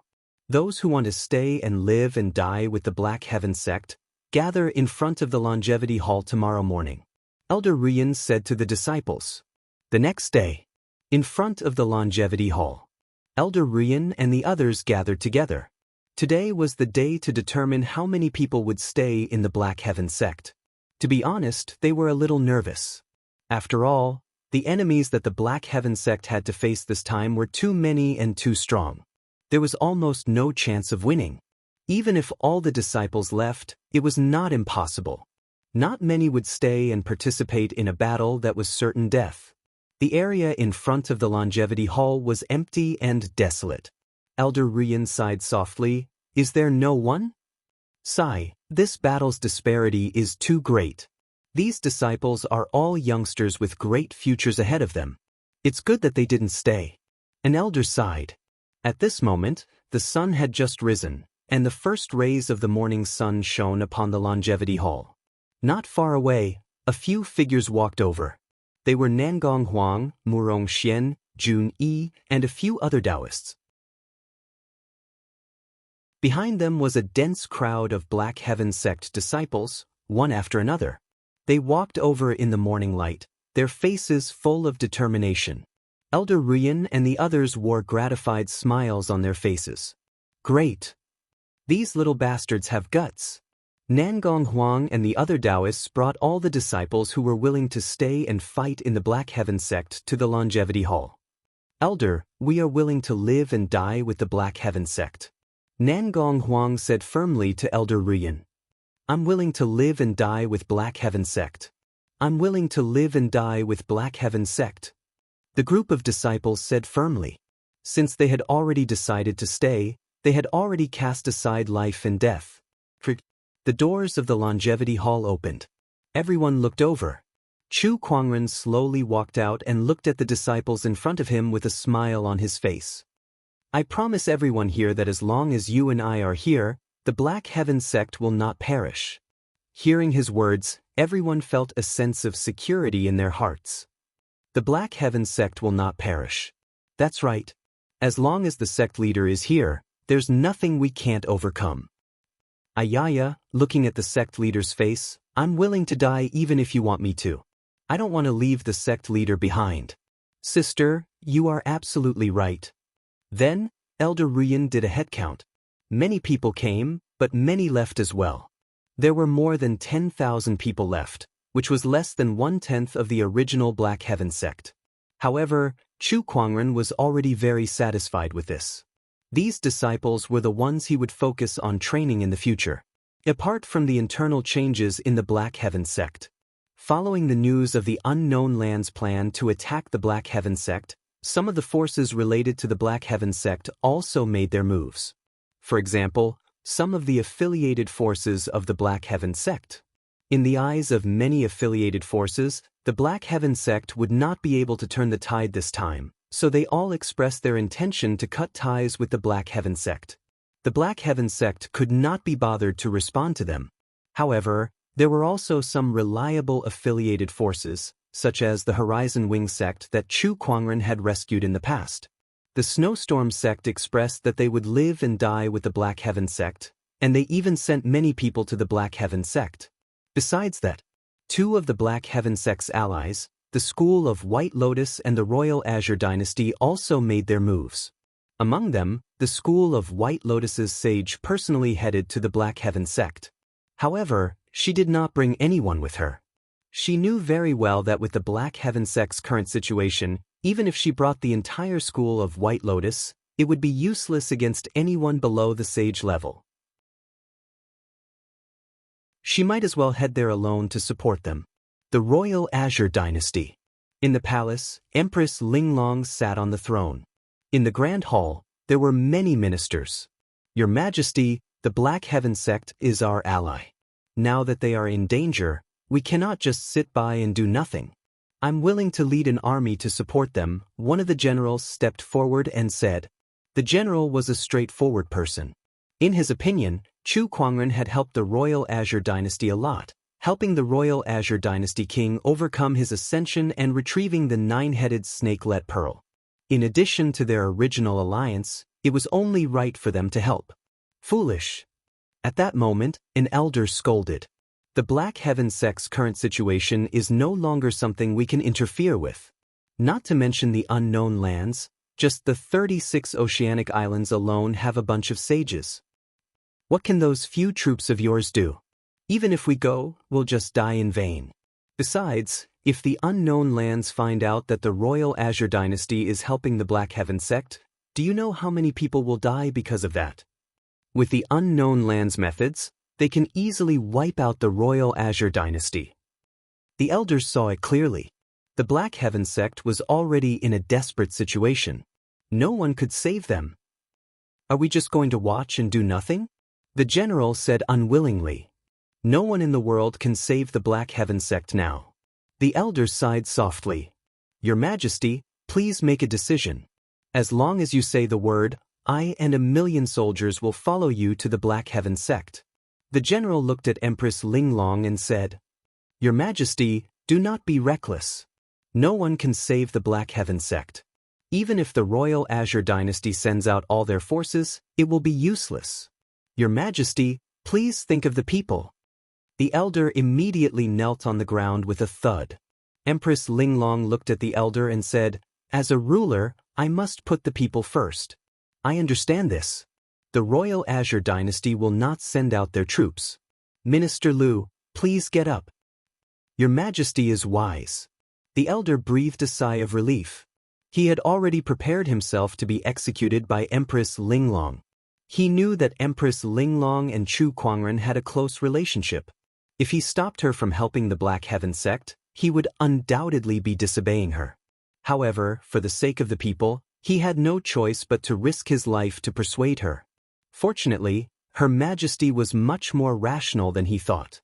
Those who want to stay and live and die with the Black Heaven sect, gather in front of the Longevity Hall tomorrow morning. Elder Rian said to the disciples. The next day, in front of the Longevity Hall, Elder Rian and the others gathered together. Today was the day to determine how many people would stay in the Black Heaven sect. To be honest, they were a little nervous. After all, the enemies that the Black Heaven sect had to face this time were too many and too strong. There was almost no chance of winning. Even if all the disciples left, it was not impossible. Not many would stay and participate in a battle that was certain death. The area in front of the Longevity Hall was empty and desolate. Elder Rian sighed softly. Is there no one? Sigh, this battle's disparity is too great. These disciples are all youngsters with great futures ahead of them. It's good that they didn't stay. An elder sighed. At this moment, the sun had just risen, and the first rays of the morning sun shone upon the Longevity Hall. Not far away, a few figures walked over. They were Nangong Huang, Murong Xian, Jun Yi, and a few other Taoists. Behind them was a dense crowd of Black Heaven sect disciples, one after another. They walked over in the morning light, their faces full of determination. Elder Rian and the others wore gratified smiles on their faces. Great! These little bastards have guts. Nangong Huang and the other Taoists brought all the disciples who were willing to stay and fight in the Black Heaven sect to the Longevity Hall. Elder, we are willing to live and die with the Black Heaven sect. Nangong Huang said firmly to Elder Rian. I'm willing to live and die with Black Heaven sect. I'm willing to live and die with Black Heaven sect. The group of disciples said firmly. Since they had already decided to stay, they had already cast aside life and death. The doors of the Longevity Hall opened. Everyone looked over. Chu Kuangren slowly walked out and looked at the disciples in front of him with a smile on his face. I promise everyone here that as long as you and I are here, the Black Heaven sect will not perish. Hearing his words, everyone felt a sense of security in their hearts. The Black Heaven sect will not perish. That's right. As long as the sect leader is here, there's nothing we can't overcome. Ayaya, looking at the sect leader's face, I'm willing to die even if you want me to. I don't want to leave the sect leader behind. Sister, you are absolutely right. Then, Elder Ruyan did a head count. Many people came, but many left as well. There were more than 10,000 people left, which was less than 1/10 of the original Black Heaven sect. However, Chu Kuangren was already very satisfied with this. These disciples were the ones he would focus on training in the future. Apart from the internal changes in the Black Heaven sect. Following the news of the Unknown Lands plan to attack the Black Heaven sect, some of the forces related to the Black Heaven sect also made their moves. For example, some of the affiliated forces of the Black Heaven sect. In the eyes of many affiliated forces, the Black Heaven sect would not be able to turn the tide this time, so they all expressed their intention to cut ties with the Black Heaven sect. The Black Heaven sect could not be bothered to respond to them. However, there were also some reliable affiliated forces, such as the Horizon Wing sect that Chu Kuangren had rescued in the past. The Snowstorm sect expressed that they would live and die with the Black Heaven sect, and they even sent many people to the Black Heaven sect. Besides that, two of the Black Heaven sect's allies, the School of White Lotus and the Royal Azure Dynasty, also made their moves. Among them, the School of White Lotus's sage personally headed to the Black Heaven sect. However, she did not bring anyone with her. She knew very well that with the Black Heaven sect's current situation, even if she brought the entire School of White Lotus, it would be useless against anyone below the sage level. She might as well head there alone to support them. The Royal Azure Dynasty. In the palace, Empress Linglong sat on the throne. In the Grand Hall, there were many ministers. Your Majesty, the Black Heaven sect is our ally. Now that they are in danger, we cannot just sit by and do nothing. I'm willing to lead an army to support them, one of the generals stepped forward and said. The general was a straightforward person. In his opinion, Chu Kuangren had helped the Royal Azure Dynasty a lot, helping the Royal Azure Dynasty king overcome his ascension and retrieving the 9-headed snakelet pearl. In addition to their original alliance, it was only right for them to help. Foolish. At that moment, an elder scolded. The Black Heaven sect's current situation is no longer something we can interfere with. Not to mention the Unknown Lands, just the 36 oceanic islands alone have a bunch of sages. What can those few troops of yours do? Even if we go, we'll just die in vain. Besides, if the Unknown Lands find out that the Royal Azure Dynasty is helping the Black Heaven sect, do you know how many people will die because of that? With the Unknown Lands methods, they can easily wipe out the Royal Azure Dynasty. The elders saw it clearly. The Black Heaven sect was already in a desperate situation. No one could save them. Are we just going to watch and do nothing? The general said unwillingly. No one in the world can save the Black Heaven sect now. The elders sighed softly. Your Majesty, please make a decision. As long as you say the word, I and 1,000,000 soldiers will follow you to the Black Heaven sect. The general looked at Empress Linglong and said, Your Majesty, do not be reckless. No one can save the Black Heaven sect. Even if the Royal Azure Dynasty sends out all their forces, it will be useless. Your Majesty, please think of the people. The elder immediately knelt on the ground with a thud. Empress Linglong looked at the elder and said, As a ruler, I must put the people first. I understand this. The Royal Azure Dynasty will not send out their troops. Minister Lu, please get up. Your Majesty is wise. The elder breathed a sigh of relief. He had already prepared himself to be executed by Empress Linglong. He knew that Empress Linglong and Chu Kuangren had a close relationship. If he stopped her from helping the Black Heaven sect, he would undoubtedly be disobeying her. However, for the sake of the people, he had no choice but to risk his life to persuade her. Fortunately, Her Majesty was much more rational than he thought.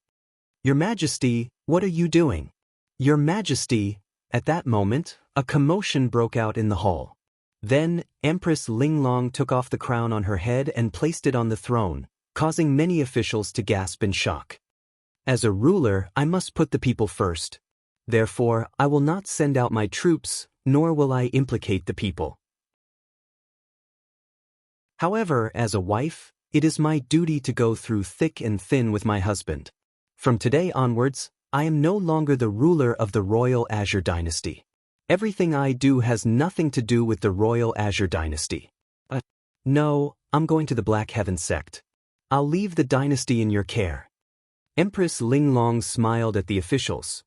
Your Majesty, what are you doing? Your Majesty, at that moment, a commotion broke out in the hall. Then, Empress Linglong took off the crown on her head and placed it on the throne, causing many officials to gasp in shock. As a ruler, I must put the people first. Therefore, I will not send out my troops, nor will I implicate the people. However, as a wife, it is my duty to go through thick and thin with my husband. From today onwards, I am no longer the ruler of the Royal Azure Dynasty. Everything I do has nothing to do with the Royal Azure Dynasty. No, I'm going to the Black Heaven sect. I'll leave the dynasty in your care. Empress Linglong smiled at the officials.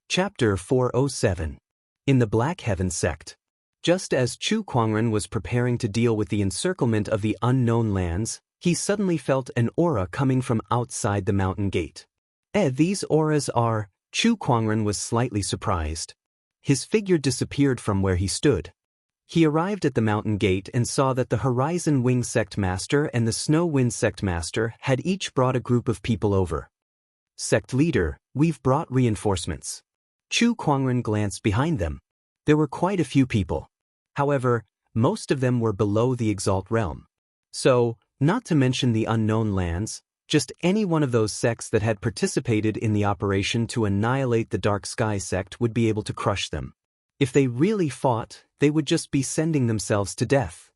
Chapter 407. In the Black Heaven sect. Just as Chu Kuangren was preparing to deal with the encirclement of the unknown lands, he suddenly felt an aura coming from outside the mountain gate. These auras are... Chu Kuangren was slightly surprised. His figure disappeared from where he stood. He arrived at the mountain gate and saw that the Horizon Wing Sect Master and the Snow Wind Sect Master had each brought a group of people over. Sect Leader, we've brought reinforcements. Chu Kuangren glanced behind them. There were quite a few people. However, most of them were below the Exalt realm. So, not to mention the unknown lands, just any one of those sects that had participated in the operation to annihilate the Dark Sky sect would be able to crush them. If they really fought, they would just be sending themselves to death.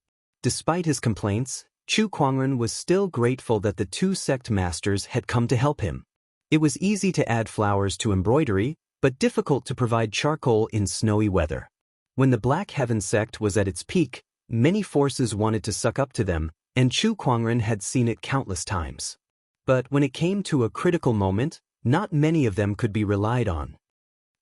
Despite his complaints, Chu Kuangren was still grateful that the two sect masters had come to help him. It was easy to add flowers to embroidery, but difficult to provide charcoal in snowy weather. When the Black Heaven sect was at its peak, many forces wanted to suck up to them, and Chu Kuangren had seen it countless times. But when it came to a critical moment, not many of them could be relied on.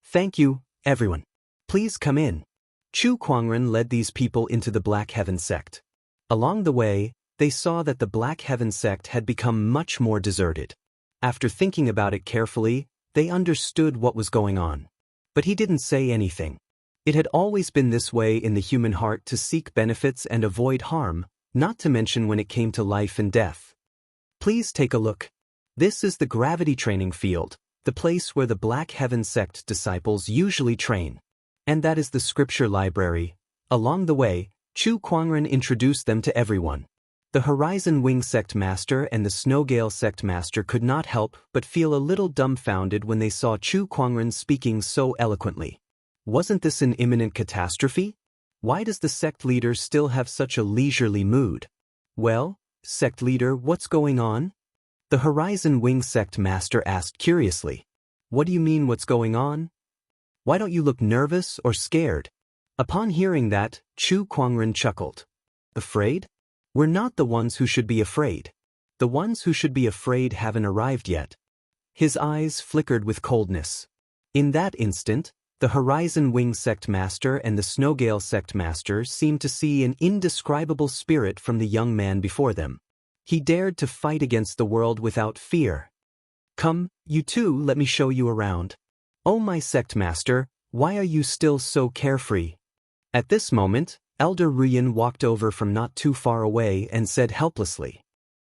Thank you, everyone. Please come in. Chu Kuangren led these people into the Black Heaven sect. Along the way, they saw that the Black Heaven sect had become much more deserted. After thinking about it carefully, they understood what was going on. But he didn't say anything. It had always been this way in the human heart to seek benefits and avoid harm, not to mention when it came to life and death. Please take a look. This is the gravity training field, the place where the Black Heaven sect disciples usually train. And that is the scripture library. Along the way, Chu Kuangren introduced them to everyone. The Horizon Wing Sect Master and the Snowgale Sect Master could not help but feel a little dumbfounded when they saw Chu Kuangren speaking so eloquently. Wasn't this an imminent catastrophe? Why does the sect leader still have such a leisurely mood? Well, Sect Leader, what's going on? The Horizon Wing Sect Master asked curiously. What do you mean what's going on? Why don't you look nervous or scared? Upon hearing that, Chu Kuangren chuckled. Afraid? We're not the ones who should be afraid. The ones who should be afraid haven't arrived yet. His eyes flickered with coldness. In that instant, the Horizon Wing Sect Master and the Snowgale Sect Master seemed to see an indescribable spirit from the young man before them. He dared to fight against the world without fear. Come, you two, let me show you around. Oh my Sect Master, why are you still so carefree? At this moment, Elder Ruyan walked over from not too far away and said helplessly.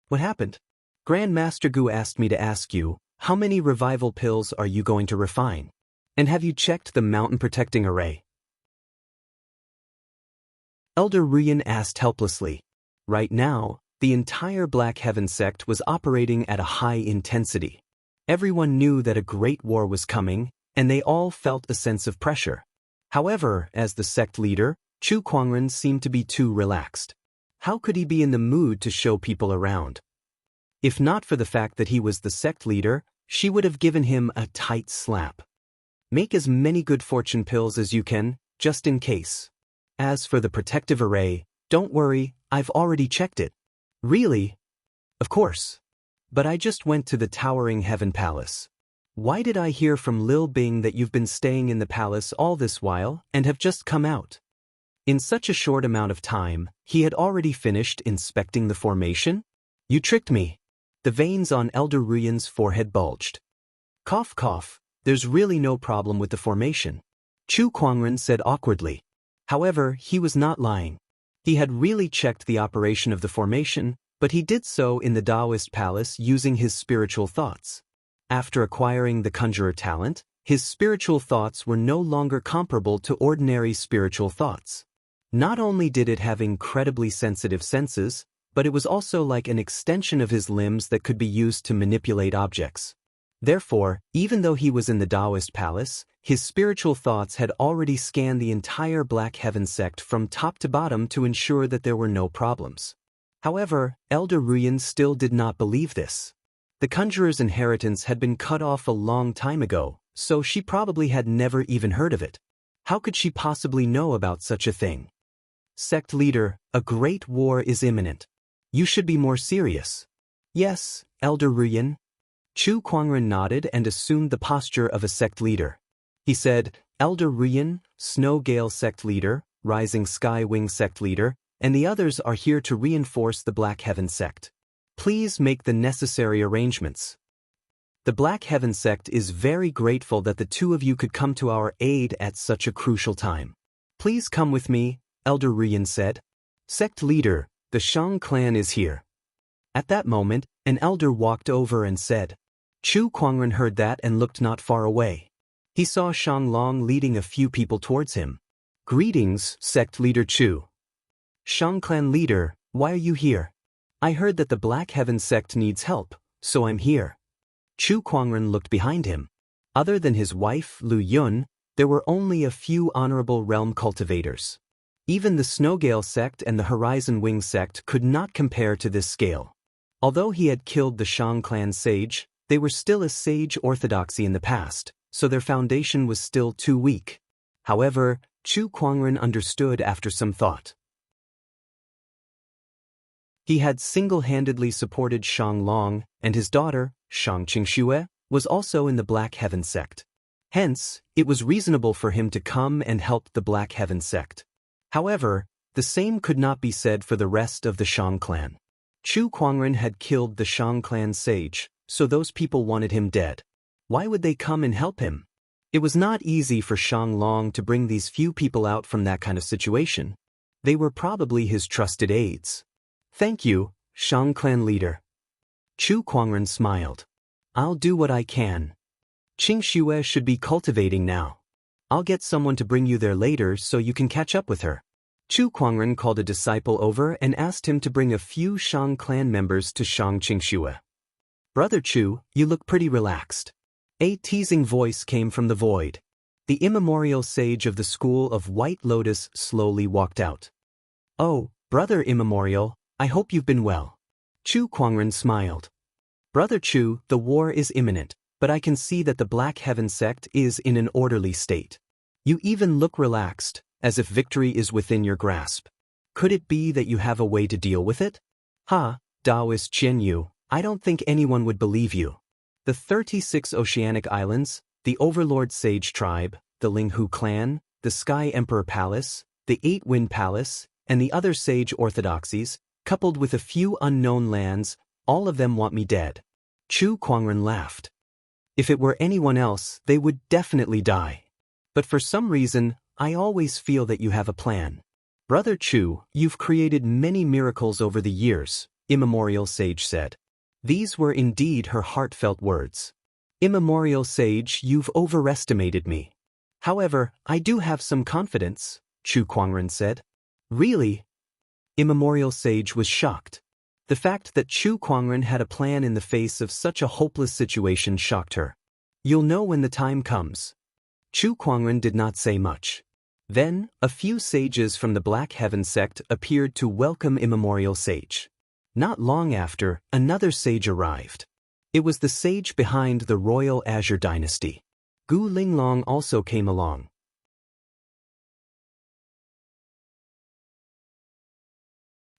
What happened? Grand Master Gu asked me to ask you, how many revival pills are you going to refine? And have you checked the mountain protecting array? Elder Ruyan asked helplessly. Right now, the entire Black Heaven sect was operating at a high intensity. Everyone knew that a great war was coming, and they all felt a sense of pressure. However, as the sect leader, Chu Kuangren seemed to be too relaxed. How could he be in the mood to show people around? If not for the fact that he was the sect leader, she would have given him a tight slap. Make as many good fortune pills as you can, just in case. As for the protective array, don't worry, I've already checked it. Really? Of course. But I just went to the Towering Heaven Palace. Why did I hear from Lil Bing that you've been staying in the palace all this while and have just come out? In such a short amount of time, he had already finished inspecting the formation? You tricked me. The veins on Elder Ruyan's forehead bulged. Cough cough. There's really no problem with the formation. Chu Kuangren said awkwardly. However, he was not lying. He had really checked the operation of the formation, But he did so in the Taoist palace using his spiritual thoughts. After acquiring the conjurer talent, his spiritual thoughts were no longer comparable to ordinary spiritual thoughts. Not only did it have incredibly sensitive senses, but it was also like an extension of his limbs that could be used to manipulate objects. Therefore, even though he was in the Taoist palace, his spiritual thoughts had already scanned the entire Black Heaven sect from top to bottom to ensure that there were no problems. However, Elder Ruyan still did not believe this. The conjurer's inheritance had been cut off a long time ago, so she probably had never even heard of it. How could she possibly know about such a thing? Sect leader, a great war is imminent. You should be more serious. Yes, Elder Ruyan. Chu Kuangren nodded and assumed the posture of a sect leader. He said, Elder Ruyan, Snow Gale sect leader, Rising Sky Wing sect leader, and the others are here to reinforce the Black Heaven sect. Please make the necessary arrangements. The Black Heaven sect is very grateful that the two of you could come to our aid at such a crucial time. Please come with me, Elder Ruyan said. Sect leader, the Shang clan is here. At that moment, an elder walked over and said. Chu Kuangren heard that and looked not far away. He saw Shang Long leading a few people towards him. Greetings, sect leader Chu. Shang clan leader, why are you here? I heard that the Black Heaven sect needs help, so I'm here. Chu Kuangren looked behind him. Other than his wife, Lu Yun, there were only a few honorable realm cultivators. Even the Snowgale sect and the Horizon Wing sect could not compare to this scale. Although he had killed the Shang clan sage, they were still a sage orthodoxy in the past, so their foundation was still too weak. However, Chu Kuangren understood after some thought. He had single-handedly supported Shang Long, and his daughter, Shang Qingxue, was also in the Black Heaven sect. Hence, it was reasonable for him to come and help the Black Heaven sect. However, the same could not be said for the rest of the Shang clan. Chu Kuangren had killed the Shang clan sage, so those people wanted him dead. Why would they come and help him? It was not easy for Shang Long to bring these few people out from that kind of situation. They were probably his trusted aides. Thank you, Shang clan leader. Chu Kuangren smiled. I'll do what I can. Qingxue should be cultivating now. I'll get someone to bring you there later so you can catch up with her. Chu Kuangren called a disciple over and asked him to bring a few Shang clan members to Shang Qingxue. Brother Chu, you look pretty relaxed. A teasing voice came from the void. The immemorial sage of the school of White Lotus slowly walked out. Oh, Brother Immemorial, I hope you've been well. Chu Kuangren smiled. Brother Chu, the war is imminent, but I can see that the Black Heaven sect is in an orderly state. You even look relaxed, as if victory is within your grasp. Could it be that you have a way to deal with it? Ha, Taoist Qianyu, I don't think anyone would believe you. The 36 Oceanic Islands, the Overlord Sage Tribe, the Linghu Clan, the Sky Emperor Palace, the Eight Wind Palace, and the other sage orthodoxies, coupled with a few unknown lands, all of them want me dead. Chu Kuangren laughed. If it were anyone else, they would definitely die. But for some reason, I always feel that you have a plan. Brother Chu, you've created many miracles over the years, Immemorial Sage said. These were indeed her heartfelt words. Immemorial Sage, you've overestimated me. However, I do have some confidence, Chu Kuangren said. Really? Immemorial Sage was shocked. The fact that Chu Kuangren had a plan in the face of such a hopeless situation shocked her. You'll know when the time comes. Chu Kuangren did not say much. Then, a few sages from the Black Heaven sect appeared to welcome Immemorial Sage. Not long after, another sage arrived. It was the sage behind the Royal Azure Dynasty. Gu Linglong also came along.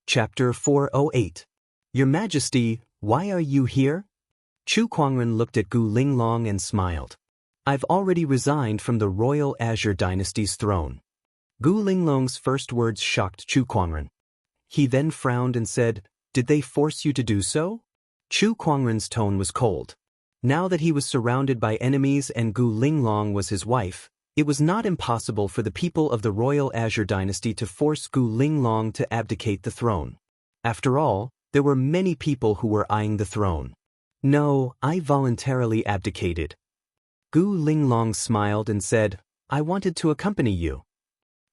Chapter 408. Your Majesty, why are you here? Chu Kuangren looked at Gu Linglong and smiled. I've already resigned from the Royal Azure Dynasty's throne. Gu Linglong's first words shocked Chu Kuangren. He then frowned and said, Did they force you to do so? Chu Kuangren's tone was cold. Now that he was surrounded by enemies and Gu Linglong was his wife, it was not impossible for the people of the Royal Azure Dynasty to force Gu Linglong to abdicate the throne. After all, There were many people who were eyeing the throne. No, I voluntarily abdicated. Gu Linglong smiled and said, I wanted to accompany you.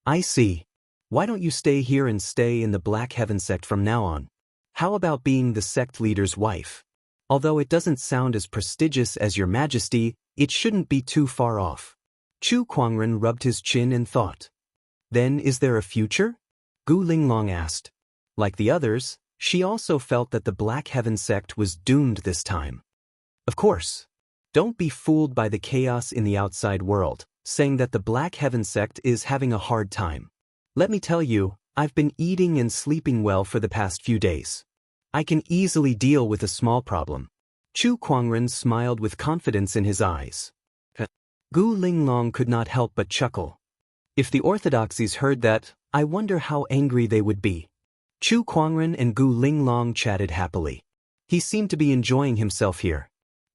I see. Why don't you stay here and stay in the Black Heaven sect from now on? How about being the sect leader's wife? Although it doesn't sound as prestigious as your majesty, it shouldn't be too far off. Chu Kuangren rubbed his chin and thought. Then is there a future? Gu Linglong asked. Like the others, she also felt that the Black Heaven sect was doomed this time. Of course. Don't be fooled by the chaos in the outside world, saying that the Black Heaven sect is having a hard time. Let me tell you, I've been eating and sleeping well for the past few days. I can easily deal with a small problem. Chu Kuangren smiled with confidence in his eyes. Gu Linglong could not help but chuckle. If the orthodoxies heard that, I wonder how angry they would be. Chu Kuangren and Gu Linglong chatted happily. He seemed to be enjoying himself here.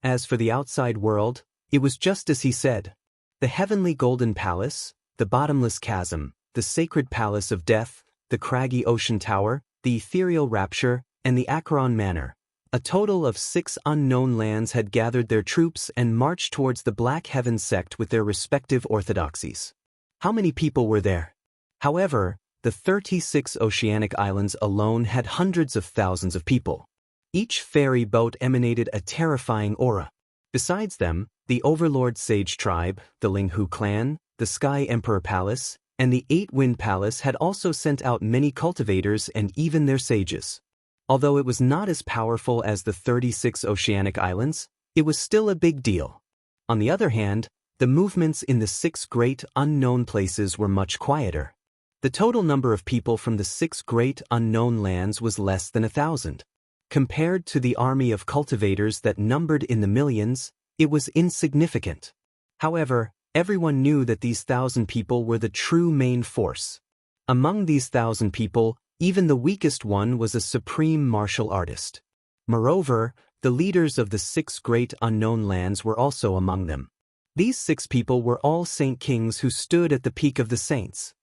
As for the outside world, it was just as he said. The heavenly golden palace, the bottomless chasm, the sacred palace of death, the craggy ocean tower, the ethereal rapture, and the Acheron manor. A total of 6 unknown lands had gathered their troops and marched towards the Black Heaven sect with their respective orthodoxies. How many people were there? However, the 36 oceanic islands alone had hundreds of thousands of people. Each ferry boat emanated a terrifying aura. Besides them, the Overlord Sage Tribe, the Linghu clan, the Sky Emperor Palace, and the 8-Wind Palace had also sent out many cultivators and even their sages. Although it was not as powerful as the 36 oceanic islands, it was still a big deal. On the other hand, the movements in the 6 great unknown places were much quieter. The total number of people from the 6 great unknown lands was less than 1,000. Compared to the army of cultivators that numbered in the millions, it was insignificant. However, everyone knew that these 1,000 people were the true main force. Among these 1,000 people, even the weakest one was a supreme martial artist. Moreover, the leaders of the 6 great unknown lands were also among them. These 6 people were all saint kings who stood at the peak of the saints.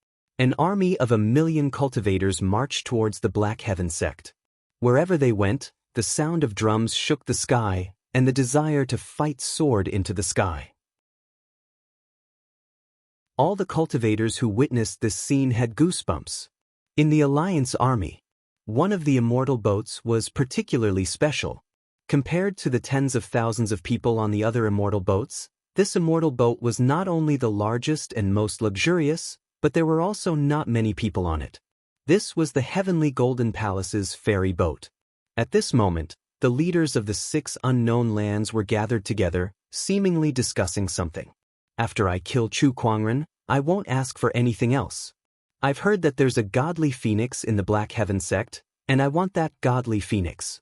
An army of 1,000,000 cultivators marched towards the Black Heaven sect. Wherever they went, the sound of drums shook the sky, and the desire to fight soared into the sky. All the cultivators who witnessed this scene had goosebumps. In the Alliance army, one of the immortal boats was particularly special. Compared to the tens of thousands of people on the other immortal boats, this immortal boat was not only the largest and most luxurious, but there were also not many people on it. This was the Heavenly Golden Palace's ferry boat. At this moment, the leaders of the 6 unknown lands were gathered together, seemingly discussing something. After I kill Chu Kuangren, I won't ask for anything else. I've heard that there's a godly phoenix in the Black Heaven sect, and I want that godly phoenix.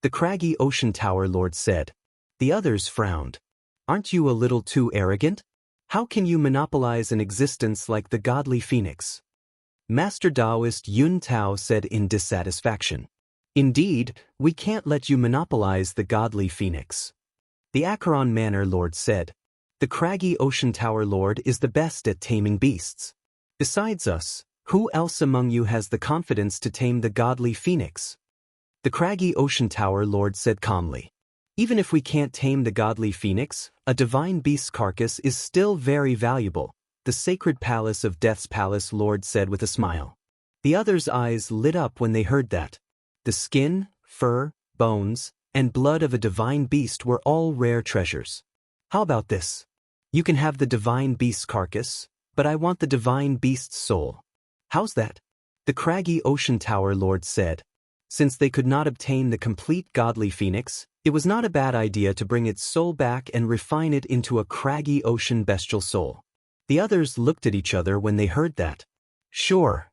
The craggy ocean tower lord said. The others frowned. Aren't you a little too arrogant? How can you monopolize an existence like the godly phoenix? Master Taoist Yun Tao said in dissatisfaction. Indeed, we can't let you monopolize the godly phoenix. The Acheron Manor Lord said. The craggy ocean tower lord is the best at taming beasts. Besides us, who else among you has the confidence to tame the godly phoenix? The craggy ocean tower lord said calmly. Even if we can't tame the godly phoenix, a divine beast's carcass is still very valuable. The sacred palace of Death's Palace Lord said with a smile. The others' eyes lit up when they heard that. The skin, fur, bones, and blood of a divine beast were all rare treasures. How about this? You can have the divine beast's carcass, but I want the divine beast's soul. How's that? The craggy ocean tower lord said. Since they could not obtain the complete godly phoenix, it was not a bad idea to bring its soul back and refine it into a craggy ocean bestial soul. The others looked at each other when they heard that. Sure.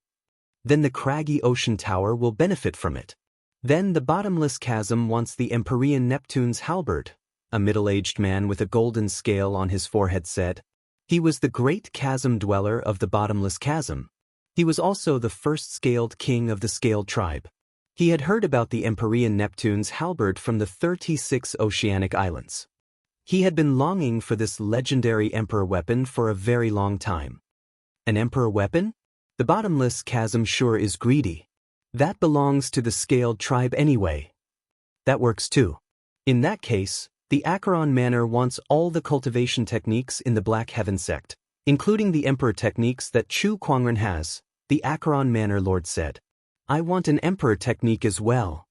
Then the craggy ocean tower will benefit from it. Then the bottomless chasm wants the Empyrean Neptune's halberd, a middle-aged man with a golden scale on his forehead said. He was the great chasm dweller of the bottomless chasm. He was also the first scaled king of the scaled tribe. He had heard about the Empyrean Neptune's halberd from the 36 oceanic islands. He had been longing for this legendary emperor weapon for a very long time. An emperor weapon? The bottomless chasm sure is greedy. That belongs to the scaled tribe anyway. That works too. In that case, the Acheron Manor wants all the cultivation techniques in the Black Heaven sect, including the Emperor techniques that Chu Kuangren has, the Acheron Manor Lord said. I want an Emperor technique as well.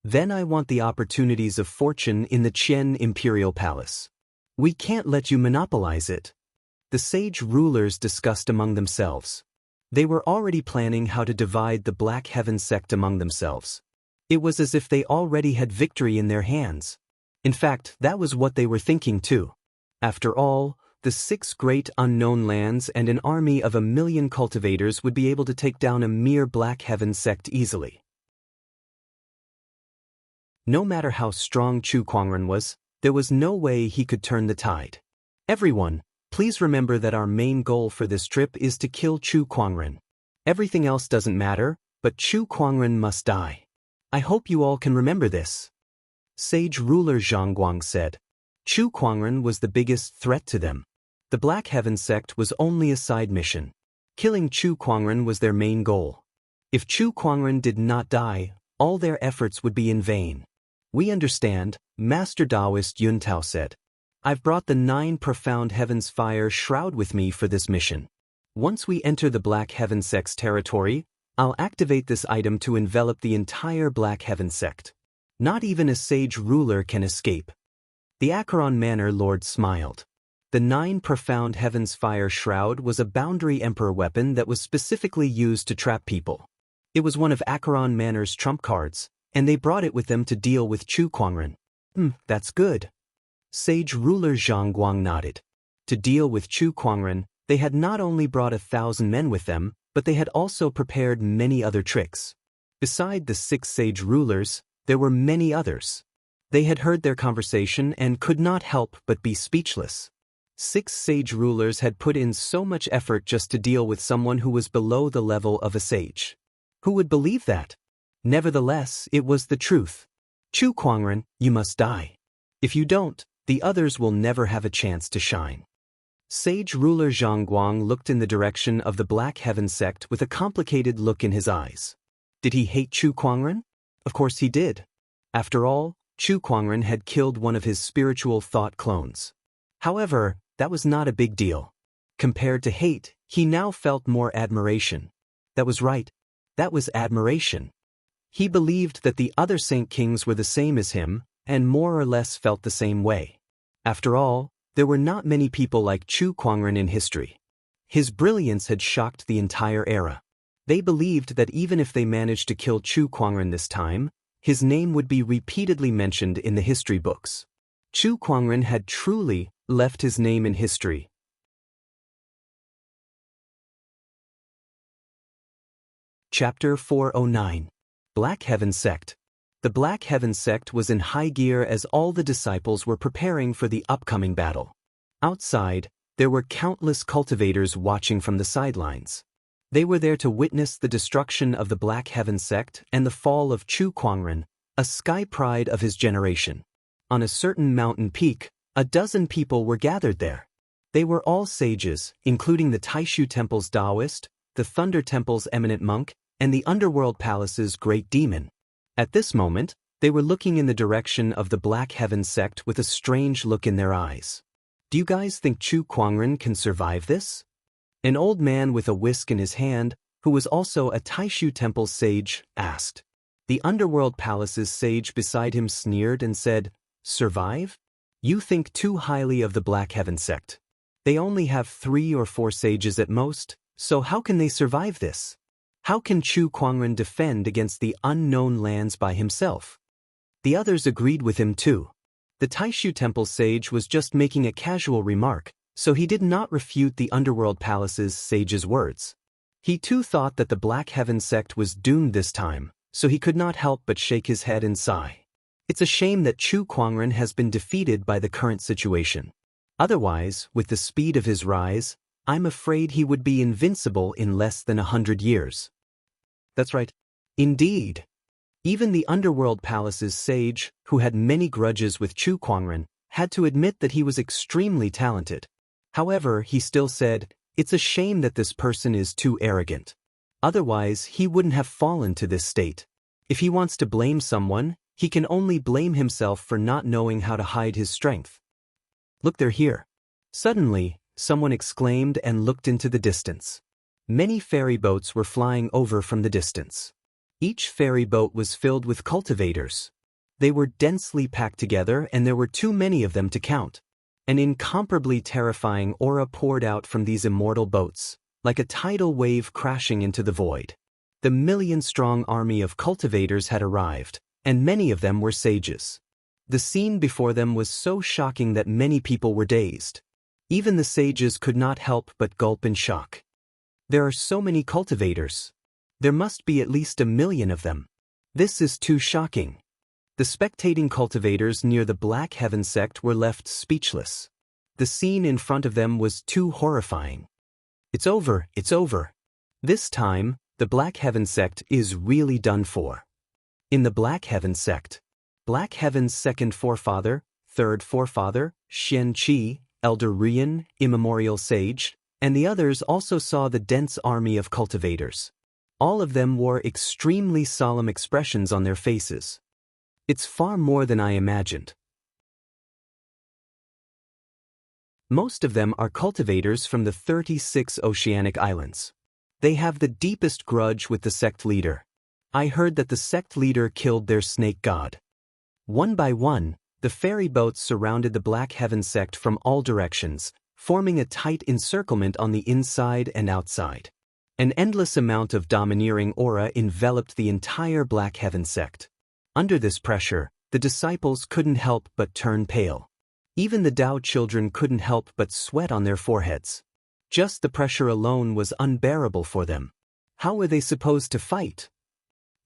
Then I want the opportunities of fortune in the Qian Imperial Palace. We can't let you monopolize it. The sage rulers discussed among themselves. They were already planning how to divide the Black Heaven sect among themselves. It was as if they already had victory in their hands. In fact, that was what they were thinking too. After all, the 6 great unknown lands and an army of 1 million cultivators would be able to take down a mere Black Heaven sect easily. No matter how strong Chu Kuangren was, there was no way he could turn the tide. Everyone, please remember that our main goal for this trip is to kill Chu Kuangren. Everything else doesn't matter, but Chu Kuangren must die. I hope you all can remember this. Sage ruler Zhang Guang said. Chu Kuangren was the biggest threat to them. The Black Heaven sect was only a side mission. Killing Chu Kuangren was their main goal. If Chu Kuangren did not die, all their efforts would be in vain. We understand, Master Taoist Yun Tao said. I've brought the 9 profound heavens fire shroud with me for this mission. Once we enter the Black Heaven sect's territory, I'll activate this item to envelop the entire Black Heaven sect. Not even a sage ruler can escape. The Acheron Manor Lord smiled. The 9 profound heavens fire shroud was a boundary emperor weapon that was specifically used to trap people. It was one of Acheron Manor's trump cards, and they brought it with them to deal with Chu Kuangren. That's good. Sage ruler Zhang Guang nodded. To deal with Chu Kuangren, they had not only brought 1,000 men with them, but they had also prepared many other tricks. Beside the 6 sage rulers, there were many others. They had heard their conversation and could not help but be speechless. 6 sage rulers had put in so much effort just to deal with someone who was below the level of a sage. Who would believe that? Nevertheless, it was the truth. Chu Kuangren, you must die. If you don't, the others will never have a chance to shine. Sage ruler Zhang Guang looked in the direction of the Black Heaven sect with a complicated look in his eyes. Did he hate Chu Kuangren? Of course he did. After all, Chu Kuangren had killed one of his spiritual thought clones. However, that was not a big deal. Compared to hate, he now felt more admiration. That was right. That was admiration. He believed that the other Saint Kings were the same as him, and more or less felt the same way. After all, there were not many people like Chu Kuangren in history. His brilliance had shocked the entire era. They believed that even if they managed to kill Chu Kuangren this time, his name would be repeatedly mentioned in the history books. Chu Kuangren had truly left his name in history. Chapter 409. Black Heaven Sect. The Black Heaven sect was in high gear as all the disciples were preparing for the upcoming battle. Outside, there were countless cultivators watching from the sidelines. They were there to witness the destruction of the Black Heaven sect and the fall of Chu Kuangren, a sky pride of his generation. On a certain mountain peak, 12 people were gathered there. They were all sages, including the Taishu Temple's Taoist, the Thunder Temple's eminent monk, and the Underworld Palace's great demon. At this moment, they were looking in the direction of the Black Heaven sect with a strange look in their eyes. Do you guys think Chu Kuangren can survive this? An old man with a whisk in his hand, who was also a Taishu Temple sage, asked. The Underworld Palace's sage beside him sneered and said, "Survive? You think too highly of the Black Heaven sect. They only have 3 or 4 sages at most, so how can they survive this? How can Chu Kuangren defend against the unknown lands by himself?" The others agreed with him too. The Taishu Temple sage was just making a casual remark, so he did not refute the Underworld Palace's sage's words. He too thought that the Black Heaven sect was doomed this time, so he could not help but shake his head and sigh. It's a shame that Chu Kuangren has been defeated by the current situation. Otherwise, with the speed of his rise, I'm afraid he would be invincible in less than 100 years. That's right. Indeed. Even the Underworld Palace's sage, who had many grudges with Chu Kuangren, had to admit that he was extremely talented. However, he still said, "It's a shame that this person is too arrogant." Otherwise, he wouldn't have fallen to this state. If he wants to blame someone, he can only blame himself for not knowing how to hide his strength. Look, they're here. Suddenly, someone exclaimed and looked into the distance. Many ferry boats were flying over from the distance. Each ferry boat was filled with cultivators. They were densely packed together and there were too many of them to count. An incomparably terrifying aura poured out from these immortal boats, like a tidal wave crashing into the void. The million-strong army of cultivators had arrived, and many of them were sages. The scene before them was so shocking that many people were dazed. Even the sages could not help but gulp in shock. There are so many cultivators. There must be at least 1 million of them. This is too shocking. The spectating cultivators near the Black Heaven sect were left speechless. The scene in front of them was too horrifying. It's over, it's over. This time, the Black Heaven sect is really done for. In the Black Heaven sect, Black Heaven's second forefather, third forefather, Shen Qi, Elder Rian, immemorial sage, and the others also saw the dense army of cultivators. All of them wore extremely solemn expressions on their faces. It's far more than I imagined. Most of them are cultivators from the 36 oceanic islands. They have the deepest grudge with the sect leader. I heard that the sect leader killed their snake god. One by one, the ferry boats surrounded the Black Heaven sect from all directions, forming a tight encirclement on the inside and outside. An endless amount of domineering aura enveloped the entire Black Heaven sect. Under this pressure, the disciples couldn't help but turn pale. Even the Tao children couldn't help but sweat on their foreheads. Just the pressure alone was unbearable for them. How were they supposed to fight?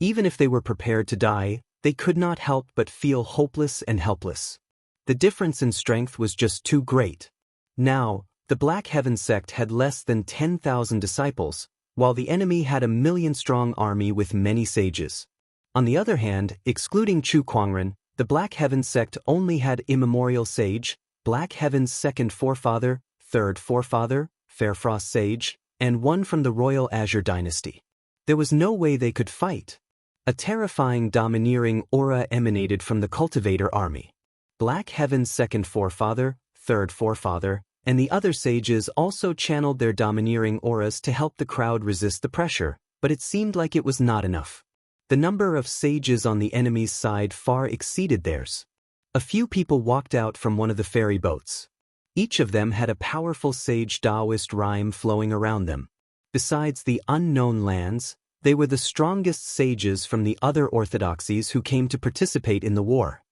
Even if they were prepared to die, they could not help but feel hopeless and helpless. The difference in strength was just too great. Now, the Black Heaven sect had less than 10,000 disciples, while the enemy had 1 million-strong army with many sages. On the other hand, excluding Chu Kuangren, the Black Heaven sect only had immemorial sage, Black Heaven's second forefather, third forefather, Fairfrost sage, and one from the Royal Azure dynasty. There was no way they could fight. A terrifying domineering aura emanated from the cultivator army. Black Heaven's second forefather, third forefather, and the other sages also channeled their domineering auras to help the crowd resist the pressure, but it seemed like it was not enough. The number of sages on the enemy's side far exceeded theirs. A few people walked out from one of the ferry boats. Each of them had a powerful sage Taoist rhyme flowing around them. Besides the unknown lands, they were the strongest sages from the other orthodoxies who came to participate in the war.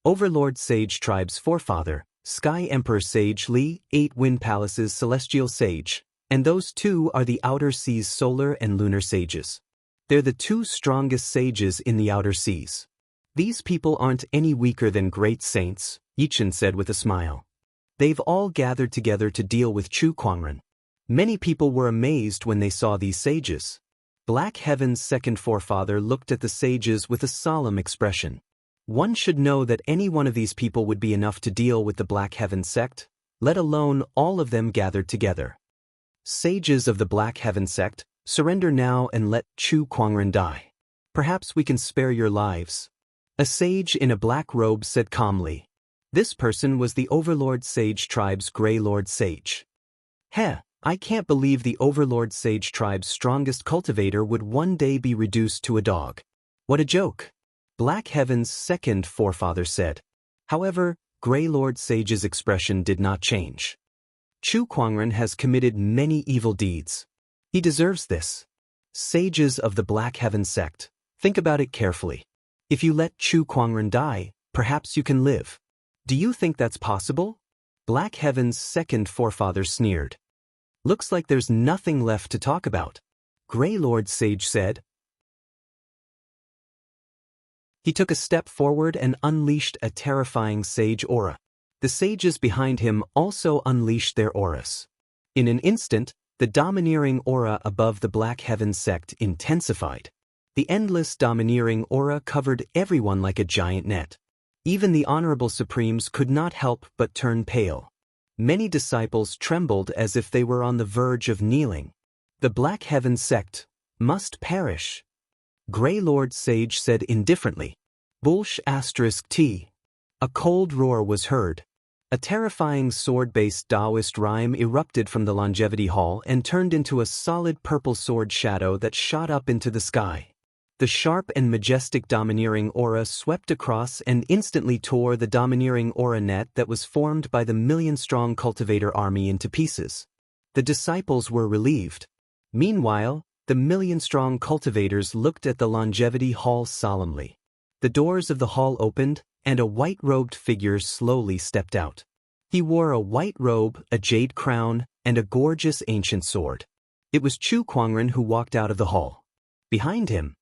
Overlord Sage Tribe's forefather, Sky Emperor Sage Li, 8 Wind Palaces Celestial Sage, and those two are the Outer Seas Solar and Lunar Sages. They're the 2 strongest sages in the Outer Seas. These people aren't any weaker than great saints, Yichen said with a smile. They've all gathered together to deal with Chu Kuangren. Many people were amazed when they saw these sages. Black Heaven's second forefather looked at the sages with a solemn expression. One should know that any one of these people would be enough to deal with the Black Heaven sect, let alone all of them gathered together. Sages of the Black Heaven sect, surrender now and let Chu Kuangren die. Perhaps we can spare your lives. A sage in a black robe said calmly. This person was the Overlord Sage Tribe's Grey Lord Sage. Heh, I can't believe the Overlord Sage Tribe's strongest cultivator would one day be reduced to a dog. What a joke. Black Heaven's second forefather said. However, Grey Lord Sage's expression did not change. Chu Kuangren has committed many evil deeds. He deserves this. Sages of the Black Heaven sect, think about it carefully. If you let Chu Kuangren die, perhaps you can live. Do you think that's possible? Black Heaven's second forefather sneered. Looks like there's nothing left to talk about, Grey Lord Sage said. He took a step forward and unleashed a terrifying sage aura. The sages behind him also unleashed their auras. In an instant, the domineering aura above the Black Heaven sect intensified. The endless domineering aura covered everyone like a giant net. Even the Honorable Supremes could not help but turn pale. Many disciples trembled as if they were on the verge of kneeling. The Black Heaven sect, Must perish. Grey Lord Sage said indifferently. Bullsh *T. A cold roar was heard. A terrifying sword-based Taoist rhyme erupted from the Longevity Hall and turned into a solid purple sword shadow that shot up into the sky. The sharp and majestic domineering aura swept across and instantly tore the domineering aura net that was formed by the million-strong cultivator army into pieces. The disciples were relieved. Meanwhile, the million-strong cultivators looked at the Longevity Hall solemnly. The doors of the hall opened, and a white-robed figure slowly stepped out. He wore a white robe, a jade crown, and a gorgeous ancient sword. It was Chu Kuangren who walked out of the hall. Behind him,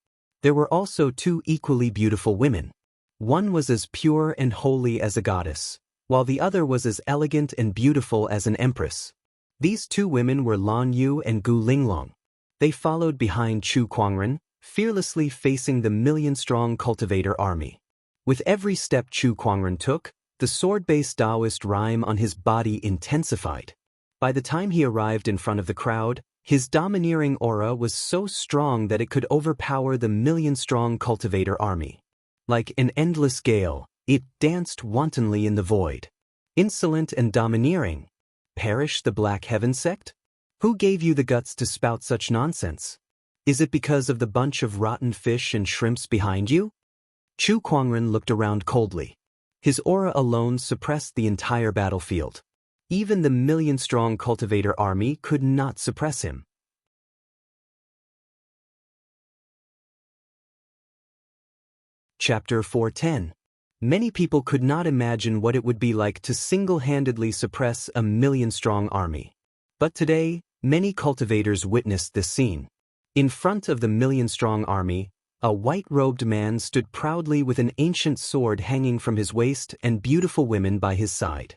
there were also two equally beautiful women. One was as pure and holy as a goddess, while the other was as elegant and beautiful as an empress. These two women were Lan Yu and Gu Linglong. They followed behind Chu Kuangren, fearlessly facing the million-strong cultivator army. With every step Chu Kuangren took, the sword-based Taoist rhyme on his body intensified. By the time he arrived in front of the crowd, his domineering aura was so strong that it could overpower the million-strong cultivator army. Like an endless gale, it danced wantonly in the void. Insolent and domineering. Perish the Black Heaven sect? Who gave you the guts to spout such nonsense? Is it because of the bunch of rotten fish and shrimps behind you? Chu Kuangren looked around coldly. His aura alone suppressed the entire battlefield. Even the million-strong cultivator army could not suppress him. Chapter 410. Many people could not imagine what it would be like to single-handedly suppress a million-strong army. But today, many cultivators witnessed this scene. In front of the million-strong army, a white-robed man stood proudly with an ancient sword hanging from his waist and beautiful women by his side.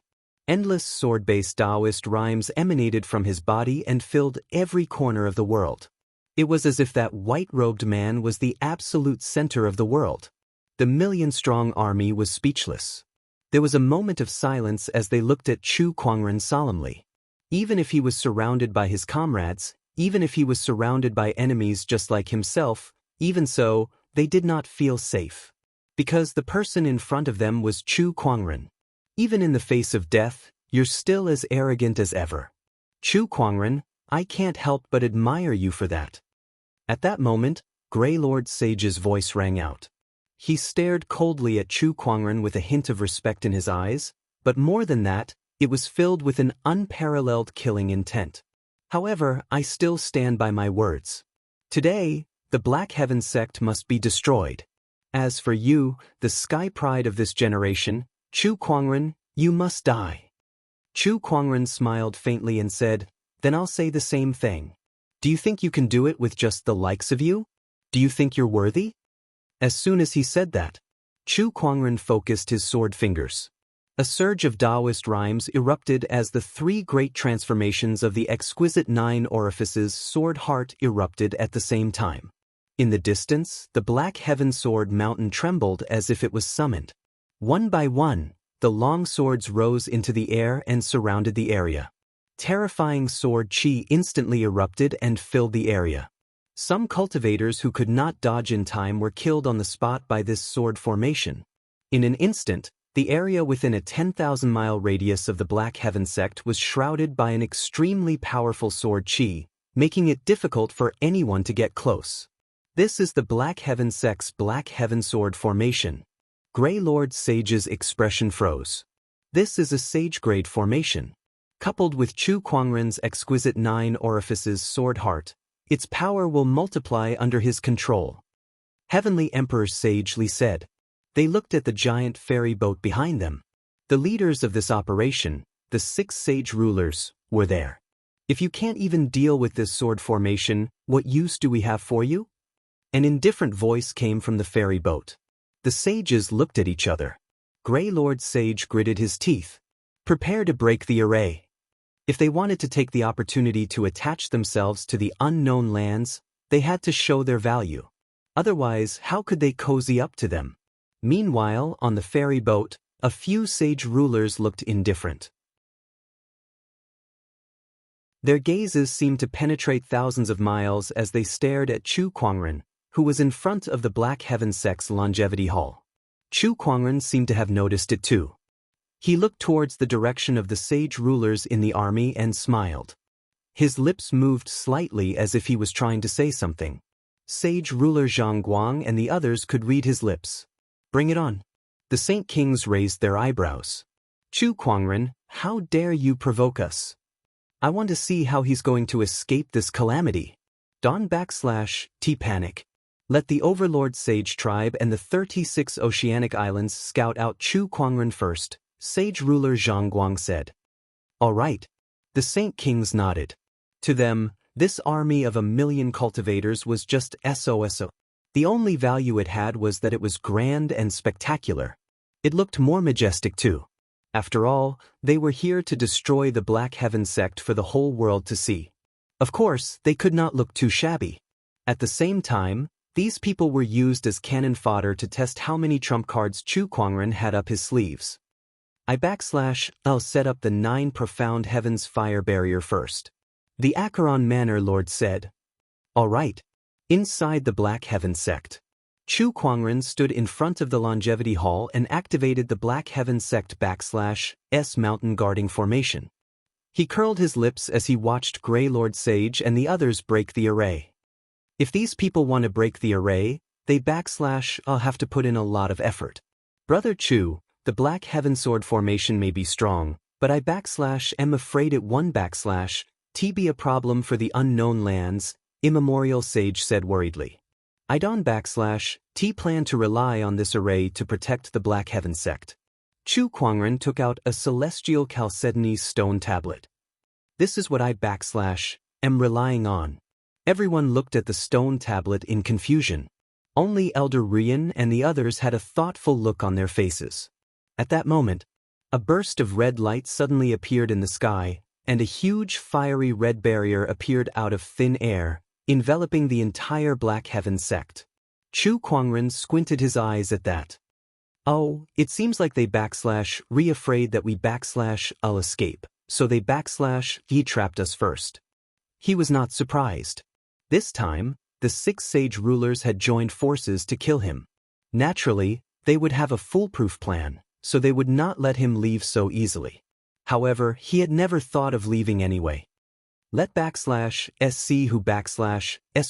Endless sword-based Taoist rhymes emanated from his body and filled every corner of the world. It was as if that white-robed man was the absolute center of the world. The million-strong army was speechless. There was a moment of silence as they looked at Chu Kuangren solemnly. Even if he was surrounded by his comrades, even if he was surrounded by enemies just like himself, even so, they did not feel safe. Because the person in front of them was Chu Kuangren. Even in the face of death, you're still as arrogant as ever. Chu Kuangren, I can't help but admire you for that. At that moment, Grey Lord Sage's voice rang out. He stared coldly at Chu Kuangren with a hint of respect in his eyes, but more than that, it was filled with an unparalleled killing intent. However, I still stand by my words. Today, the Black Heaven sect must be destroyed. As for you, the sky pride of this generation, Chu Kuangren, you must die. Chu Kuangren smiled faintly and said, Then I'll say the same thing. Do you think you can do it with just the likes of you? Do you think you're worthy? As soon as he said that, Chu Kuangren focused his sword fingers. A surge of Taoist rhymes erupted as the three great transformations of the exquisite 9 orifices sword heart erupted at the same time. In the distance, the Black Heaven sword mountain trembled as if it was summoned. One by one, the long swords rose into the air and surrounded the area. Terrifying sword chi instantly erupted and filled the area. Some cultivators who could not dodge in time were killed on the spot by this sword formation. In an instant, the area within a 10,000-mile radius of the Black Heaven sect was shrouded by an extremely powerful sword chi, making it difficult for anyone to get close. This is the Black Heaven sect's Black Heaven sword formation. Grey Lord Sage's expression froze. This is a sage-grade formation. Coupled with Chu Kuangren's exquisite 9 orifices sword heart, its power will multiply under his control. Heavenly Emperor sagely said. They looked at the giant ferry boat behind them. The leaders of this operation, the 6 sage rulers, were there. If you can't even deal with this sword formation, what use do we have for you? An indifferent voice came from the ferry boat. The sages looked at each other. Grey Lord Sage gritted his teeth. Prepare to break the array. If they wanted to take the opportunity to attach themselves to the unknown lands, they had to show their value. Otherwise, how could they cozy up to them? Meanwhile, on the ferry boat, a few sage rulers looked indifferent. Their gazes seemed to penetrate thousands of miles as they stared at Chu Kuangren, who was in front of the Black Heaven Sect's longevity hall. Chu Kuangren seemed to have noticed it too. He looked towards the direction of the sage rulers in the army and smiled. His lips moved slightly as if he was trying to say something. Sage ruler Zhang Guang and the others could read his lips. Bring it on. The Saint Kings raised their eyebrows. Chu Kuangren, how dare you provoke us? I want to see how he's going to escape this calamity. T panic. Let the Overlord Sage Tribe and the 36 Oceanic Islands scout out Chu Kuangren first, Sage ruler Zhang Guang said. All right. The Saint Kings nodded. To them, this army of 1,000,000 cultivators was just SOSO. The only value it had was that it was grand and spectacular. It looked more majestic too. After all, they were here to destroy the Black Heaven Sect for the whole world to see. Of course, they could not look too shabby. At the same time, these people were used as cannon fodder to test how many trump cards Chu Kuangren had up his sleeves. I'll set up the 9 profound heavens fire barrier first. The Acheron Manor Lord said. All right. Inside the Black Heaven Sect. Chu Kuangren stood in front of the Longevity Hall and activated the Black Heaven Sect /S mountain guarding formation. He curled his lips as he watched Grey Lord Sage and the others break the array. If these people want to break the array, they I'll have to put in a lot of effort. Brother Chu, the Black Heaven Sword formation may be strong, but am afraid it won't be a problem for the unknown lands, Immemorial Sage said worriedly. I don't plan to rely on this array to protect the Black Heaven Sect. Chu Kuangren took out a celestial chalcedony stone tablet. This is what I am relying on. Everyone looked at the stone tablet in confusion. Only Elder Rian and the others had a thoughtful look on their faces. At that moment, a burst of red light suddenly appeared in the sky, and a huge fiery red barrier appeared out of thin air, enveloping the entire Black Heaven Sect. Chu Kuangren squinted his eyes at that. Oh, it seems like they afraid that we I'll escape, so they he trapped us first. He was not surprised. This time, the 6 sage rulers had joined forces to kill him. Naturally, they would have a foolproof plan, so they would not let him leave so easily. However, he had never thought of leaving anyway. Let see who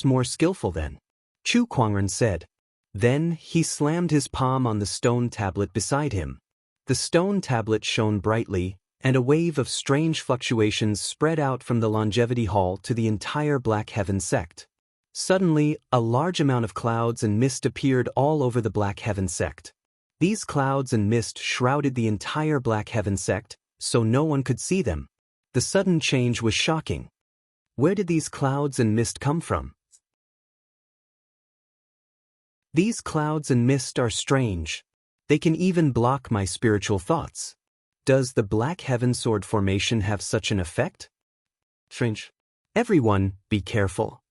more skillful then, Chu Kuangren said. Then, he slammed his palm on the stone tablet beside him. The stone tablet shone brightly, and a wave of strange fluctuations spread out from the Longevity Hall to the entire Black Heaven Sect. Suddenly, a large amount of clouds and mist appeared all over the Black Heaven Sect. These clouds and mist shrouded the entire Black Heaven Sect, so no one could see them. The sudden change was shocking. Where did these clouds and mist come from? These clouds and mist are strange. They can even block my spiritual thoughts. Does the Black Heaven Sword formation have such an effect? Strange. Everyone, be careful.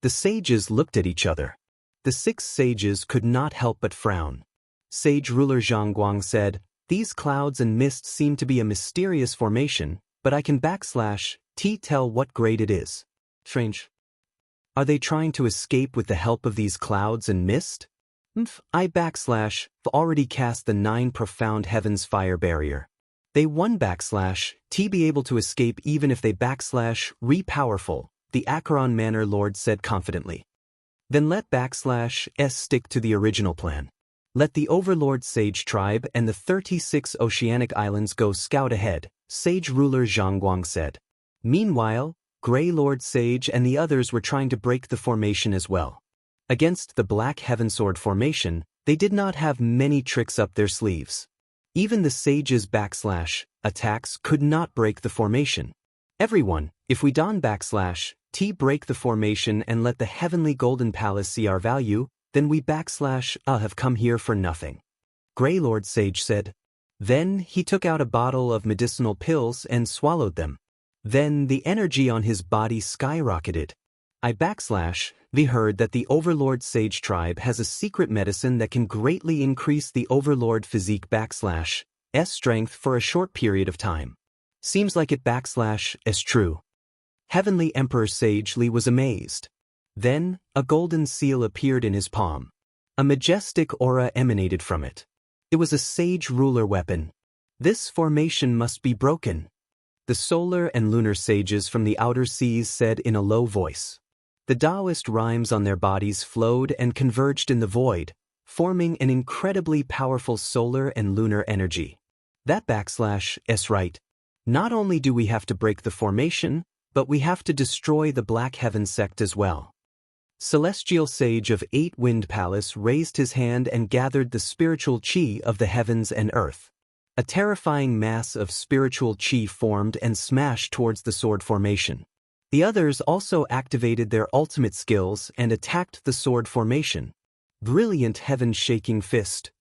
The sages looked at each other. The 6 sages could not help but frown. Sage ruler Zhang Guang said, these clouds and mist seem to be a mysterious formation, but I can tell what grade it is. Strange. Are they trying to escape with the help of these clouds and mist? I already cast the 9 profound heavens fire barrier. They won be able to escape even if they powerful, the Acheron Manor Lord said confidently. Then let stick to the original plan. Let the Overlord Sage Tribe and the 36 Oceanic Islands go scout ahead, Sage ruler Zhang Guang said. Meanwhile, Grey Lord Sage and the others were trying to break the formation as well. Against the Black Heaven Sword formation, they did not have many tricks up their sleeves. Even the sages attacks could not break the formation. Everyone, if we don break the formation and let the Heavenly Golden Palace see our value, then we have come here for nothing. Grey Lord Sage said. Then he took out a bottle of medicinal pills and swallowed them. Then the energy on his body skyrocketed. We heard that the Overlord Sage Tribe has a secret medicine that can greatly increase the Overlord physique S strength for a short period of time. Seems like it is true. Heavenly Emperor Sage Li was amazed. Then, a golden seal appeared in his palm. A majestic aura emanated from it. It was a sage ruler weapon. This formation must be broken. The solar and lunar sages from the outer seas said in a low voice. The Taoist rhymes on their bodies flowed and converged in the void, forming an incredibly powerful solar and lunar energy. That /s right. Not only do we have to break the formation, but we have to destroy the Black Heaven sect as well. Celestial Sage of 8 Wind Palace raised his hand and gathered the spiritual chi of the heavens and earth. A terrifying mass of spiritual chi formed and smashed towards the sword formation. The others also activated their ultimate skills and attacked the sword formation. Brilliant heaven-shaking fist.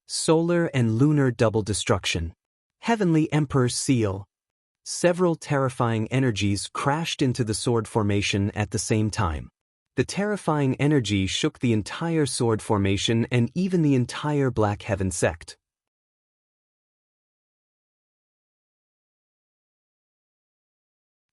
Solar and lunar double destruction. Heavenly Emperor Seal. Several terrifying energies crashed into the sword formation at the same time. The terrifying energy shook the entire sword formation and even the entire Black Heaven sect.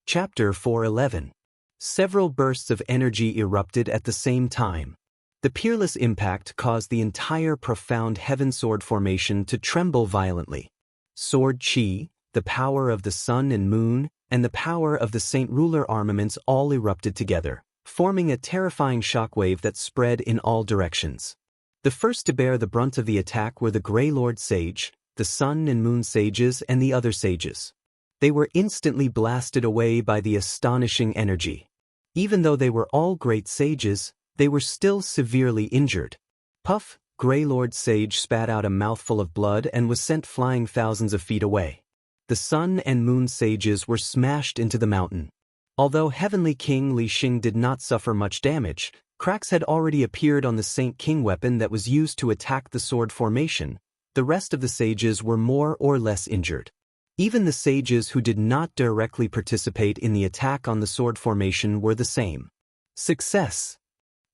Chapter 411. Several bursts of energy erupted at the same time. The peerless impact caused the entire profound heaven sword formation to tremble violently. Sword chi, the power of the sun and moon, and the power of the Saint Ruler armaments all erupted together, forming a terrifying shockwave that spread in all directions. The first to bear the brunt of the attack were the Grey Lord Sage, the Sun and Moon Sages, and the other sages. They were instantly blasted away by the astonishing energy. Even though they were all great sages, they were still severely injured. Puff, Grey Lord Sage spat out a mouthful of blood and was sent flying thousands of feet away. The Sun and Moon Sages were smashed into the mountain. Although Heavenly King Li Xing did not suffer much damage, cracks had already appeared on the Saint King weapon that was used to attack the sword formation. The rest of the sages were more or less injured. Even the sages who did not directly participate in the attack on the sword formation were the same. Success!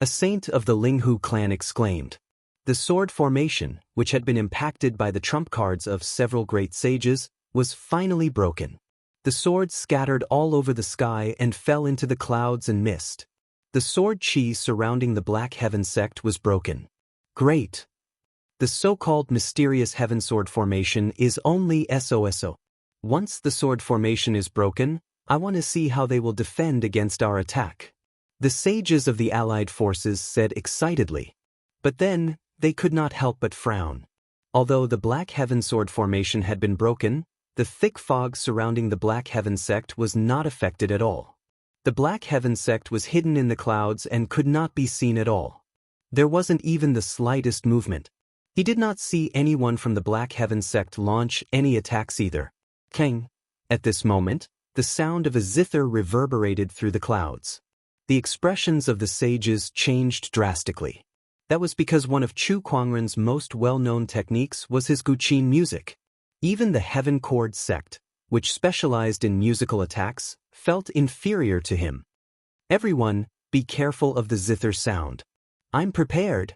A saint of the Linghu clan exclaimed. The sword formation, which had been impacted by the trump cards of several great sages, was finally broken. The swords scattered all over the sky and fell into the clouds and mist. The sword chi surrounding the Black Heaven sect was broken. Great! The so-called mysterious heaven sword formation is only SOSO. Once the sword formation is broken, I want to see how they will defend against our attack. The sages of the allied forces said excitedly. But then, they could not help but frown. Although the Black Heaven sword formation had been broken, the thick fog surrounding the Black Heaven sect was not affected at all. The Black Heaven sect was hidden in the clouds and could not be seen at all. There wasn't even the slightest movement. He did not see anyone from the Black Heaven sect launch any attacks either. King. At this moment, the sound of a zither reverberated through the clouds. The expressions of the sages changed drastically. That was because one of Chu Kuangren's most well-known techniques was his guqin music. Even the Heaven Chord sect, which specialized in musical attacks, felt inferior to him. Everyone, be careful of the zither sound. I'm prepared.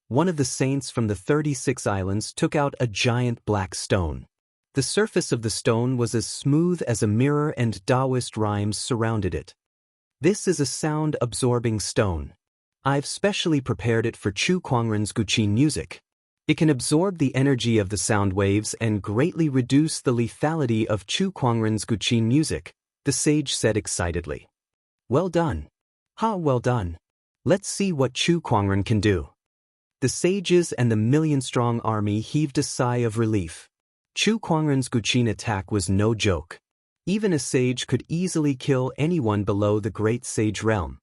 One of the saints from the 36 islands took out a giant black stone. The surface of the stone was as smooth as a mirror and Taoist rhymes surrounded it. This is a sound-absorbing stone. I've specially prepared it for Chu Kuangren's guqin music. It can absorb the energy of the sound waves and greatly reduce the lethality of Chu Kuangren's guqin music, the sage said excitedly. Well done. Well done. Let's see what Chu Kuangren can do. The sages and the million-strong army heaved a sigh of relief. Chu Kuangren's guqin attack was no joke. Even a sage could easily kill anyone below the Great Sage realm.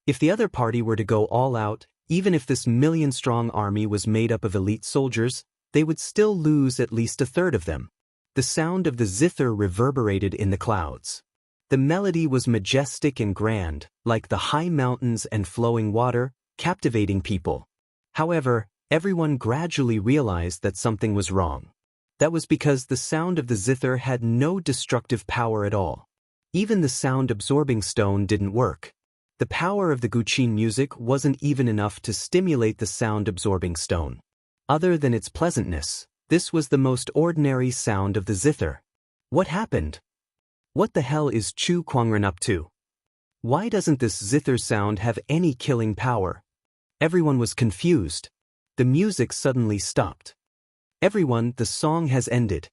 If the other party were to go all out, even if this million-strong army was made up of elite soldiers, they would still lose at least a third of them. The sound of the zither reverberated in the clouds. The melody was majestic and grand, like the high mountains and flowing water, captivating people. However, everyone gradually realized that something was wrong. That was because the sound of the zither had no destructive power at all. Even the sound-absorbing stone didn't work. The power of the guqin music wasn't even enough to stimulate the sound-absorbing stone. Other than its pleasantness, this was the most ordinary sound of the zither. What happened? What the hell is Chu Kuangren up to? Why doesn't this zither sound have any killing power? Everyone was confused. The music suddenly stopped. Everyone, the song has ended.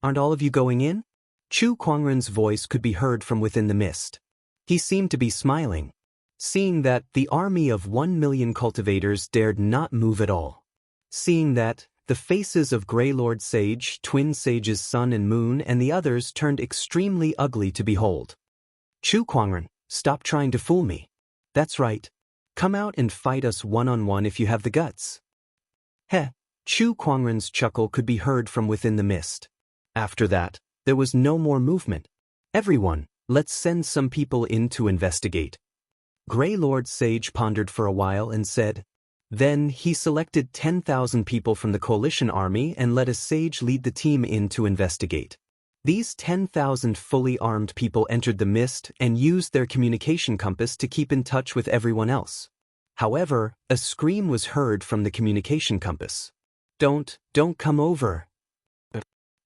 Aren't all of you going in? Chu Kuangren's voice could be heard from within the mist. He seemed to be smiling, seeing that the army of 1,000,000 cultivators dared not move at all. Seeing that, the faces of Grey Lord Sage, Twin Sage's Sun and Moon and the others turned extremely ugly to behold. Chu Kuangren, stop trying to fool me. That's right. Come out and fight us one-on-one if you have the guts. Heh, Chu Kuangren's chuckle could be heard from within the mist. After that, there was no more movement. Everyone, let's send some people in to investigate. Grey Lord Sage pondered for a while and said. Then he selected 10,000 people from the coalition army and let a sage lead the team in to investigate. These 10,000 fully armed people entered the mist and used their communication compass to keep in touch with everyone else. However, a scream was heard from the communication compass. Don't come over.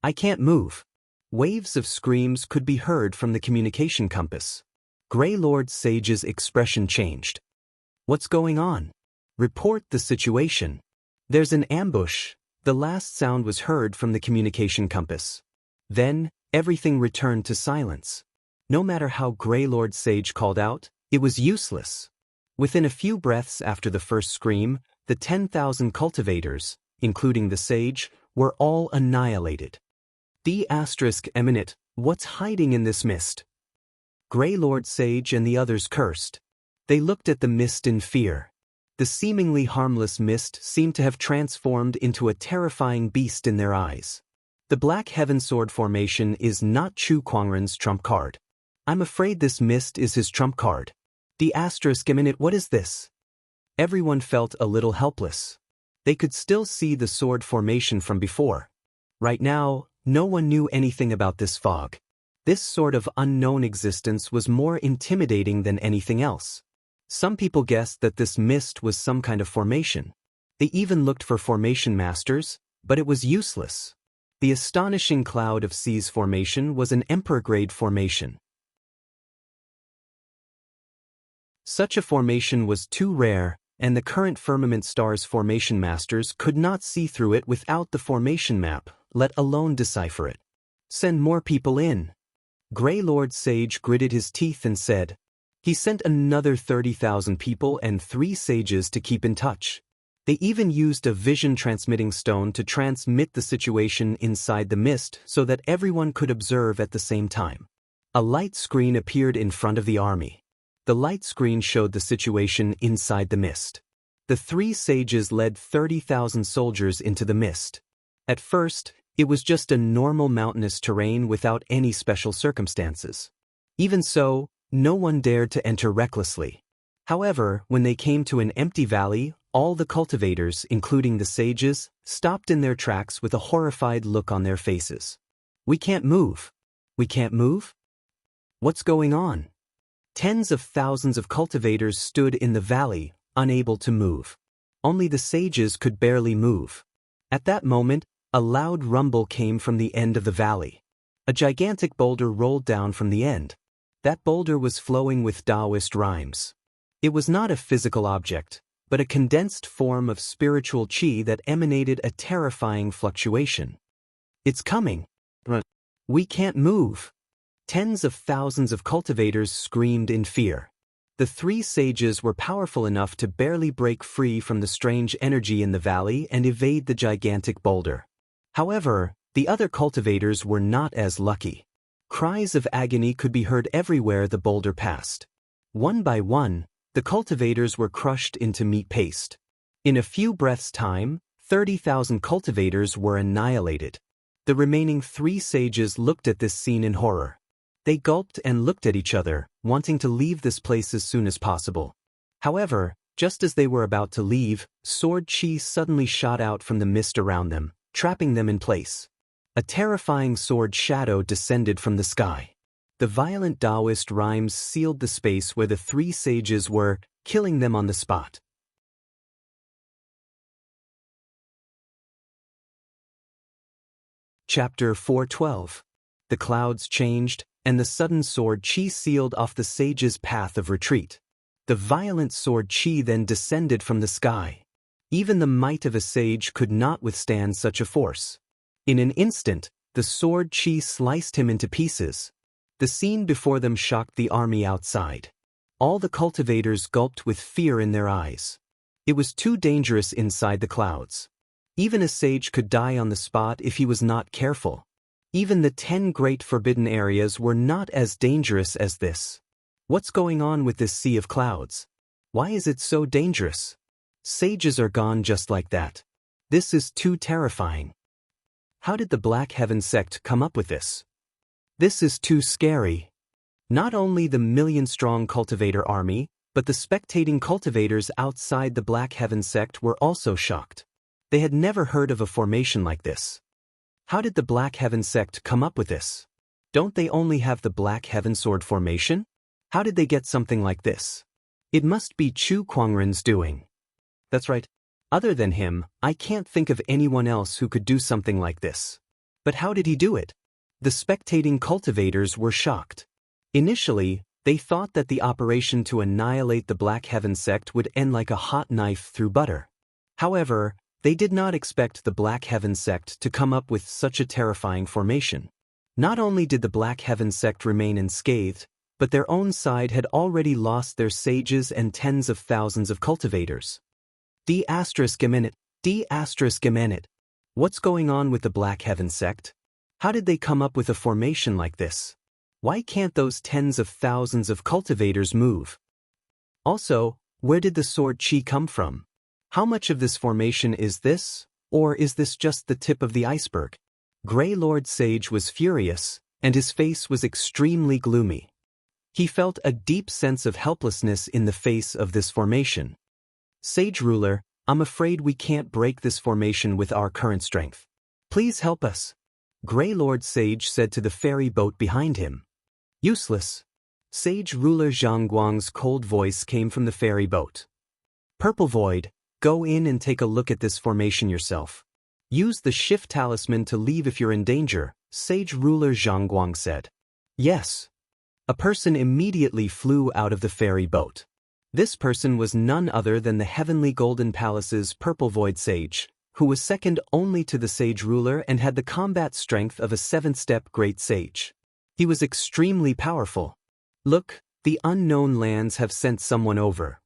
I can't move. Waves of screams could be heard from the communication compass. Grey Lord Sage's expression changed. What's going on? Report the situation. There's an ambush. The last sound was heard from the communication compass. Then, everything returned to silence. No matter how Grey Lord Sage called out, it was useless. Within a few breaths after the first scream, the 10,000 cultivators, including the sage, were all annihilated. D*Eminent, what's hiding in this mist? Grey Lord Sage and the others cursed. They looked at the mist in fear. The seemingly harmless mist seemed to have transformed into a terrifying beast in their eyes. The Black Heaven Sword formation is not Chu Kuangren's trump card. I'm afraid this mist is his trump card. D*Eminent, what is this? Everyone felt a little helpless. They could still see the sword formation from before. Right now, no one knew anything about this fog. This sort of unknown existence was more intimidating than anything else. Some people guessed that this mist was some kind of formation. They even looked for formation masters, but it was useless. The astonishing cloud of seas formation was an emperor-grade formation. Such a formation was too rare, and the current firmament star's formation masters could not see through it without the formation map, let alone decipher it. Send more people in. Grey Lord Sage gritted his teeth and said. He sent another 30,000 people and 3 sages to keep in touch. They even used a vision-transmitting stone to transmit the situation inside the mist so that everyone could observe at the same time. A light screen appeared in front of the army. The light screen showed the situation inside the mist. The 3 sages led 30,000 soldiers into the mist. At first, it was just a normal mountainous terrain without any special circumstances. Even so, no one dared to enter recklessly. However, when they came to an empty valley, all the cultivators, including the sages, stopped in their tracks with a horrified look on their faces. We can't move. We can't move? What's going on? Tens of thousands of cultivators stood in the valley, unable to move. Only the sages could barely move. At that moment, a loud rumble came from the end of the valley. A gigantic boulder rolled down from the end. That boulder was flowing with Taoist rhymes. It was not a physical object, but a condensed form of spiritual qi that emanated a terrifying fluctuation. It's coming. We can't move. Tens of thousands of cultivators screamed in fear. The 3 sages were powerful enough to barely break free from the strange energy in the valley and evade the gigantic boulder. However, the other cultivators were not as lucky. Cries of agony could be heard everywhere the boulder passed. One by one, the cultivators were crushed into meat paste. In a few breaths' time, 30,000 cultivators were annihilated. The remaining 3 sages looked at this scene in horror. They gulped and looked at each other, wanting to leave this place as soon as possible. However, just as they were about to leave, sword chi suddenly shot out from the mist around them, trapping them in place. A terrifying sword shadow descended from the sky. The violent Taoist rhymes sealed the space where the 3 sages were, killing them on the spot. Chapter 412. The clouds changed, and the sudden sword chi sealed off the sage's path of retreat. The violent sword chi then descended from the sky. Even the might of a sage could not withstand such a force. In an instant, the sword chi sliced him into pieces. The scene before them shocked the army outside. All the cultivators gulped with fear in their eyes. It was too dangerous inside the clouds. Even a sage could die on the spot if he was not careful. Even the 10 great forbidden areas were not as dangerous as this. What's going on with this sea of clouds? Why is it so dangerous? Sages are gone just like that. This is too terrifying. How did the Black Heaven sect come up with this? This is too scary. Not only the million-strong cultivator army, but the spectating cultivators outside the Black Heaven sect were also shocked. They had never heard of a formation like this. How did the Black Heaven sect come up with this? Don't they only have the Black Heaven sword formation? How did they get something like this? It must be Chu Kuangren's doing. That's right. Other than him, I can't think of anyone else who could do something like this. But how did he do it? The spectating cultivators were shocked. Initially, they thought that the operation to annihilate the Black Heaven sect would end like a hot knife through butter. However, they did not expect the Black Heaven sect to come up with such a terrifying formation. Not only did the Black Heaven sect remain unscathed, but their own side had already lost their sages and tens of thousands of cultivators. D****. What's going on with the Black Heaven sect? How did they come up with a formation like this? Why can't those tens of thousands of cultivators move? Also, where did the sword chi come from? How much of this formation is this, or is this just the tip of the iceberg? Grey Lord Sage was furious, and his face was extremely gloomy. He felt a deep sense of helplessness in the face of this formation. Sage Ruler, I'm afraid we can't break this formation with our current strength. Please help us. Grey Lord Sage said to the ferry boat behind him. Useless. Sage Ruler Zhang Guang's cold voice came from the ferry boat. Purple Void, go in and take a look at this formation yourself. Use the shift talisman to leave if you're in danger, Sage Ruler Zhang Guang said. Yes. A person immediately flew out of the ferry boat. This person was none other than the Heavenly Golden Palace's Purple Void Sage, who was second only to the Sage Ruler and had the combat strength of a 7-step Great Sage. He was extremely powerful. Look, the unknown lands have sent someone over.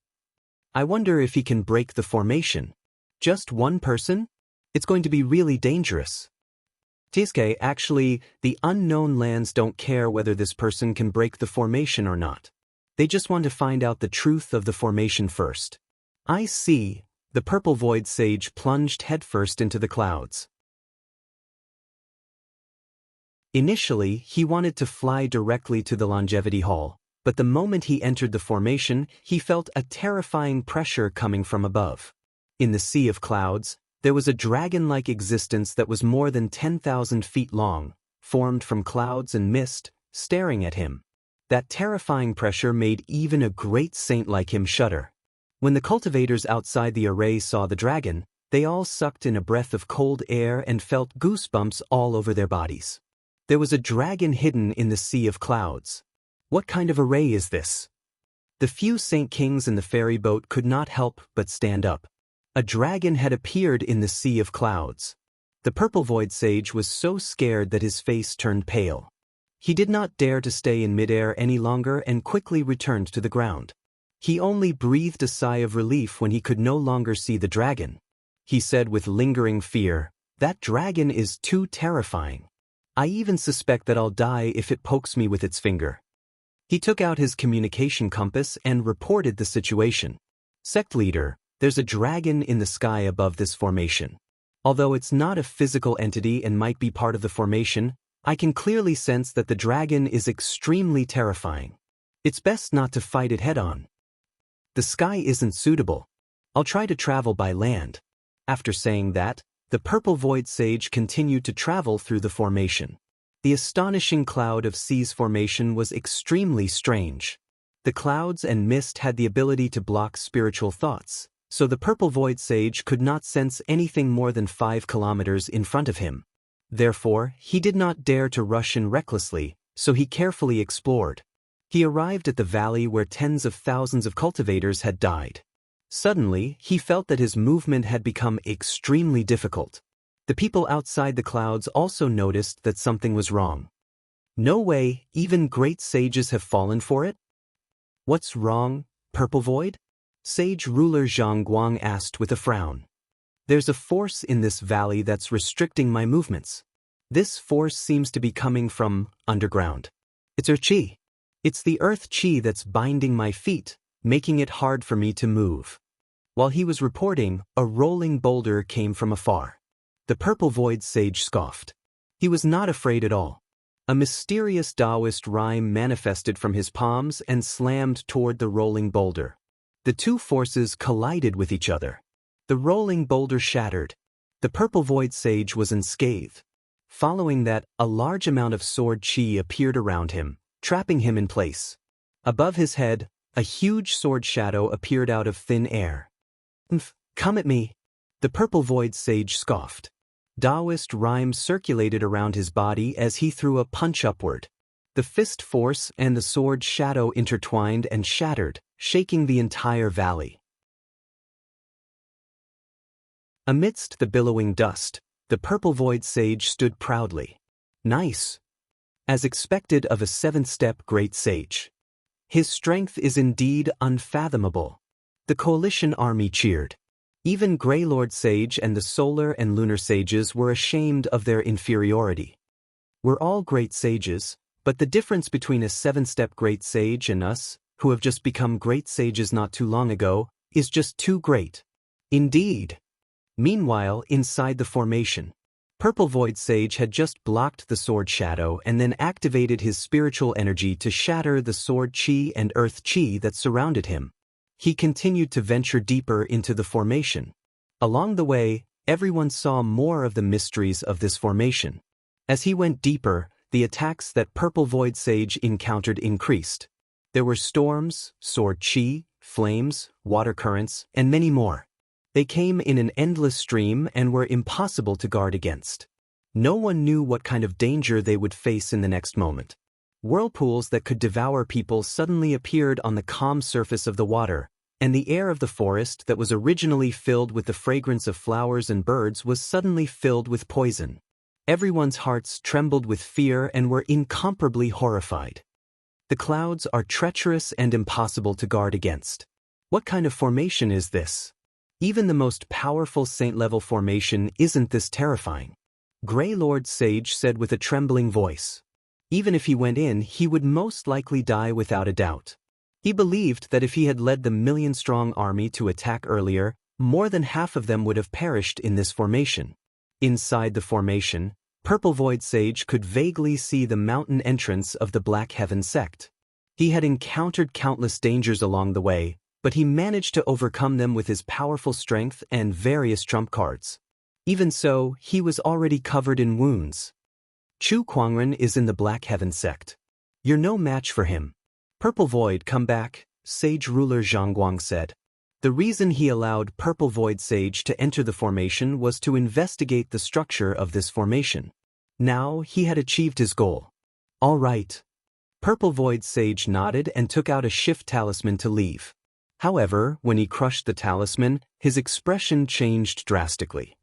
I wonder if he can break the formation. Just one person? It's going to be really dangerous. Tiske, actually, the unknown lands don't care whether this person can break the formation or not. They just want to find out the truth of the formation first. I see. The Purple Void Sage plunged headfirst into the clouds. Initially, he wanted to fly directly to the Longevity Hall, but the moment he entered the formation, he felt a terrifying pressure coming from above. In the sea of clouds, there was a dragon-like existence that was more than 10,000 feet long, formed from clouds and mist, staring at him. That terrifying pressure made even a great saint like him shudder. When the cultivators outside the array saw the dragon, they all sucked in a breath of cold air and felt goosebumps all over their bodies. There was a dragon hidden in the sea of clouds. What kind of array is this? The few Saint Kings in the ferry boat could not help but stand up. A dragon had appeared in the sea of clouds. The Purple Void Sage was so scared that his face turned pale. He did not dare to stay in midair any longer and quickly returned to the ground. He only breathed a sigh of relief when he could no longer see the dragon. He said with lingering fear, "That dragon is too terrifying. I even suspect that I'll die if it pokes me with its finger." He took out his communication compass and reported the situation. Sect leader, there's a dragon in the sky above this formation. Although it's not a physical entity and might be part of the formation, I can clearly sense that the dragon is extremely terrifying. It's best not to fight it head-on. The sky isn't suitable. I'll try to travel by land. After saying that, the Purple Void Sage continued to travel through the formation. The astonishing cloud of seas formation was extremely strange. The clouds and mist had the ability to block spiritual thoughts, so the Purple Void Sage could not sense anything more than 5 kilometers in front of him. Therefore, he did not dare to rush in recklessly, so he carefully explored. He arrived at the valley where tens of thousands of cultivators had died. Suddenly, he felt that his movement had become extremely difficult. The people outside the clouds also noticed that something was wrong. No way, even great sages have fallen for it? What's wrong, Purple Void? Sage ruler Zhang Guang asked with a frown. There's a force in this valley that's restricting my movements. This force seems to be coming from underground. It's Earth Qi. It's the Earth Qi that's binding my feet, making it hard for me to move. While he was reporting, a rolling boulder came from afar. The Purple Void sage scoffed. He was not afraid at all. A mysterious Taoist rhyme manifested from his palms and slammed toward the rolling boulder. The two forces collided with each other. The rolling boulder shattered. The Purple Void sage was unscathed. Following that, a large amount of sword chi appeared around him, trapping him in place. Above his head, a huge sword shadow appeared out of thin air. Come at me. The Purple Void sage scoffed. Taoist rhyme circulated around his body as he threw a punch upward. The fist force and the sword shadow intertwined and shattered, shaking the entire valley. Amidst the billowing dust, the Purple Void sage stood proudly. Nice. As expected of a seventh-step great sage. His strength is indeed unfathomable. The coalition army cheered. Even Grey Lord Sage and the Solar and Lunar Sages were ashamed of their inferiority. We're all great sages, but the difference between a seven-step great sage and us, who have just become great sages not too long ago, is just too great. Indeed. Meanwhile, inside the formation, Purple Void Sage had just blocked the sword shadow and then activated his spiritual energy to shatter the sword chi and earth chi that surrounded him. He continued to venture deeper into the formation. Along the way, everyone saw more of the mysteries of this formation. As he went deeper, the attacks that Purple Void Sage encountered increased. There were storms, sword chi, flames, water currents, and many more. They came in an endless stream and were impossible to guard against. No one knew what kind of danger they would face in the next moment. Whirlpools that could devour people suddenly appeared on the calm surface of the water, and the air of the forest that was originally filled with the fragrance of flowers and birds was suddenly filled with poison. Everyone's hearts trembled with fear and were incomparably horrified. The clouds are treacherous and impossible to guard against. What kind of formation is this? Even the most powerful saint-level formation isn't this terrifying. Grey Lord Sage said with a trembling voice. Even if he went in, he would most likely die without a doubt. He believed that if he had led the million-strong army to attack earlier, more than half of them would have perished in this formation. Inside the formation, Purple Void Sage could vaguely see the mountain entrance of the Black Heaven sect. He had encountered countless dangers along the way, but he managed to overcome them with his powerful strength and various trump cards. Even so, he was already covered in wounds. Chu Kuangren is in the Black Heaven sect. You're no match for him. Purple Void, come back, Sage ruler Zhang Guang said. The reason he allowed Purple Void Sage to enter the formation was to investigate the structure of this formation. Now he had achieved his goal. All right. Purple Void Sage nodded and took out a shift talisman to leave. However, when he crushed the talisman, his expression changed drastically.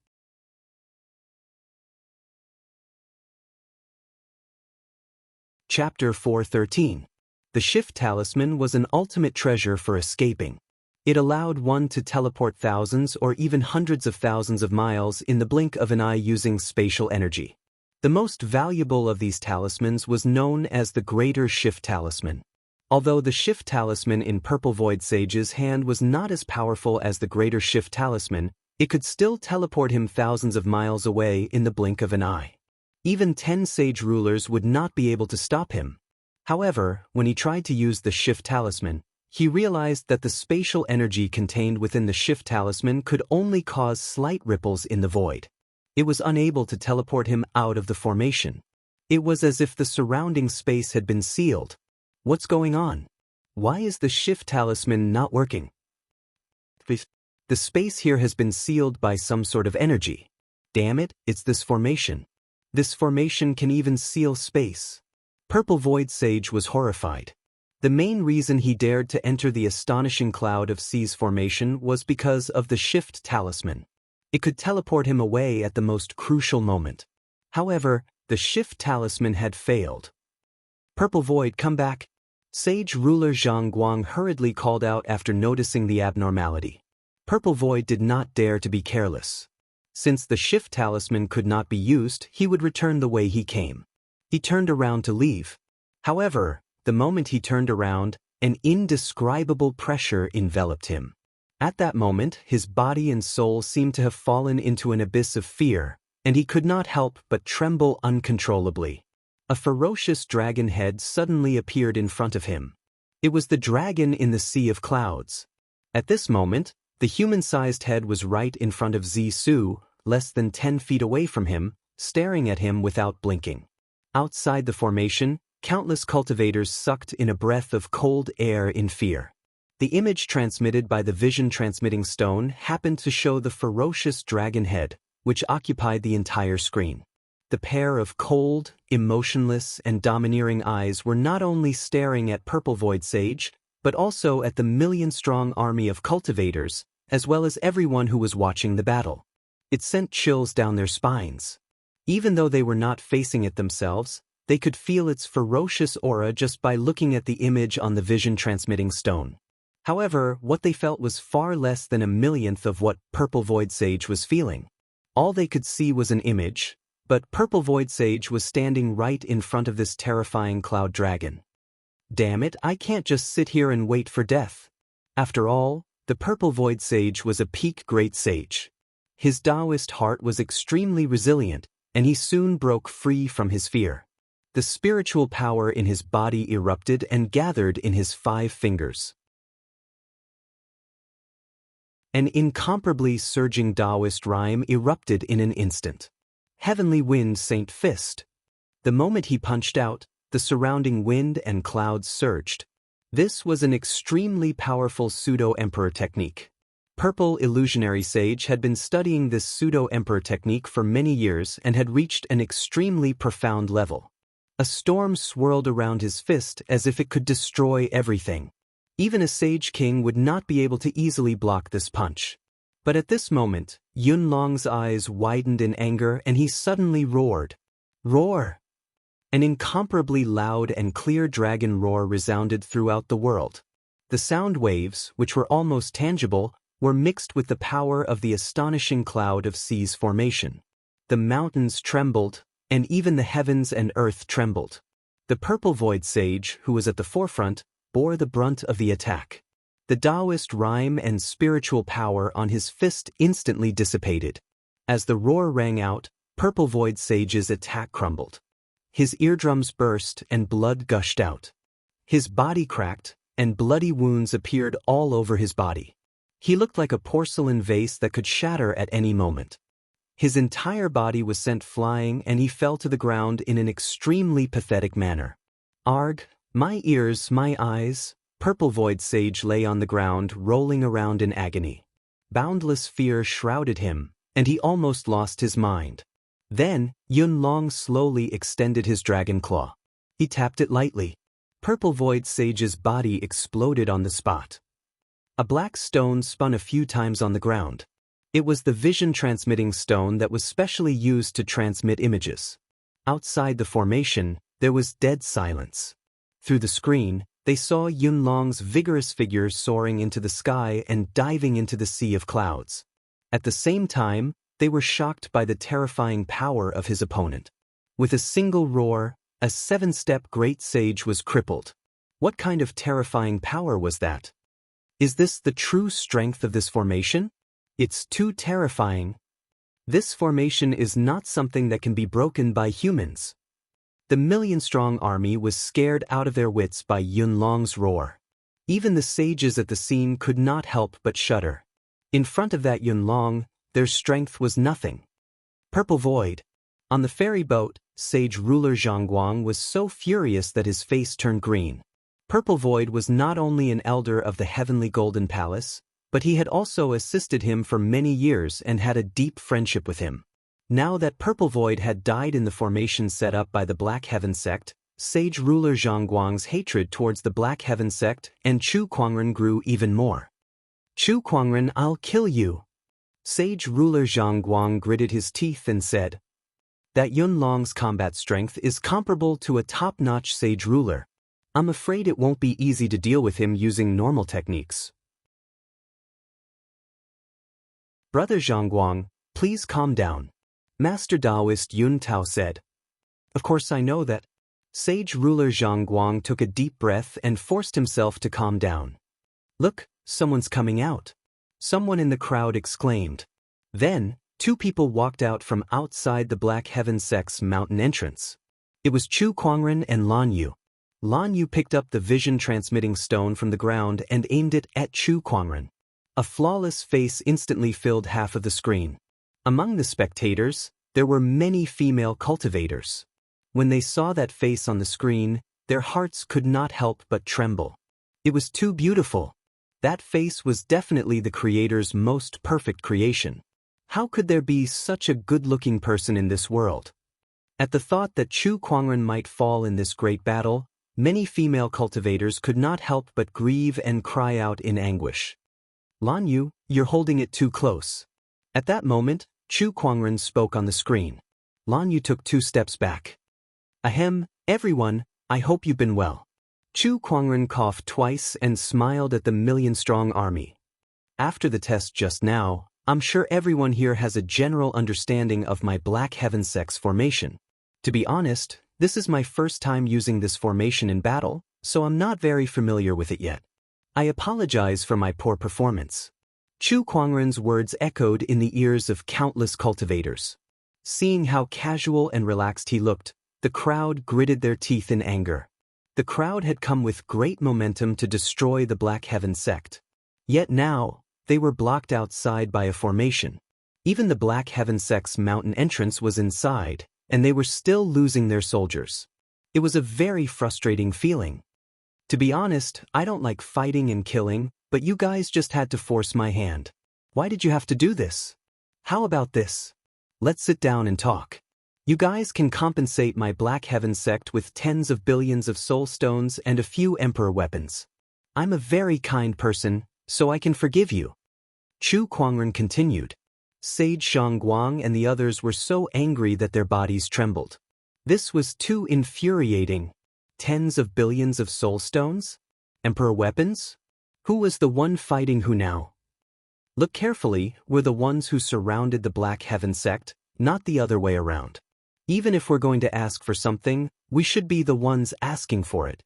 Chapter 413. The Shift Talisman was an ultimate treasure for escaping. It allowed one to teleport thousands or even hundreds of thousands of miles in the blink of an eye using spatial energy. The most valuable of these talismans was known as the Greater Shift Talisman. Although the Shift Talisman in Purple Void Sage's hand was not as powerful as the Greater Shift Talisman, it could still teleport him thousands of miles away in the blink of an eye. Even 10 sage rulers would not be able to stop him. However, when he tried to use the Shift Talisman, he realized that the spatial energy contained within the Shift Talisman could only cause slight ripples in the void. It was unable to teleport him out of the formation. It was as if the surrounding space had been sealed. What's going on? Why is the Shift Talisman not working? The space here has been sealed by some sort of energy. Damn it, it's this formation. This formation can even seal space. Purple Void Sage was horrified. The main reason he dared to enter the astonishing cloud of seas formation was because of the Shift Talisman. It could teleport him away at the most crucial moment. However, the Shift Talisman had failed. Purple Void, come back! Sage ruler Zhang Guang hurriedly called out after noticing the abnormality. Purple Void did not dare to be careless. Since the Shift Talisman could not be used, he would return the way he came. He turned around to leave. However, the moment he turned around, an indescribable pressure enveloped him. At that moment, his body and soul seemed to have fallen into an abyss of fear, and he could not help but tremble uncontrollably. A ferocious dragon head suddenly appeared in front of him. It was the dragon in the sea of clouds. At this moment, the human-sized head was right in front of Zissou, less than 10 feet away from him, staring at him without blinking. Outside the formation, countless cultivators sucked in a breath of cold air in fear. The image transmitted by the vision-transmitting stone happened to show the ferocious dragon head, which occupied the entire screen. The pair of cold, emotionless, and domineering eyes were not only staring at Purple Void Sage, but also at the million-strong army of cultivators, as well as everyone who was watching the battle. It sent chills down their spines. Even though they were not facing it themselves, they could feel its ferocious aura just by looking at the image on the vision-transmitting stone. However, what they felt was far less than a millionth of what Purple Void Sage was feeling. All they could see was an image, but Purple Void Sage was standing right in front of this terrifying cloud dragon. Damn it, I can't just sit here and wait for death. After all, the Purple Void Sage was a peak great sage. His Taoist heart was extremely resilient, and he soon broke free from his fear. The spiritual power in his body erupted and gathered in his 5 fingers. An incomparably surging Taoist rhyme erupted in an instant. Heavenly Wind Saint Fist. The moment he punched out, the surrounding wind and clouds surged. This was an extremely powerful pseudo-emperor technique. Purple Illusionary Sage had been studying this pseudo-emperor technique for many years and had reached an extremely profound level. A storm swirled around his fist as if it could destroy everything. Even a Sage King would not be able to easily block this punch. But at this moment, Yunlong's eyes widened in anger and he suddenly roared. Roar! An incomparably loud and clear dragon roar resounded throughout the world. The sound waves, which were almost tangible, were mixed with the power of the astonishing cloud of seas formation. The mountains trembled, and even the heavens and earth trembled. The Purple Void Sage, who was at the forefront, bore the brunt of the attack. The Taoist rhyme and spiritual power on his fist instantly dissipated. As the roar rang out, Purple Void Sage's attack crumbled. His eardrums burst and blood gushed out. His body cracked, and bloody wounds appeared all over his body. He looked like a porcelain vase that could shatter at any moment. His entire body was sent flying and he fell to the ground in an extremely pathetic manner. Arg, my ears, my eyes. Purple Void Sage lay on the ground, rolling around in agony. Boundless fear shrouded him, and he almost lost his mind. Then, Yunlong slowly extended his dragon claw. He tapped it lightly. Purple Void Sage's body exploded on the spot. A black stone spun a few times on the ground. It was the vision-transmitting stone that was specially used to transmit images. Outside the formation, there was dead silence. Through the screen, they saw Yunlong's vigorous figure soaring into the sky and diving into the sea of clouds. At the same time, they were shocked by the terrifying power of his opponent. With a single roar, a 7-step great sage was crippled. What kind of terrifying power was that? Is this the true strength of this formation? It's too terrifying. This formation is not something that can be broken by humans. The million-strong army was scared out of their wits by Yunlong's roar. Even the sages at the scene could not help but shudder. In front of that Yunlong, their strength was nothing. Purple Void. On the ferry boat, sage ruler Zhangguang was so furious that his face turned green. Purple Void was not only an elder of the Heavenly Golden Palace, but he had also assisted him for many years and had a deep friendship with him. Now that Purple Void had died in the formation set up by the Black Heaven sect, Sage ruler Zhongguang's hatred towards the Black Heaven sect and Chu Kuangren grew even more. Chu Kuangren, I'll kill you. Sage ruler Zhongguang gritted his teeth and said that Yun Long's combat strength is comparable to a top-notch sage ruler. I'm afraid it won't be easy to deal with him using normal techniques. Brother Zhongguang, please calm down. Master Taoist Yun Tao said. Of course I know that. Sage ruler Zhongguang took a deep breath and forced himself to calm down. Look, someone's coming out. Someone in the crowd exclaimed. Then, two people walked out from outside the Black Heaven sect's mountain entrance. It was Chu Kuangren and Lan Yu. Lan Yu picked up the vision-transmitting stone from the ground and aimed it at Chu Kuangren. A flawless face instantly filled half of the screen. Among the spectators, there were many female cultivators. When they saw that face on the screen, their hearts could not help but tremble. It was too beautiful. That face was definitely the creator's most perfect creation. How could there be such a good-looking person in this world? At the thought that Chu Kuangren might fall in this great battle, many female cultivators could not help but grieve and cry out in anguish. Lan Yu, you're holding it too close. At that moment, Chu Kuangren spoke on the screen. Lan Yu took 2 steps back. Ahem, everyone, I hope you've been well. Chu Kuangren coughed twice and smiled at the million-strong army. After the test just now, I'm sure everyone here has a general understanding of my Black Heaven sect's formation. To be honest, this is my first time using this formation in battle, so I'm not very familiar with it yet. I apologize for my poor performance. Chu Kuangren's words echoed in the ears of countless cultivators. Seeing how casual and relaxed he looked, the crowd gritted their teeth in anger. The crowd had come with great momentum to destroy the Black Heaven sect. Yet now, they were blocked outside by a formation. Even the Black Heaven sect's mountain entrance was inside, and they were still losing their soldiers. It was a very frustrating feeling. To be honest, I don't like fighting and killing, but you guys just had to force my hand. Why did you have to do this? How about this? Let's sit down and talk. You guys can compensate my Black Heaven sect with tens of billions of soul stones and a few emperor weapons. I'm a very kind person, so I can forgive you. Chu Kuangren continued. Sage Zhongguang and the others were so angry that their bodies trembled. This was too infuriating. Tens of billions of soul stones? Emperor weapons? Who was the one fighting who now? Look carefully, we're the ones who surrounded the Black Heaven sect, not the other way around. Even if we're going to ask for something, we should be the ones asking for it.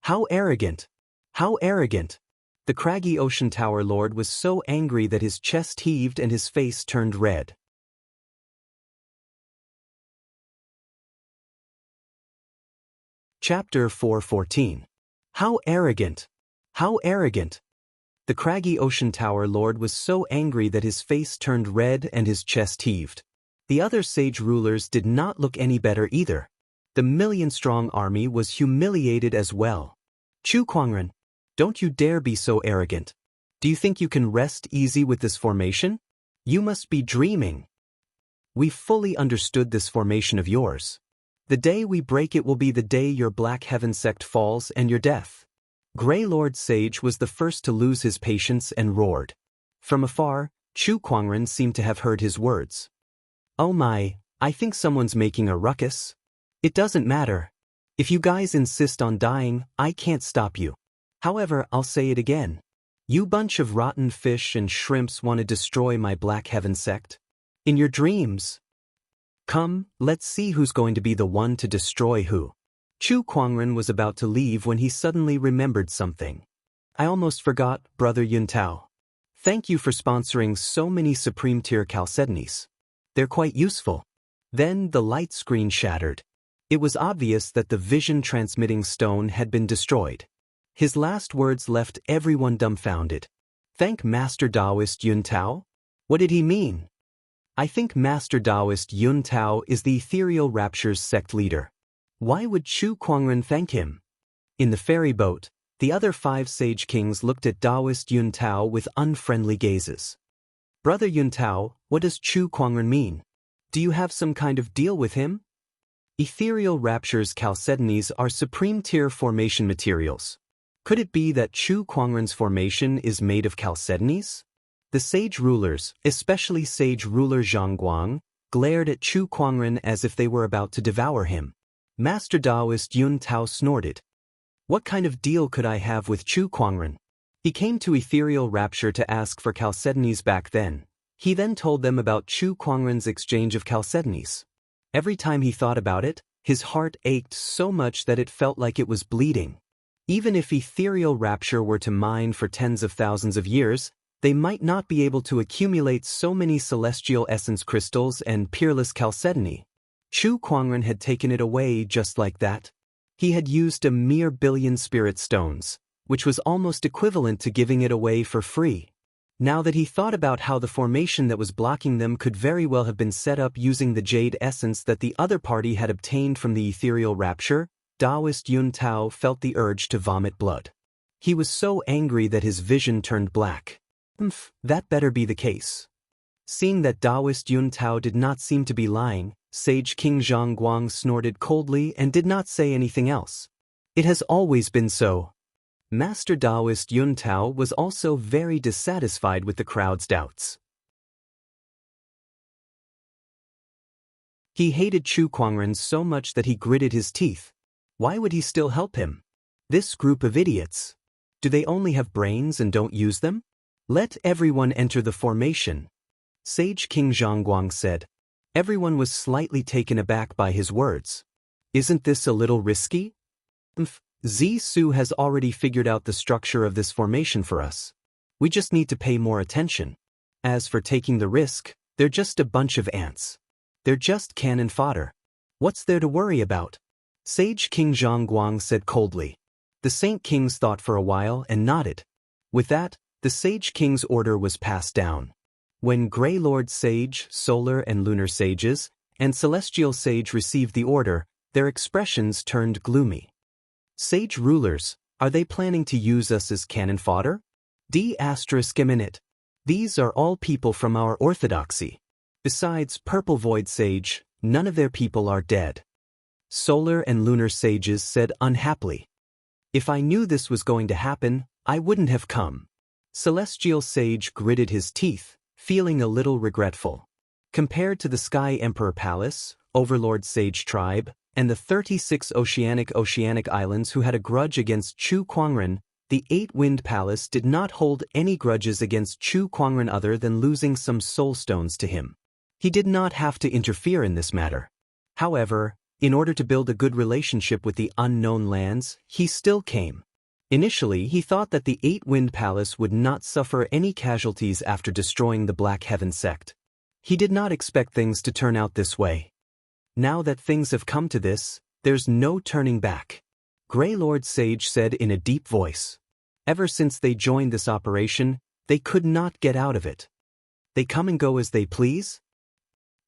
How arrogant! How arrogant! The craggy ocean tower lord was so angry that his chest heaved and his face turned red. Chapter 4:14. How arrogant! How arrogant! The craggy ocean tower lord was so angry that his face turned red and his chest heaved. The other sage rulers did not look any better either. The million-strong army was humiliated as well. Chu Kuangren, don't you dare be so arrogant. Do you think you can rest easy with this formation? You must be dreaming. We fully understood this formation of yours. The day we break it will be the day your Black Heaven sect falls and your death. Grey Lord Sage was the first to lose his patience and roared. From afar, Chu Kuangren seemed to have heard his words. Oh my, I think someone's making a ruckus. It doesn't matter. If you guys insist on dying, I can't stop you. However, I'll say it again. You bunch of rotten fish and shrimps want to destroy my Black Heaven sect? In your dreams. Come, let's see who's going to be the one to destroy who. Chu Kuangren was about to leave when he suddenly remembered something. I almost forgot, Brother Yun Tao. Thank you for sponsoring so many Supreme Tier Chalcedonies. They're quite useful. Then the light screen shattered. It was obvious that the vision-transmitting stone had been destroyed. His last words left everyone dumbfounded. Thank Master Taoist Yun Tao? What did he mean? I think Master Taoist Yun Tao is the Ethereal Raptures sect leader. Why would Chu Kuangren thank him? In the ferry boat, the other 5 sage kings looked at Taoist Yun Tao with unfriendly gazes. Brother Yun Tao, what does Chu Kuangren mean? Do you have some kind of deal with him? Ethereal Rapture's chalcedonies are supreme-tier formation materials. Could it be that Chu Kuangren's formation is made of chalcedonies? The sage rulers, especially sage ruler Zhangguang, glared at Chu Kuangren as if they were about to devour him. Master Taoist Yun Tao snorted. What kind of deal could I have with Chu Kuangren? He came to Ethereal Rapture to ask for chalcedonies back then. He then told them about Chu Kuangren's exchange of chalcedonies. Every time he thought about it, his heart ached so much that it felt like it was bleeding. Even if Ethereal Rapture were to mine for tens of thousands of years, they might not be able to accumulate so many celestial essence crystals and peerless chalcedony. Chu Kuangren had taken it away just like that. He had used a mere 1 billion spirit stones, which was almost equivalent to giving it away for free. Now that he thought about how the formation that was blocking them could very well have been set up using the jade essence that the other party had obtained from the Ethereal Rapture, Taoist Yun Tao felt the urge to vomit blood. He was so angry that his vision turned black. That better be the case. Seeing that Taoist Yun Tao did not seem to be lying, Sage King Zhangguang snorted coldly and did not say anything else. It has always been so. Master Taoist Yun Tao was also very dissatisfied with the crowd's doubts. He hated Chu Kuangren so much that he gritted his teeth. Why would he still help him? This group of idiots. Do they only have brains and don't use them? Let everyone enter the formation. Sage King Zhangguang said. Everyone was slightly taken aback by his words. Isn't this a little risky? Zisu has already figured out the structure of this formation for us. We just need to pay more attention. As for taking the risk, they're just a bunch of ants. They're just cannon fodder. What's there to worry about? Sage King Zhangguang said coldly. The Saint Kings thought for a while and nodded. With that, the Sage King's order was passed down. When Grey Lord Sage, Solar and Lunar Sages, and Celestial Sage received the order, their expressions turned gloomy. Sage rulers, are they planning to use us as cannon fodder? D***. These are all people from our orthodoxy. Besides Purple Void Sage, none of their people are dead. Solar and Lunar Sages said unhappily. If I knew this was going to happen, I wouldn't have come. Celestial Sage gritted his teeth, feeling a little regretful. Compared to the Sky Emperor Palace, Overlord Sage Tribe, and the 36 oceanic islands who had a grudge against Chu Kuangren, the 8-Wind Palace did not hold any grudges against Chu Kuangren other than losing some soul stones to him. He did not have to interfere in this matter. However, in order to build a good relationship with the unknown lands, he still came. Initially, he thought that the 8-Wind Palace would not suffer any casualties after destroying the Black Heaven sect. He did not expect things to turn out this way. Now that things have come to this, there's no turning back. Grey Lord Sage said in a deep voice. Ever since they joined this operation, they could not get out of it. They come and go as they please?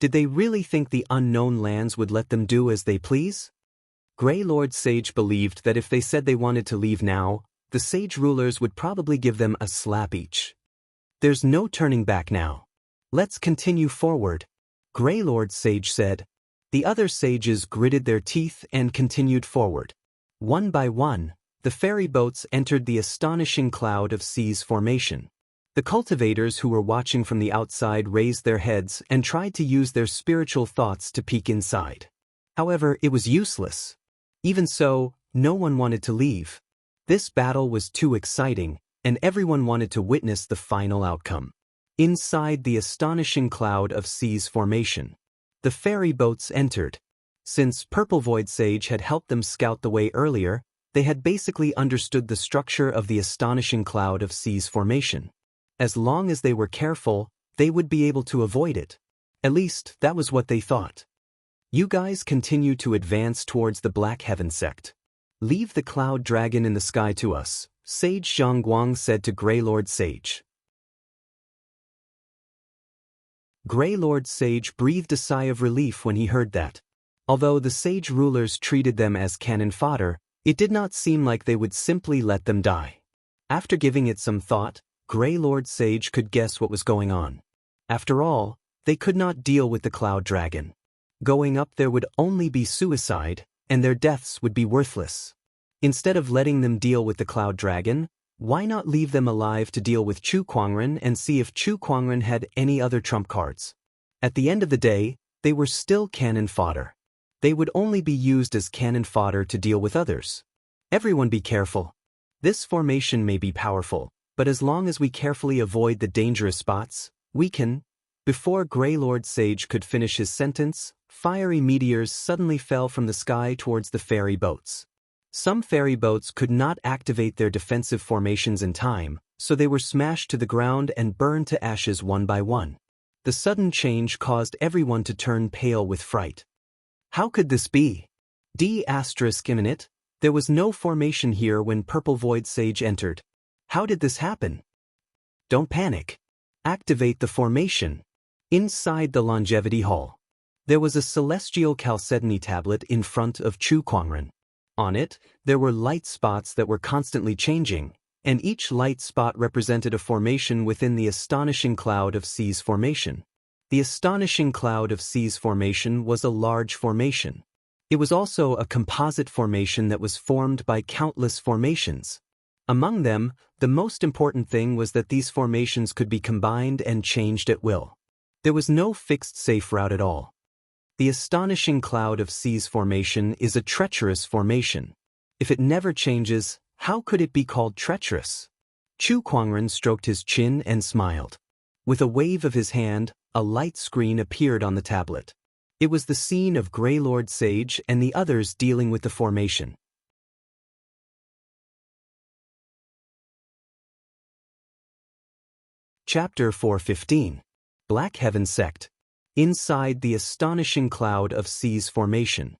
Did they really think the unknown lands would let them do as they please? Grey Lord Sage believed that if they said they wanted to leave now, the sage rulers would probably give them a slap each. There's no turning back now. Let's continue forward, Grey Lord Sage said. The other sages gritted their teeth and continued forward. One by one, the ferry boats entered the astonishing cloud of seas formation. The cultivators who were watching from the outside raised their heads and tried to use their spiritual thoughts to peek inside. However, it was useless. Even so, no one wanted to leave. This battle was too exciting, and everyone wanted to witness the final outcome. Inside the astonishing cloud of seas formation, the ferry boats entered. Since Purple Void Sage had helped them scout the way earlier, they had basically understood the structure of the astonishing cloud of seas formation. As long as they were careful, they would be able to avoid it. At least, that was what they thought. You guys continue to advance towards the Black Heaven sect. Leave the cloud dragon in the sky to us, Sage Zhangguang said to Grey Lord Sage. Grey Lord Sage breathed a sigh of relief when he heard that. Although the sage rulers treated them as cannon fodder, it did not seem like they would simply let them die. After giving it some thought, Grey Lord Sage could guess what was going on. After all, they could not deal with the cloud dragon. Going up there would only be suicide, and their deaths would be worthless. Instead of letting them deal with the Cloud Dragon, why not leave them alive to deal with Chu Kuangren and see if Chu Kuangren had any other trump cards? At the end of the day, they were still cannon fodder. They would only be used as cannon fodder to deal with others. Everyone be careful. This formation may be powerful, but as long as we carefully avoid the dangerous spots, we can. Before Grey Lord Sage could finish his sentence, fiery meteors suddenly fell from the sky towards the ferry boats. Some ferry boats could not activate their defensive formations in time, so they were smashed to the ground and burned to ashes one by one. The sudden change caused everyone to turn pale with fright. How could this be? ***, there was no formation here when Purple Void Sage entered. How did this happen? Don't panic. Activate the formation. Inside the Longevity Hall, there was a celestial chalcedony tablet in front of Chu Kuangren. On it, there were light spots that were constantly changing, and each light spot represented a formation within the Astonishing Cloud of Seas formation. The Astonishing Cloud of Seas formation was a large formation. It was also a composite formation that was formed by countless formations. Among them, the most important thing was that these formations could be combined and changed at will. There was no fixed safe route at all. The Astonishing Cloud of Seas formation is a treacherous formation. If it never changes, how could it be called treacherous? Chu Kuangren stroked his chin and smiled. With a wave of his hand, a light screen appeared on the tablet. It was the scene of Grey Lord Sage and the others dealing with the formation. Chapter 415. Black Heaven Sect. Inside the Astonishing Cloud of Seas formation,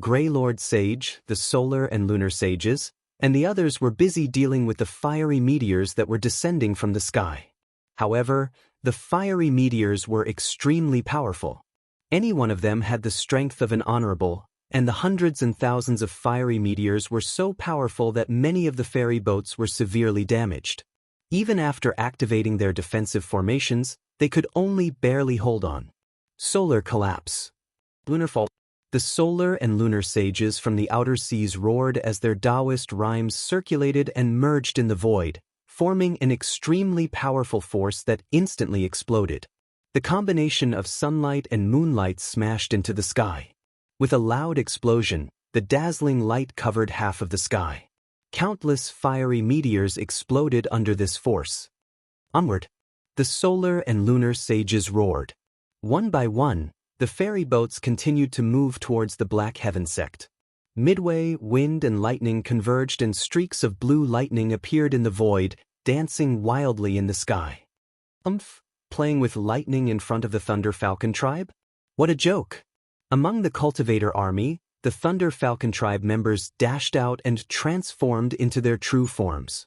Grey Lord Sage, the Solar and Lunar Sages, and the others were busy dealing with the fiery meteors that were descending from the sky. However, the fiery meteors were extremely powerful. Any one of them had the strength of an honorable, and the hundreds and thousands of fiery meteors were so powerful that many of the ferry boats were severely damaged. Even after activating their defensive formations, they could only barely hold on. Solar collapse. Lunar fall. The Solar and Lunar Sages from the outer seas roared as their Taoist rhymes circulated and merged in the void, forming an extremely powerful force that instantly exploded. The combination of sunlight and moonlight smashed into the sky. With a loud explosion, the dazzling light covered half of the sky. Countless fiery meteors exploded under this force. Onward. The Solar and Lunar Sages roared. One by one, the ferry boats continued to move towards the Black Heaven Sect. Midway, wind and lightning converged and streaks of blue lightning appeared in the void, dancing wildly in the sky. Playing with lightning in front of the Thunder Falcon tribe? What a joke! Among the cultivator army, the Thunder Falcon tribe members dashed out and transformed into their true forms.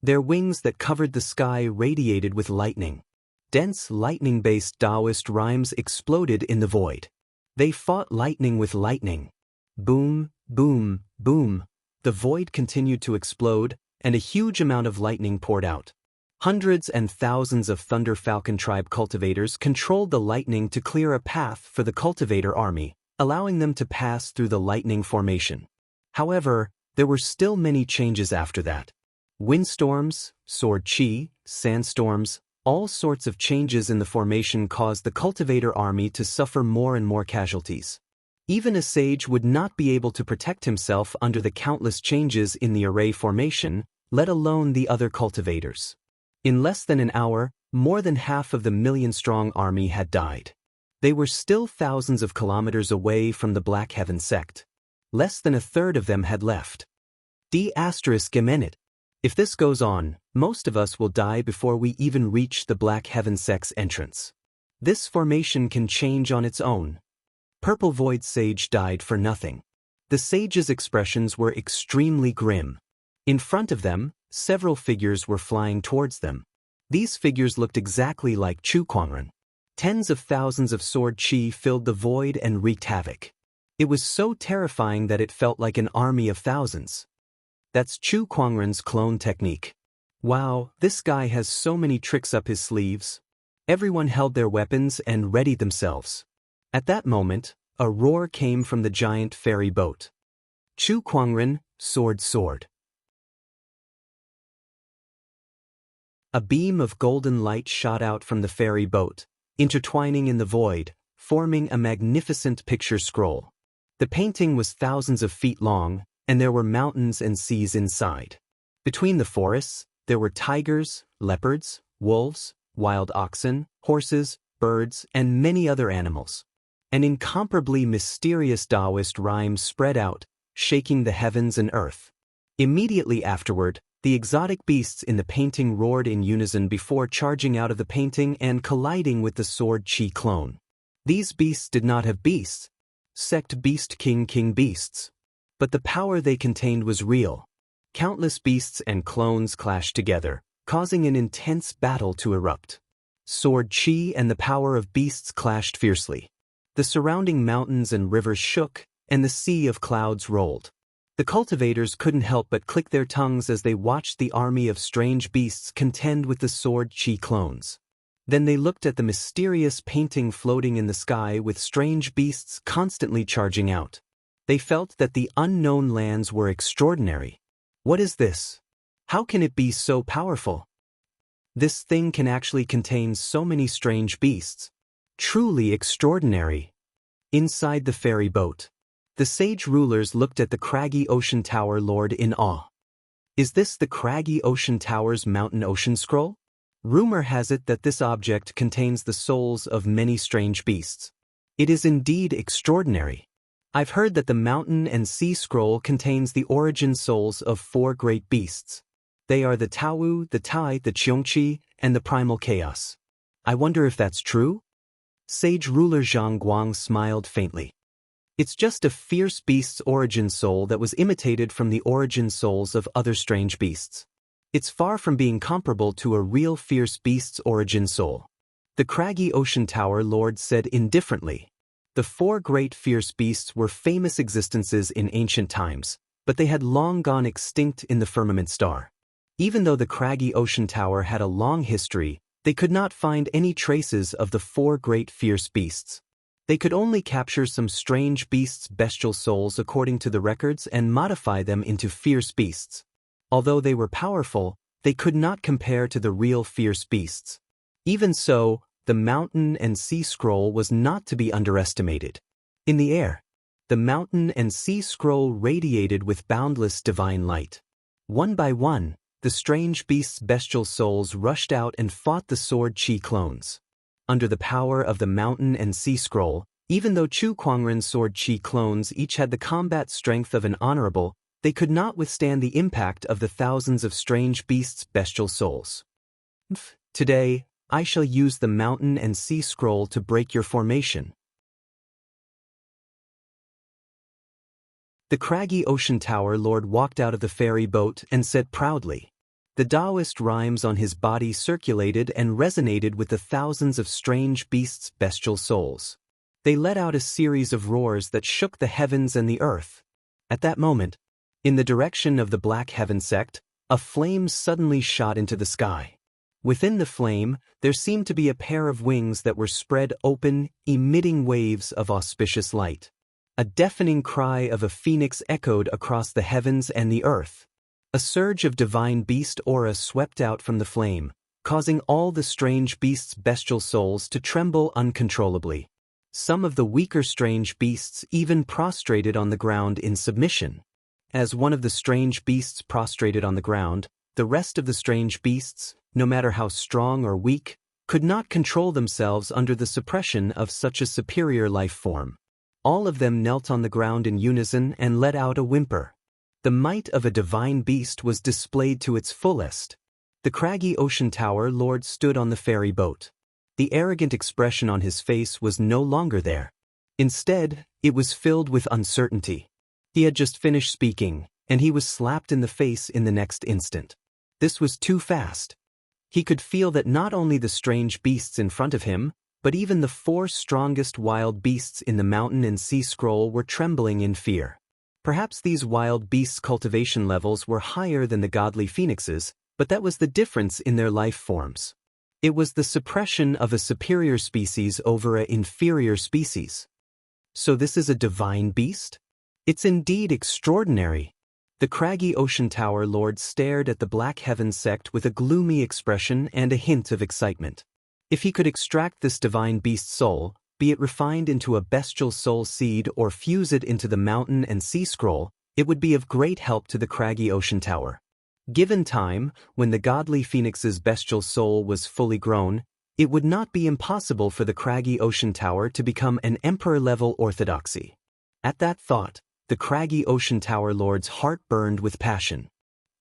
Their wings that covered the sky radiated with lightning. Dense lightning-based Taoist rhymes exploded in the void. They fought lightning with lightning. Boom, boom, boom. The void continued to explode, and a huge amount of lightning poured out. Hundreds and thousands of Thunder Falcon tribe cultivators controlled the lightning to clear a path for the cultivator army, allowing them to pass through the lightning formation. However, there were still many changes after that. Windstorms, sword chi, sandstorms, all sorts of changes in the formation caused the cultivator army to suffer more and more casualties. Even a sage would not be able to protect himself under the countless changes in the array formation, let alone the other cultivators. In less than an hour, more than half of the million-strong army had died. They were still thousands of kilometers away from the Black Heaven Sect. Less than a third of them had left. ***. If this goes on, most of us will die before we even reach the Black Heaven Sect's entrance. This formation can change on its own. Purple Void Sage died for nothing. The sage's expressions were extremely grim. In front of them, several figures were flying towards them. These figures looked exactly like Chu Kuangren. Tens of thousands of sword chi filled the void and wreaked havoc. It was so terrifying that it felt like an army of thousands. That's Chu Kuangren's clone technique. Wow, this guy has so many tricks up his sleeves. Everyone held their weapons and readied themselves. At that moment, a roar came from the giant ferry boat. Chu Kuangren, sword sword. A beam of golden light shot out from the ferry boat, intertwining in the void, forming a magnificent picture scroll. The painting was thousands of feet long, and there were mountains and seas inside. Between the forests, there were tigers, leopards, wolves, wild oxen, horses, birds, and many other animals. An incomparably mysterious Taoist rhyme spread out, shaking the heavens and earth. Immediately afterward, the exotic beasts in the painting roared in unison before charging out of the painting and colliding with the sword Qi clone. These beasts did not have beasts. Sect beast king beasts. But the power they contained was real. Countless beasts and clones clashed together, causing an intense battle to erupt. Sword Qi and the power of beasts clashed fiercely. The surrounding mountains and rivers shook, and the sea of clouds rolled. The cultivators couldn't help but click their tongues as they watched the army of strange beasts contend with the sword Qi clones. Then they looked at the mysterious painting floating in the sky with strange beasts constantly charging out. They felt that the unknown lands were extraordinary. What is this? How can it be so powerful? This thing can actually contain so many strange beasts. Truly extraordinary. Inside the ferry boat, the sage rulers looked at the craggy ocean tower lord in awe. Is this the craggy ocean tower's mountain ocean scroll? Rumor has it that this object contains the souls of many strange beasts. It is indeed extraordinary. I've heard that the mountain and sea scroll contains the origin souls of 4 great beasts. They are the Taowu, the Tai, the Qiongqi, and the primal chaos. I wonder if that's true? Sage ruler Zhang Guang smiled faintly. It's just a fierce beast's origin soul that was imitated from the origin souls of other strange beasts. It's far from being comparable to a real fierce beast's origin soul. The craggy ocean tower lord said indifferently. The 4 great fierce beasts were famous existences in ancient times, but they had long gone extinct in the firmament star. Even though the craggy ocean tower had a long history, they could not find any traces of the 4 great fierce beasts. They could only capture some strange beasts' bestial souls according to the records and modify them into fierce beasts. Although they were powerful, they could not compare to the real fierce beasts. Even so, the mountain and sea scroll was not to be underestimated. In the air, the mountain and sea scroll radiated with boundless divine light. One by one, the strange beasts' bestial souls rushed out and fought the sword Qi clones. Under the power of the mountain and sea scroll, even though Chu Kuangren's sword Qi clones each had the combat strength of an honorable, they could not withstand the impact of the thousands of strange beasts' bestial souls. Today, I shall use the mountain and sea scroll to break your formation. The craggy ocean tower lord walked out of the ferry boat and said proudly. The Taoist rhymes on his body circulated and resonated with the thousands of strange beasts' bestial souls. They let out a series of roars that shook the heavens and the earth. At that moment, in the direction of the Black Heaven sect, a flame suddenly shot into the sky. Within the flame, there seemed to be a pair of wings that were spread open, emitting waves of auspicious light. A deafening cry of a phoenix echoed across the heavens and the earth. A surge of divine beast aura swept out from the flame, causing all the strange beasts' bestial souls to tremble uncontrollably. Some of the weaker strange beasts even prostrated on the ground in submission. As one of the strange beasts prostrated on the ground, the rest of the strange beasts, no matter how strong or weak, could not control themselves under the suppression of such a superior life form. All of them knelt on the ground in unison and let out a whimper. The might of a divine beast was displayed to its fullest. The craggy ocean tower lord stood on the ferry boat. The arrogant expression on his face was no longer there. Instead, it was filled with uncertainty. He had just finished speaking, and he was slapped in the face in the next instant. This was too fast. He could feel that not only the strange beasts in front of him, but even the 4 strongest wild beasts in the mountain and sea scroll were trembling in fear. Perhaps these wild beasts' cultivation levels were higher than the godly phoenixes, but that was the difference in their life forms. It was the suppression of a superior species over an inferior species. So this is a divine beast? It's indeed extraordinary. The craggy ocean tower lord stared at the Black Heaven sect with a gloomy expression and a hint of excitement. If he could extract this divine beast's soul, be it refined into a bestial soul seed or fuse it into the mountain and sea scroll, it would be of great help to the craggy ocean tower. Given time, when the godly phoenix's bestial soul was fully grown, it would not be impossible for the craggy ocean tower to become an emperor-level orthodoxy. At that thought, the craggy ocean tower lord's heart burned with passion.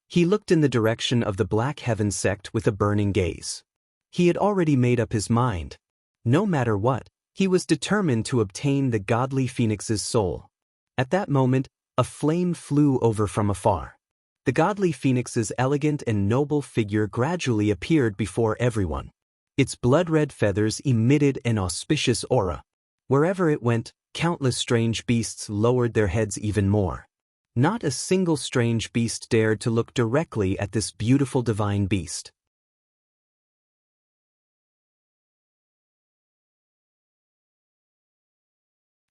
He looked in the direction of the Black Heaven sect with a burning gaze. He had already made up his mind. No matter what, he was determined to obtain the godly phoenix's soul. At that moment, a flame flew over from afar. The godly phoenix's elegant and noble figure gradually appeared before everyone. Its blood-red feathers emitted an auspicious aura. Wherever it went, countless strange beasts lowered their heads even more. Not a single strange beast dared to look directly at this beautiful divine beast.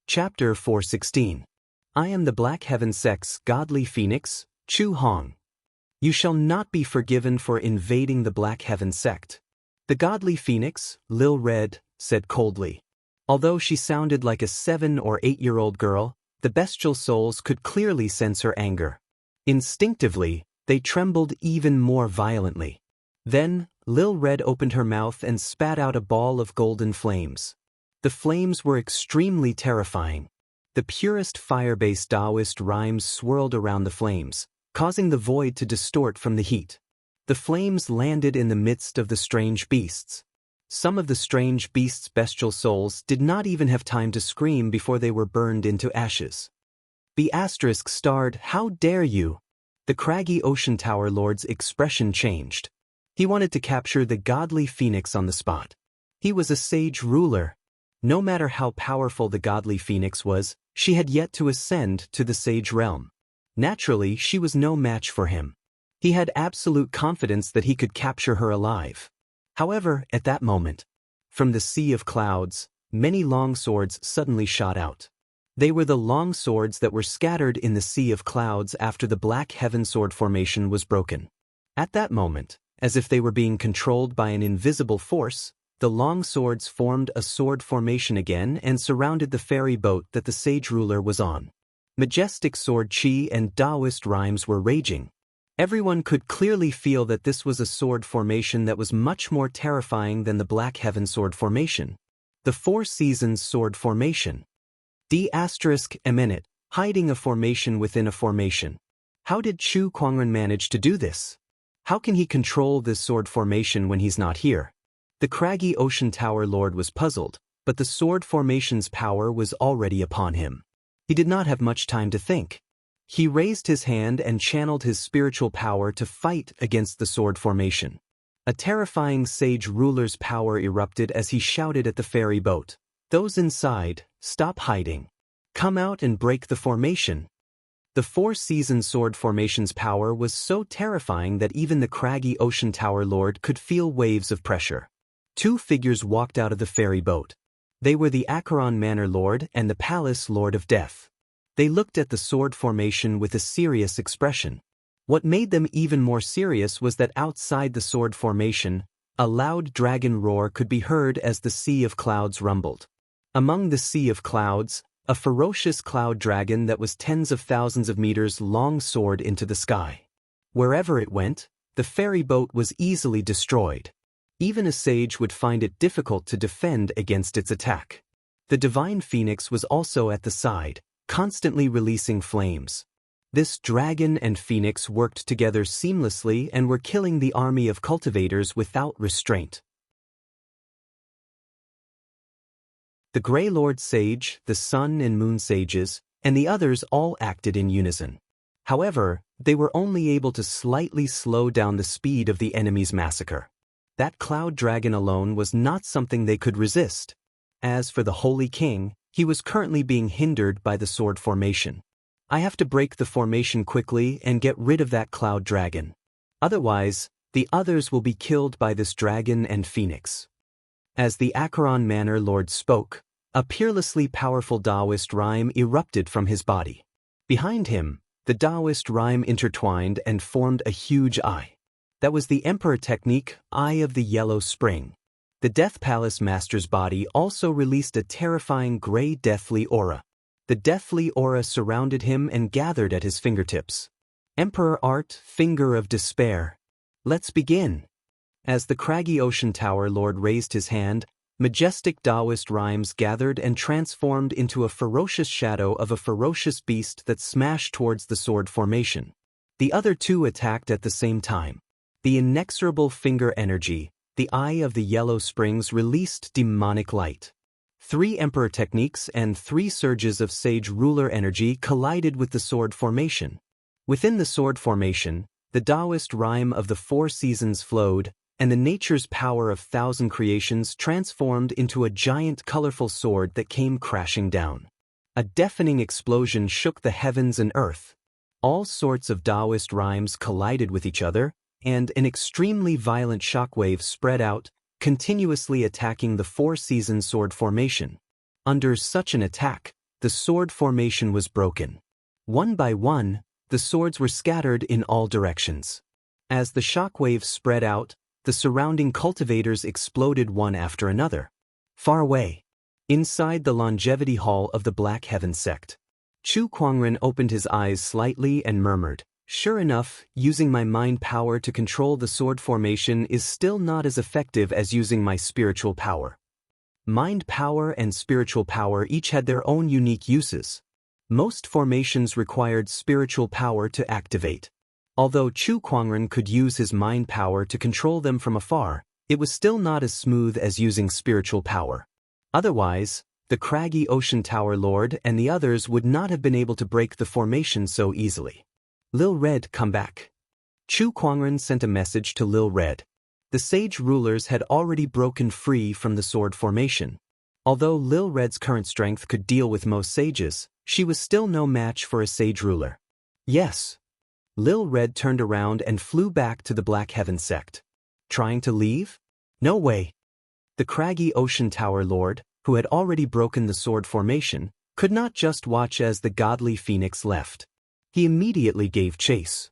Chapter 416. I am the Black Heaven sect's godly phoenix, Chu Hong. You shall not be forgiven for invading the Black Heaven sect. The godly phoenix, Lil Red, said coldly. Although she sounded like a 7 or 8-year-old girl, the bestial souls could clearly sense her anger. Instinctively, they trembled even more violently. Then, Lil Red opened her mouth and spat out a ball of golden flames. The flames were extremely terrifying. The purest fire-based Taoist rhymes swirled around the flames, causing the void to distort from the heat. The flames landed in the midst of the strange beasts. Some of the strange beasts' bestial souls did not even have time to scream before they were burned into ashes. The asterisk starred, "How dare you?" The craggy ocean tower lord's expression changed. He wanted to capture the godly phoenix on the spot. He was a sage ruler. No matter how powerful the godly phoenix was, she had yet to ascend to the sage realm. Naturally, she was no match for him. He had absolute confidence that he could capture her alive. However, at that moment, from the sea of clouds, many long swords suddenly shot out. They were the long swords that were scattered in the sea of clouds after the Black Heaven sword formation was broken. At that moment, as if they were being controlled by an invisible force, the long swords formed a sword formation again and surrounded the ferry boat that the sage ruler was on. Majestic sword chi and Taoist rhymes were raging. Everyone could clearly feel that this was a sword formation that was much more terrifying than the Black Heaven sword formation. The Four Seasons sword formation. D**eminent, hiding a formation within a formation. How did Chu Kuangren manage to do this? How can he control this sword formation when he's not here? The craggy ocean tower lord was puzzled, but the sword formation's power was already upon him. He did not have much time to think. He raised his hand and channeled his spiritual power to fight against the sword formation. A terrifying sage ruler's power erupted as he shouted at the ferry boat. "Those inside, stop hiding. Come out and break the formation." The Four Seasons sword formation's power was so terrifying that even the craggy ocean tower lord could feel waves of pressure. Two figures walked out of the ferry boat. They were the Acheron Manor Lord and the Palace Lord of Death. They looked at the sword formation with a serious expression. What made them even more serious was that outside the sword formation, a loud dragon roar could be heard as the sea of clouds rumbled. Among the sea of clouds, a ferocious cloud dragon that was tens of thousands of meters long soared into the sky. Wherever it went, the ferry boat was easily destroyed. Even a sage would find it difficult to defend against its attack. The divine phoenix was also at the side, constantly releasing flames. This dragon and phoenix worked together seamlessly and were killing the army of cultivators without restraint. The Grey Lord Sage, the Sun and Moon Sages, and the others all acted in unison. However, they were only able to slightly slow down the speed of the enemy's massacre. That cloud dragon alone was not something they could resist. As for the Holy King, he was currently being hindered by the sword formation. I have to break the formation quickly and get rid of that cloud dragon. Otherwise, the others will be killed by this dragon and phoenix. As the Acheron Manor Lord spoke, A peerlessly powerful Taoist rhyme erupted from his body. Behind him, the Taoist rhyme intertwined and formed a huge eye. That was the Emperor technique, Eye of the Yellow Spring. The Death Palace master's body also released a terrifying gray deathly aura. The deathly aura surrounded him and gathered at his fingertips. Emperor Art, Finger of Despair. Let's begin. As the craggy ocean tower lord raised his hand, majestic Taoist rhymes gathered and transformed into a ferocious shadow of a ferocious beast that smashed towards the sword formation. The other two attacked at the same time. The inexorable finger energy, the Eye of the Yellow Springs released demonic light. 3 Emperor techniques and 3 surges of Sage Ruler energy collided with the sword formation. Within the sword formation, the Taoist rhyme of the 4 seasons flowed, and the nature's power of 1,000 creations transformed into a giant colorful sword that came crashing down. A deafening explosion shook the heavens and earth. All sorts of Taoist rhymes collided with each other, and an extremely violent shockwave spread out, continuously attacking the 4-season sword formation. Under such an attack, the sword formation was broken. One by one, the swords were scattered in all directions. As the shockwave spread out, the surrounding cultivators exploded one after another. Far away, inside the longevity hall of the Black Heaven sect, Chu Kuangren opened his eyes slightly and murmured, "Sure enough, using my mind power to control the sword formation is still not as effective as using my spiritual power." Mind power and spiritual power each had their own unique uses. Most formations required spiritual power to activate. Although Chu Kuangren could use his mind power to control them from afar, it was still not as smooth as using spiritual power. Otherwise, the craggy ocean tower lord and the others would not have been able to break the formation so easily. Lil Red, come back. Chu Kuangren sent a message to Lil Red. The sage rulers had already broken free from the sword formation. Although Lil Red's current strength could deal with most sages, she was still no match for a sage ruler. Yes. Lil Red turned around and flew back to the Black Heaven sect. Trying to leave? No way. The craggy ocean tower lord, who had already broken the sword formation, could not just watch as the godly phoenix left. He immediately gave chase.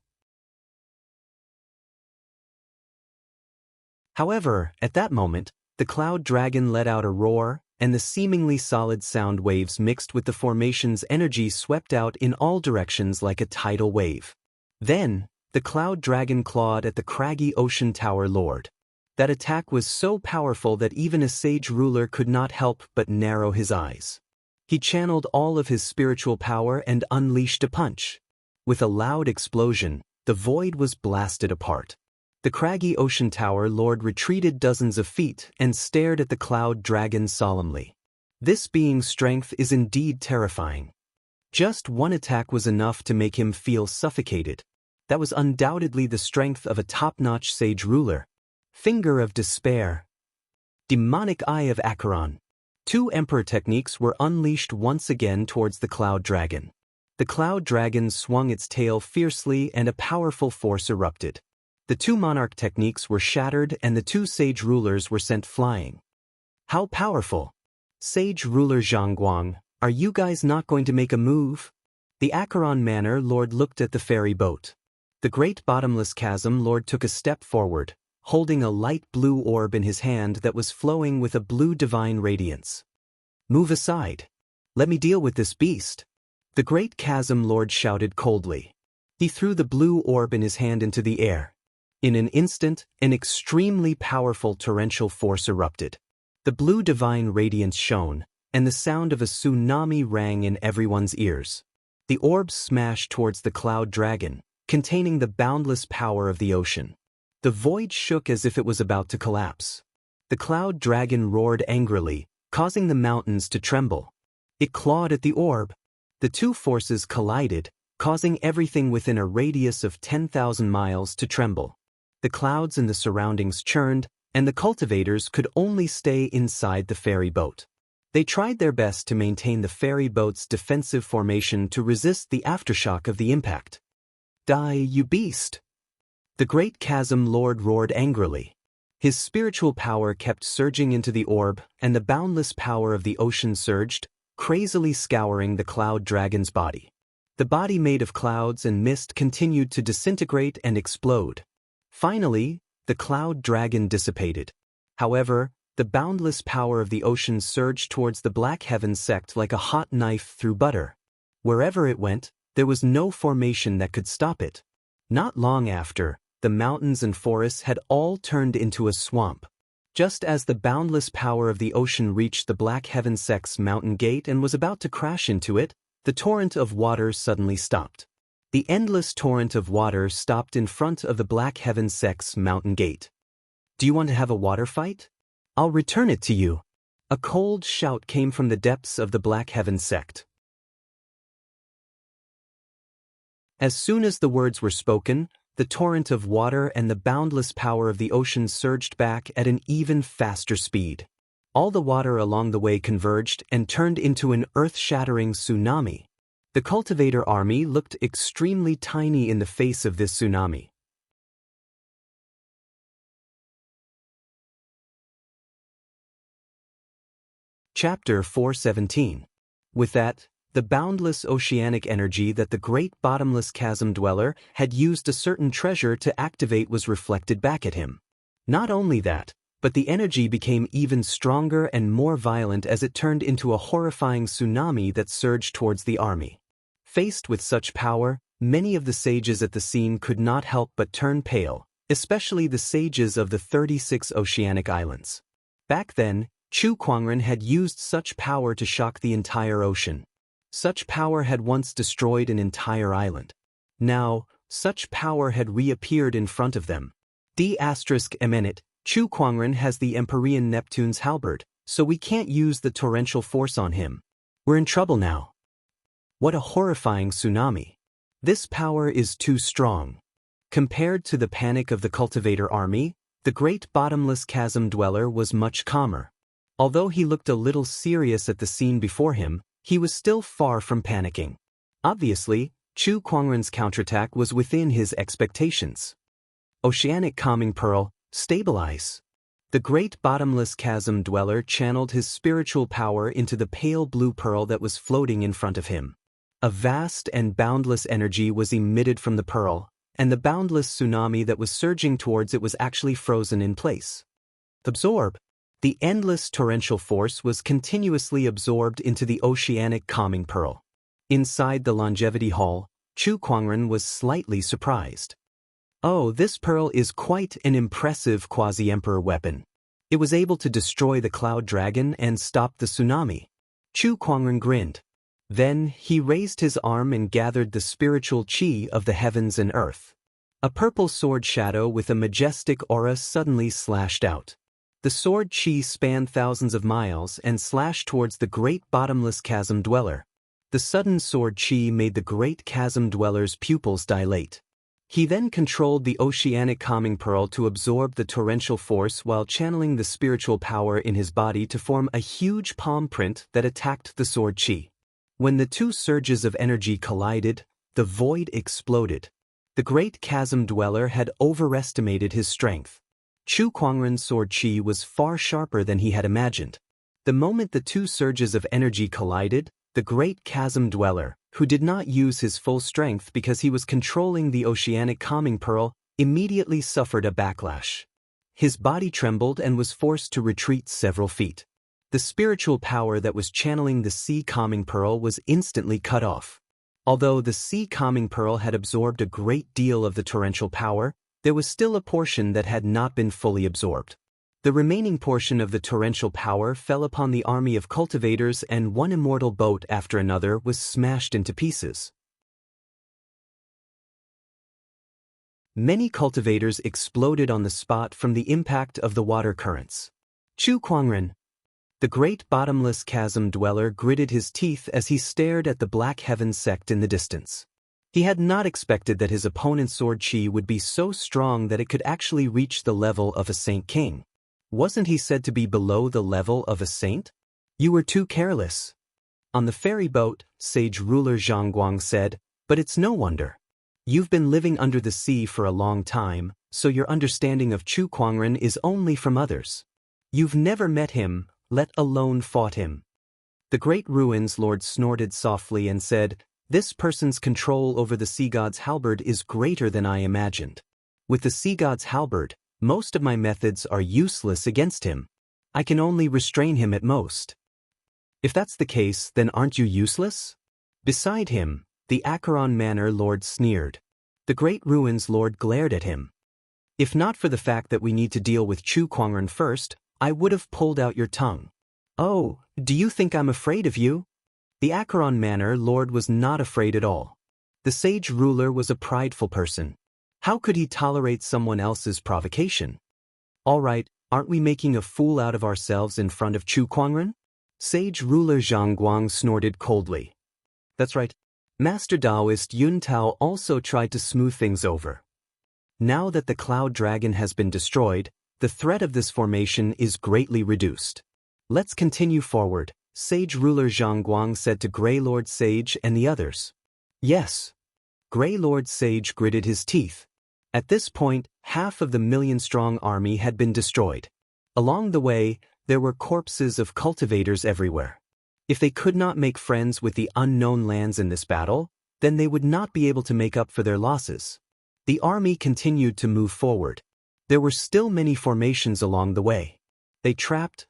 However, at that moment, the cloud dragon let out a roar, and the seemingly solid sound waves mixed with the formation's energy swept out in all directions like a tidal wave. Then, the cloud dragon clawed at the craggy ocean tower lord. That attack was so powerful that even a sage ruler could not help but narrow his eyes. He channeled all of his spiritual power and unleashed a punch. With a loud explosion, the void was blasted apart. The craggy ocean tower lord retreated dozens of feet and stared at the cloud dragon solemnly. This being's strength is indeed terrifying. Just one attack was enough to make him feel suffocated. That was undoubtedly the strength of a top-notch sage ruler. Finger of Despair. Demonic Eye of Acheron. 2 Emperor techniques were unleashed once again towards the cloud dragon. The cloud dragon swung its tail fiercely and a powerful force erupted. The 2 monarch techniques were shattered and the 2 sage rulers were sent flying. How powerful! Sage ruler Zhangguang, are you guys not going to make a move? The Acheron Manor lord looked at the ferry boat. The great bottomless chasm lord took a step forward, holding a light blue orb in his hand that was flowing with a blue divine radiance. Move aside. Let me deal with this beast. The great chasm lord shouted coldly. He threw the blue orb in his hand into the air. In an instant, an extremely powerful torrential force erupted. The blue divine radiance shone, and the sound of a tsunami rang in everyone's ears. The orb smashed towards the cloud dragon, containing the boundless power of the ocean. The void shook as if it was about to collapse. The cloud dragon roared angrily, causing the mountains to tremble. It clawed at the orb. The 2 forces collided, causing everything within a radius of 10,000 miles to tremble. The clouds in the surroundings churned, and the cultivators could only stay inside the ferry boat. They tried their best to maintain the ferry boat's defensive formation to resist the aftershock of the impact. Die, you beast! The great chasm lord roared angrily. His spiritual power kept surging into the orb, and the boundless power of the ocean surged, crazily scouring the cloud dragon's body. The body made of clouds and mist continued to disintegrate and explode. Finally, the cloud dragon dissipated. However, the boundless power of the ocean surged towards the Black Heaven sect like a hot knife through butter. Wherever it went, there was no formation that could stop it. Not long after, the mountains and forests had all turned into a swamp. Just as the boundless power of the ocean reached the Black Heaven sect's mountain gate and was about to crash into it, the torrent of water suddenly stopped. The endless torrent of water stopped in front of the Black Heaven sect's mountain gate. "Do you want to have a water fight? I'll return it to you." A cold shout came from the depths of the Black Heaven sect. As soon as the words were spoken, the torrent of water and the boundless power of the ocean surged back at an even faster speed. All the water along the way converged and turned into an earth-shattering tsunami. The cultivator army looked extremely tiny in the face of this tsunami. Chapter 417. With that, the boundless oceanic energy that the great bottomless chasm dweller had used a certain treasure to activate was reflected back at him. Not only that, but the energy became even stronger and more violent as it turned into a horrifying tsunami that surged towards the army. Faced with such power, many of the sages at the scene could not help but turn pale, especially the sages of the 36 oceanic islands. Back then, Chu Kuangren had used such power to shock the entire ocean. Such power had once destroyed an entire island. Now, such power had reappeared in front of them. D*eminent, Chu Kuangren has the Empyrean Neptune's halberd, so we can't use the torrential force on him. We're in trouble now. What a horrifying tsunami. This power is too strong. Compared to the panic of the cultivator army, the great bottomless chasm dweller was much calmer. Although he looked a little serious at the scene before him, he was still far from panicking. Obviously, Chu Kuangren's counterattack was within his expectations. Oceanic Calming Pearl, stabilize. The great bottomless chasm dweller channeled his spiritual power into the pale blue pearl that was floating in front of him. A vast and boundless energy was emitted from the pearl, and the boundless tsunami that was surging towards it was actually frozen in place. Absorb. The endless torrential force was continuously absorbed into the oceanic calming pearl. Inside the longevity hall, Chu Kuangren was slightly surprised. Oh, this pearl is quite an impressive quasi-emperor weapon. It was able to destroy the cloud dragon and stop the tsunami. Chu Kuangren grinned. Then he raised his arm and gathered the spiritual chi of the heavens and earth. A purple sword shadow with a majestic aura suddenly slashed out. The sword chi spanned thousands of miles and slashed towards the great bottomless chasm dweller. The sudden sword chi made the great chasm dweller's pupils dilate. He then controlled the oceanic calming pearl to absorb the torrential force while channeling the spiritual power in his body to form a huge palm print that attacked the sword chi. When the two surges of energy collided, the void exploded. The great chasm dweller had overestimated his strength. Chu Kuangren's sword chi was far sharper than he had imagined. The moment the two surges of energy collided, the great chasm dweller, who did not use his full strength because he was controlling the oceanic calming pearl, immediately suffered a backlash. His body trembled and was forced to retreat several feet. The spiritual power that was channeling the sea calming pearl was instantly cut off. Although the sea calming pearl had absorbed a great deal of the torrential power, there was still a portion that had not been fully absorbed. The remaining portion of the torrential power fell upon the army of cultivators, and one immortal boat after another was smashed into pieces. Many cultivators exploded on the spot from the impact of the water currents. Chu Kuangren, the great bottomless chasm dweller, gritted his teeth as he stared at the Black Heaven sect in the distance. He had not expected that his opponent's sword chi would be so strong that it could actually reach the level of a saint king. Wasn't he said to be below the level of a saint? You were too careless. On the ferry boat, sage ruler Zhang Guang said, but it's no wonder. You've been living under the sea for a long time, so your understanding of Chu Kuangren is only from others. You've never met him, let alone fought him. The Great Ruins Lord snorted softly and said, "This person's control over the sea god's halberd is greater than I imagined. With the sea god's halberd, most of my methods are useless against him. I can only restrain him at most." "If that's the case, then aren't you useless?" Beside him, the Acheron Manor Lord sneered. The Great Ruins Lord glared at him. "If not for the fact that we need to deal with Chu Kuangren first, I would have pulled out your tongue." "Oh, do you think I'm afraid of you?" The Acheron Manor Lord was not afraid at all. The sage ruler was a prideful person. How could he tolerate someone else's provocation? "All right, aren't we making a fool out of ourselves in front of Chu Kuangren?" Sage ruler Zhang Guang snorted coldly. "That's right." Master Taoist Yun Tao also tried to smooth things over. Now that the Cloud Dragon has been destroyed, the threat of this formation is greatly reduced. "Let's continue forward," Sage ruler Zhang Guang said to Grey Lord Sage and the others. "Yes." Grey Lord Sage gritted his teeth. At this point, half of the million-strong army had been destroyed. Along the way, there were corpses of cultivators everywhere. If they could not make friends with the unknown lands in this battle, then they would not be able to make up for their losses. The army continued to move forward. There were still many formations along the way. They trapped,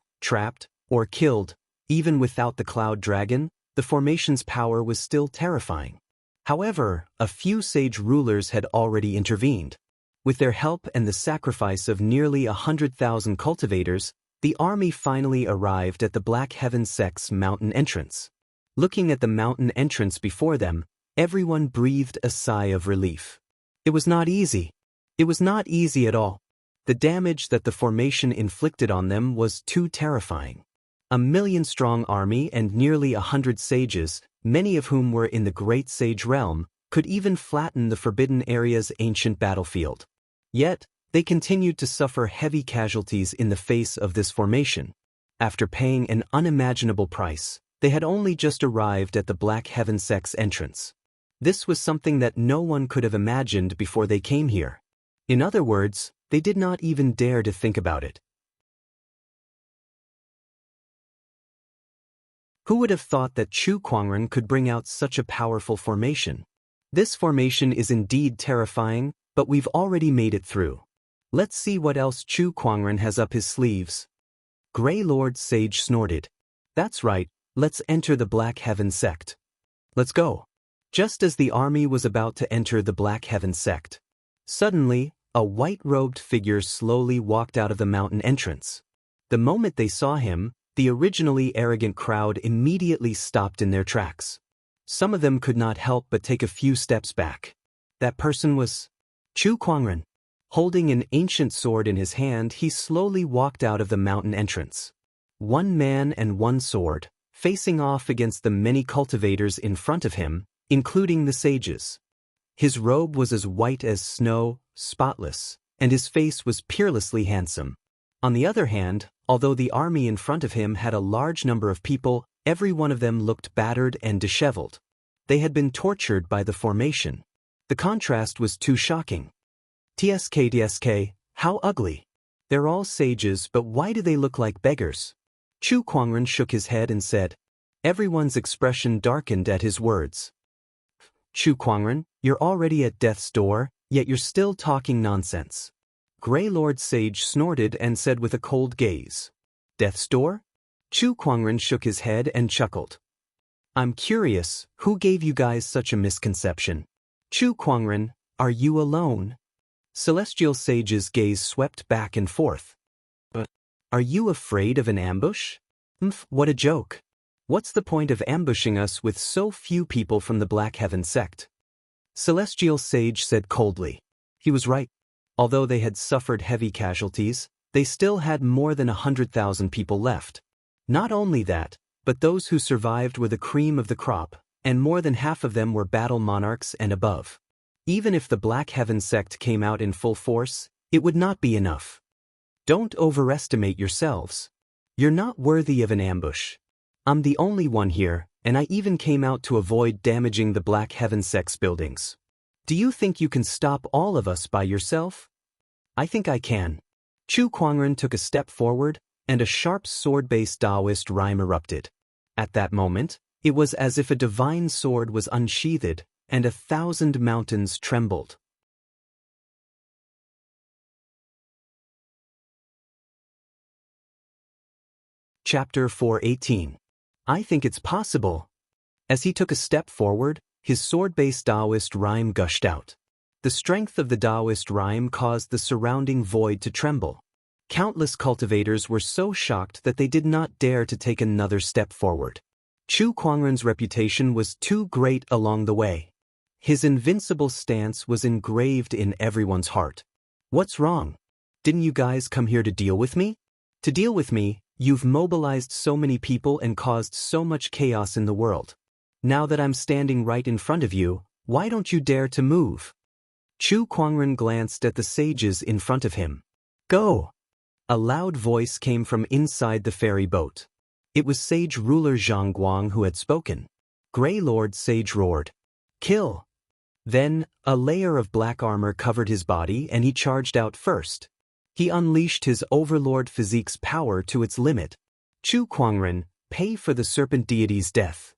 or killed. Even without the Cloud Dragon, the formation's power was still terrifying. However, a few sage rulers had already intervened. With their help and the sacrifice of nearly 100,000 cultivators, the army finally arrived at the Black Heaven Sect's mountain entrance. Looking at the mountain entrance before them, everyone breathed a sigh of relief. It was not easy. It was not easy at all. The damage that the formation inflicted on them was too terrifying. A million-strong army and nearly 100 sages, many of whom were in the Great Sage Realm, could even flatten the Forbidden Area's ancient battlefield. Yet, they continued to suffer heavy casualties in the face of this formation. After paying an unimaginable price, they had only just arrived at the Black Heaven Sect's entrance. This was something that no one could have imagined before they came here. In other words, they did not even dare to think about it. Who would have thought that Chu Kuangren could bring out such a powerful formation? This formation is indeed terrifying, but we've already made it through. Let's see what else Chu Kuangren has up his sleeves. Grey Lord Sage snorted. "That's right, let's enter the Black Heaven Sect. Let's go." Just as the army was about to enter the Black Heaven Sect, suddenly, a white-robed figure slowly walked out of the mountain entrance. The moment they saw him, the originally arrogant crowd immediately stopped in their tracks. Some of them could not help but take a few steps back. That person was Chu Kuangren. Holding an ancient sword in his hand, he slowly walked out of the mountain entrance. One man and one sword, facing off against the many cultivators in front of him, including the sages. His robe was as white as snow, spotless, and his face was peerlessly handsome. On the other hand, although the army in front of him had a large number of people, every one of them looked battered and disheveled. They had been tortured by the formation. The contrast was too shocking. TSK, how ugly. They're all sages, but why do they look like beggars? Chu Kuangren shook his head and said. Everyone's expression darkened at his words. Chu Kuangren, you're already at death's door, yet you're still talking nonsense. Grey Lord Sage snorted and said with a cold gaze. Death's door? Chu Kuangren shook his head and chuckled. I'm curious, who gave you guys such a misconception? Chu Kuangren, are you alone? Celestial Sage's gaze swept back and forth. But, are you afraid of an ambush? What a joke. What's the point of ambushing us with so few people from the Black Heaven Sect? Celestial Sage said coldly. He was right. Although they had suffered heavy casualties, they still had more than 100,000 people left. Not only that, but those who survived were the cream of the crop, and more than half of them were battle monarchs and above. Even if the Black Heaven Sect came out in full force, it would not be enough. Don't overestimate yourselves. You're not worthy of an ambush. I'm the only one here, and I even came out to avoid damaging the Black Heaven Sect's buildings. Do you think you can stop all of us by yourself? I think I can. Chu Kuangren took a step forward, and a sharp sword-based Taoist rhyme erupted. At that moment, it was as if a divine sword was unsheathed, and 1,000 mountains trembled. Chapter 418. I think it's possible. As he took a step forward, his sword-based Taoist rhyme gushed out. The strength of the Taoist rhyme caused the surrounding void to tremble. Countless cultivators were so shocked that they did not dare to take another step forward. Chu Kuangren's reputation was too great along the way. His invincible stance was engraved in everyone's heart. What's wrong? Didn't you guys come here to deal with me? To deal with me, you've mobilized so many people and caused so much chaos in the world. Now that I'm standing right in front of you, why don't you dare to move? Chu Kuangren glanced at the sages in front of him. Go! A loud voice came from inside the ferry boat. It was Sage Ruler Zhang Guang who had spoken. Grey Lord Sage roared. Kill! Then, a layer of black armor covered his body and he charged out first. He unleashed his overlord physique's power to its limit. Chu Kuangren, pay for the serpent deity's death.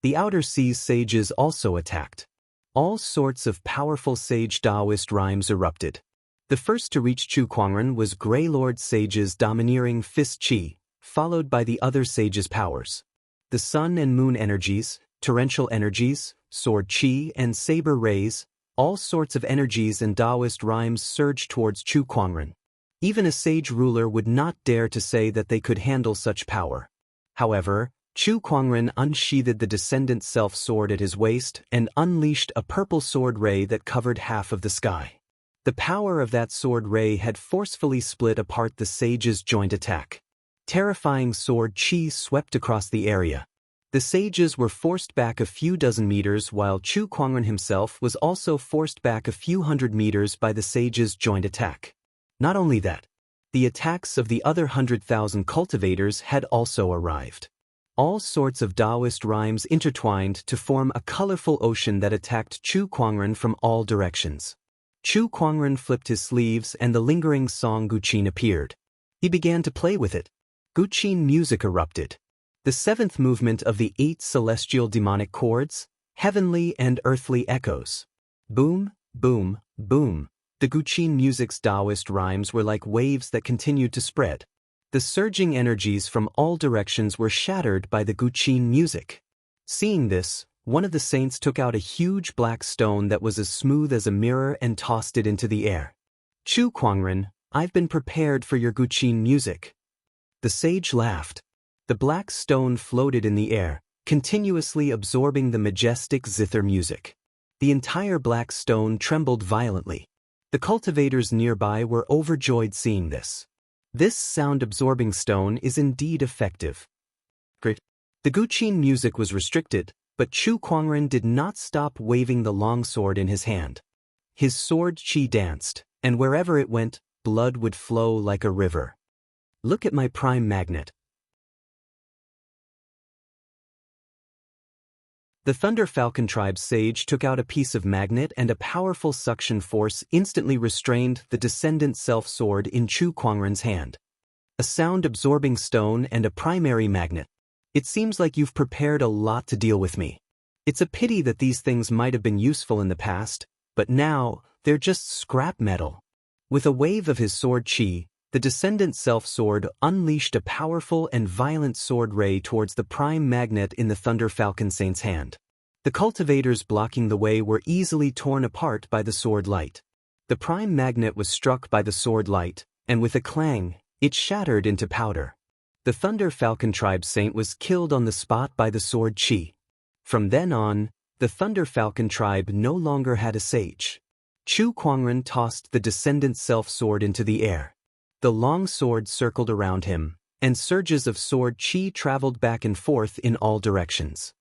The Outer Seas sages also attacked. All sorts of powerful sage Taoist rhymes erupted. The first to reach Chu Kuangren was Grey Lord Sage's domineering fist chi, followed by the other sages' powers. The sun and moon energies, torrential energies, sword chi and saber rays, all sorts of energies and Taoist rhymes surged towards Chu Kuangren. Even a sage ruler would not dare to say that they could handle such power. However, Chu Kuangren unsheathed the Descendant Self-Sword at his waist and unleashed a purple sword ray that covered half of the sky. The power of that sword ray had forcefully split apart the sage's joint attack. Terrifying sword chi swept across the area. The sages were forced back a few dozen meters while Chu Kuangren himself was also forced back a few hundred meters by the sage's joint attack. Not only that, the attacks of the other 100,000 cultivators had also arrived. All sorts of Taoist rhymes intertwined to form a colorful ocean that attacked Chu Kuangren from all directions. Chu Kuangren flipped his sleeves and the lingering song Guqin appeared. He began to play with it. Guqin music erupted. The seventh movement of the 8 celestial demonic chords, heavenly and earthly echoes. Boom, boom, boom. The Guqin music's Taoist rhymes were like waves that continued to spread. The surging energies from all directions were shattered by the Guqin music. Seeing this, one of the saints took out a huge black stone that was as smooth as a mirror and tossed it into the air. Chu Kuangren, I've been prepared for your Guqin music. The sage laughed. The black stone floated in the air, continuously absorbing the majestic zither music. The entire black stone trembled violently. The cultivators nearby were overjoyed seeing this. This sound-absorbing stone is indeed effective. The Guqin music was restricted, but Chu Kuangren did not stop waving the longsword in his hand. His sword chi danced, and wherever it went, blood would flow like a river. Look at my prime magnet. The Thunder Falcon tribe's sage took out a piece of magnet and a powerful suction force instantly restrained the Descendant Self-Sword in Chu Kuangren's hand. A sound-absorbing stone and a primary magnet. It seems like you've prepared a lot to deal with me. It's a pity that these things might have been useful in the past, but now, they're just scrap metal. With a wave of his sword chi, the Descendant Self-Sword unleashed a powerful and violent sword ray towards the prime magnet in the Thunder Falcon Saint's hand. The cultivators blocking the way were easily torn apart by the sword light. The prime magnet was struck by the sword light, and with a clang, it shattered into powder. The Thunder Falcon tribe saint was killed on the spot by the sword chi. From then on, the Thunder Falcon tribe no longer had a sage. Chu Kuangren tossed the Descendant Self-Sword into the air. The long sword circled around him, and surges of sword chi traveled back and forth in all directions.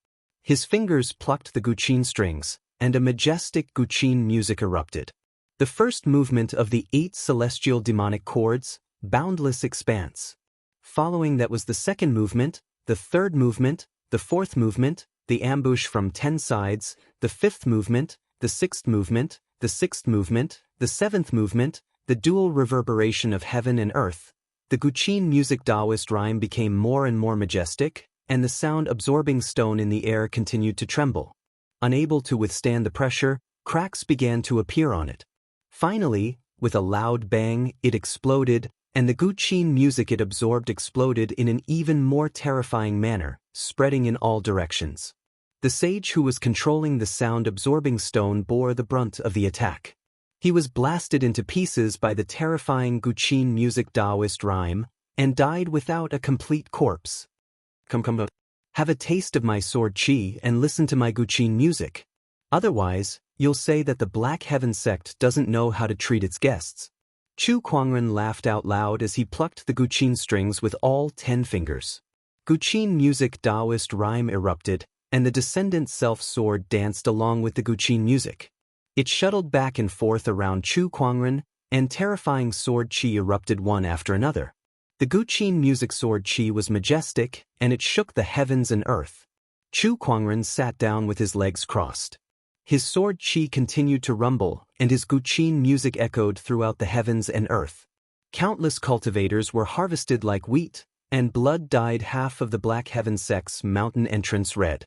His fingers plucked the Guqin strings, and a majestic Guqin music erupted. The first movement of the 8 celestial demonic chords, Boundless Expanse. Following that was the second movement, the third movement, the fourth movement, the ambush from 10 sides, the fifth movement, the sixth movement, the sixth movement, the seventh movement, the dual reverberation of heaven and earth, the Guqin music Taoist rhyme became more and more majestic, and the sound-absorbing stone in the air continued to tremble. Unable to withstand the pressure, cracks began to appear on it. Finally, with a loud bang, it exploded, and the Guqin music it absorbed exploded in an even more terrifying manner, spreading in all directions. The sage who was controlling the sound-absorbing stone bore the brunt of the attack. He was blasted into pieces by the terrifying Guqin music Taoist rhyme, and died without a complete corpse. Come, have a taste of my sword qi and listen to my Guqin music. Otherwise, you'll say that the Black Heaven sect doesn't know how to treat its guests. Chu Kuangren laughed out loud as he plucked the Guqin strings with all 10 fingers. Guqin music Taoist rhyme erupted, and the descendant self-sword danced along with the Guqin music. It shuttled back and forth around Chu Kuangren, and terrifying sword qi erupted one after another. The Guqin music sword qi was majestic, and it shook the heavens and earth. Chu Kuangren sat down with his legs crossed. His sword qi continued to rumble, and his Guqin music echoed throughout the heavens and earth. Countless cultivators were harvested like wheat, and blood dyed half of the Black Heaven sect's mountain entrance red.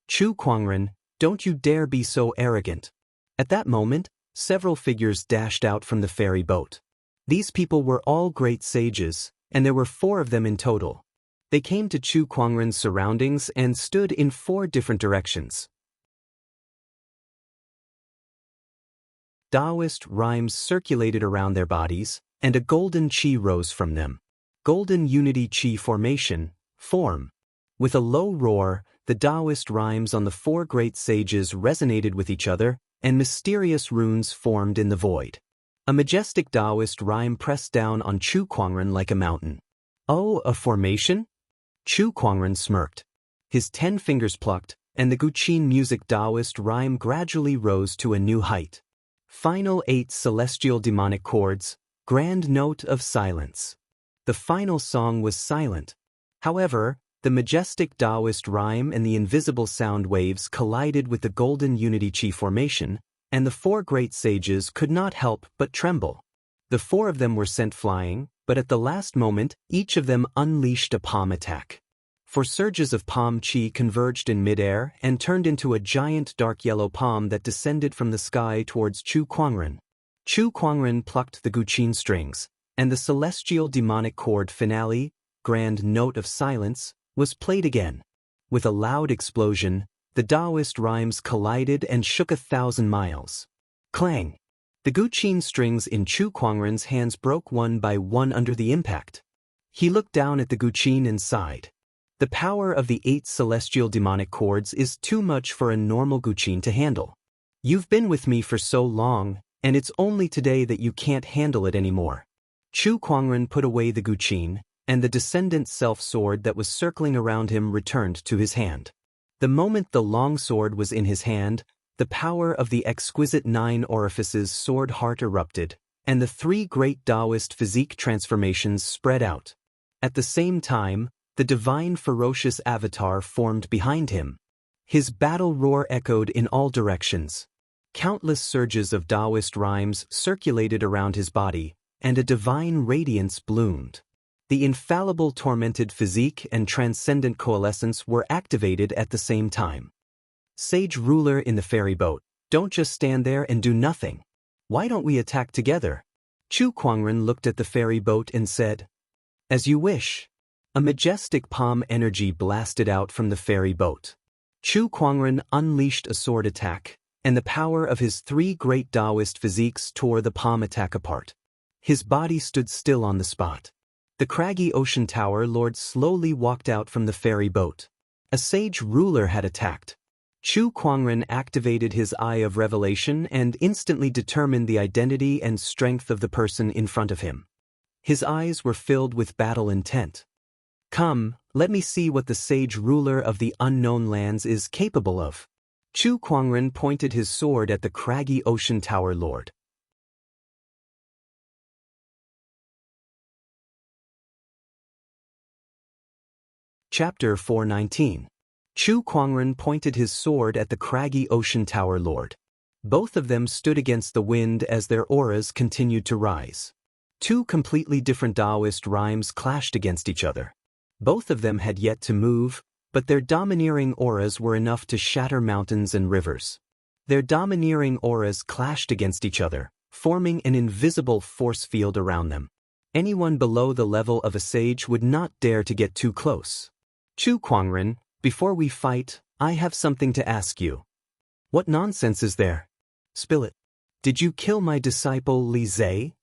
Chu Kuangren, don't you dare be so arrogant. At that moment, several figures dashed out from the ferry boat. These people were all great sages, and there were 4 of them in total. They came to Chu Kuangren's surroundings and stood in 4 different directions. Taoist rhymes circulated around their bodies, and a golden qi rose from them. Golden unity qi formation, form. With a low roar, the Taoist rhymes on the 4 great sages resonated with each other, and mysterious runes formed in the void. A majestic Taoist rhyme pressed down on Chu Kuangren like a mountain. Oh, a formation? Chu Kuangren smirked. His 10 fingers plucked, and the Guqin music Taoist rhyme gradually rose to a new height. Final 8 celestial demonic chords, grand note of silence. The final song was silent. However, the majestic Taoist rhyme and the invisible sound waves collided with the golden unity qi formation, and the 4 great sages could not help but tremble. The 4 of them were sent flying, but at the last moment, each of them unleashed a palm attack. 4 surges of palm qi converged in midair and turned into a giant dark yellow palm that descended from the sky towards Chu Kuangren. Chu Kuangren plucked the Guqin strings, and the celestial demonic chord finale, grand note of silence, was played again. With a loud explosion, the Taoist rhymes collided and shook 1,000 miles. Clang! The Guqin strings in Chu Kuangren's hands broke one by one under the impact. He looked down at the Guqin and sighed. The power of the 8 celestial demonic chords is too much for a normal Guqin to handle. You've been with me for so long, and it's only today that you can't handle it anymore. Chu Kuangren put away the Guqin, and the descendant self-sword that was circling around him returned to his hand. The moment the long sword was in his hand, the power of the exquisite 9 orifices sword heart erupted, and the 3 great Taoist physique transformations spread out. At the same time, the divine ferocious avatar formed behind him. His battle roar echoed in all directions. Countless surges of Taoist rhymes circulated around his body, and a divine radiance bloomed. The infallible tormented physique and transcendent coalescence were activated at the same time. Sage ruler in the ferry boat, don't just stand there and do nothing. Why don't we attack together? Chu Kuangren looked at the ferry boat and said, As you wish. A majestic palm energy blasted out from the ferry boat. Chu Kuangren unleashed a sword attack, and the power of his 3 great Taoist physiques tore the palm attack apart. His body stood still on the spot. The craggy ocean tower lord slowly walked out from the ferry boat. A sage ruler had attacked. Chu Kuangren activated his eye of revelation and instantly determined the identity and strength of the person in front of him. His eyes were filled with battle intent. Come, let me see what the sage ruler of the unknown lands is capable of. Chu Kuangren pointed his sword at the craggy ocean tower lord. Chapter 419. Chu Kuangren pointed his sword at the craggy ocean tower lord. Both of them stood against the wind as their auras continued to rise. Two completely different Taoist rhymes clashed against each other. Both of them had yet to move, but their domineering auras were enough to shatter mountains and rivers. Their domineering auras clashed against each other, forming an invisible force field around them. Anyone below the level of a sage would not dare to get too close. Chu Kuangren, before we fight, I have something to ask you. What nonsense is there? Spill it. Did you kill my disciple Li Zhe?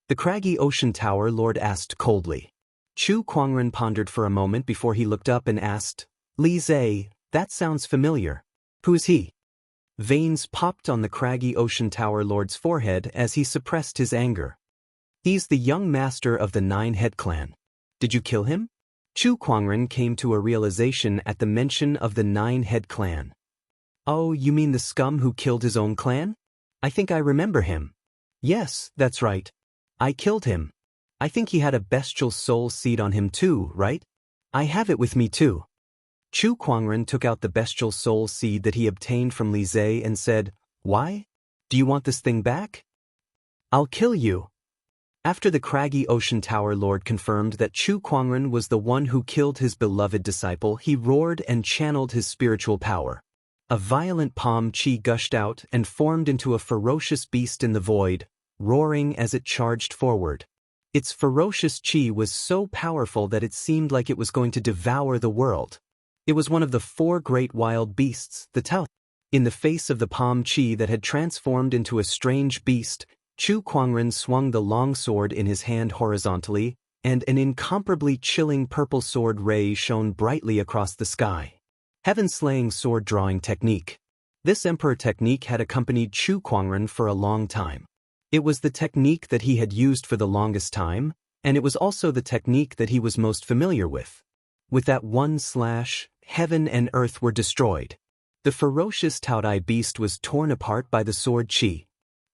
The craggy ocean tower lord asked coldly. Chu Kuangren pondered for a moment before he looked up and asked, Li Zhe, that sounds familiar. Who is he? Veins popped on the craggy ocean tower lord's forehead as he suppressed his anger. He's the young master of the Nine-Head clan. Did you kill him? Chu Kuangren came to a realization at the mention of the Nine-Head clan. Oh, you mean the scum who killed his own clan? I think I remember him. Yes, that's right. I killed him. I think he had a bestial soul seed on him too, right? I have it with me too. Chu Kuangren took out the bestial soul seed that he obtained from Li Zhe and said, Why? Do you want this thing back? I'll kill you. After the craggy ocean tower lord confirmed that Chu Kuangren was the one who killed his beloved disciple, he roared and channeled his spiritual power. A violent palm chi gushed out and formed into a ferocious beast in the void, roaring as it charged forward. Its ferocious chi was so powerful that it seemed like it was going to devour the world. It was one of the four great wild beasts, the Tao. In the face of the palm chi that had transformed into a strange beast, Chu Kuangren swung the long sword in his hand horizontally, and an incomparably chilling purple sword ray shone brightly across the sky. Heaven-slaying sword-drawing technique. This emperor technique had accompanied Chu Kuangren for a long time. It was the technique that he had used for the longest time, and it was also the technique that he was most familiar with. With that one slash, heaven and earth were destroyed. The ferocious Taodai beast was torn apart by the sword chi.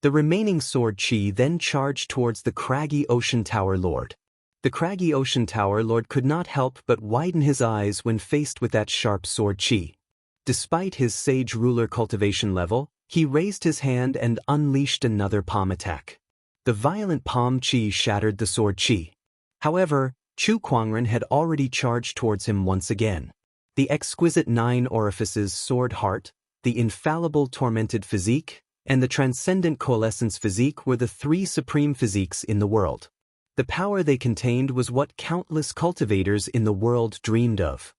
The remaining sword chi then charged towards the craggy ocean tower lord. The craggy ocean tower lord could not help but widen his eyes when faced with that sharp sword chi. Despite his sage ruler cultivation level, he raised his hand and unleashed another palm attack. The violent palm chi shattered the sword chi. However, Chu Kuangren had already charged towards him once again. The exquisite nine orifices sword heart, the infallible tormented physique, and the transcendent coalescence physique were the three supreme physiques in the world. The power they contained was what countless cultivators in the world dreamed of.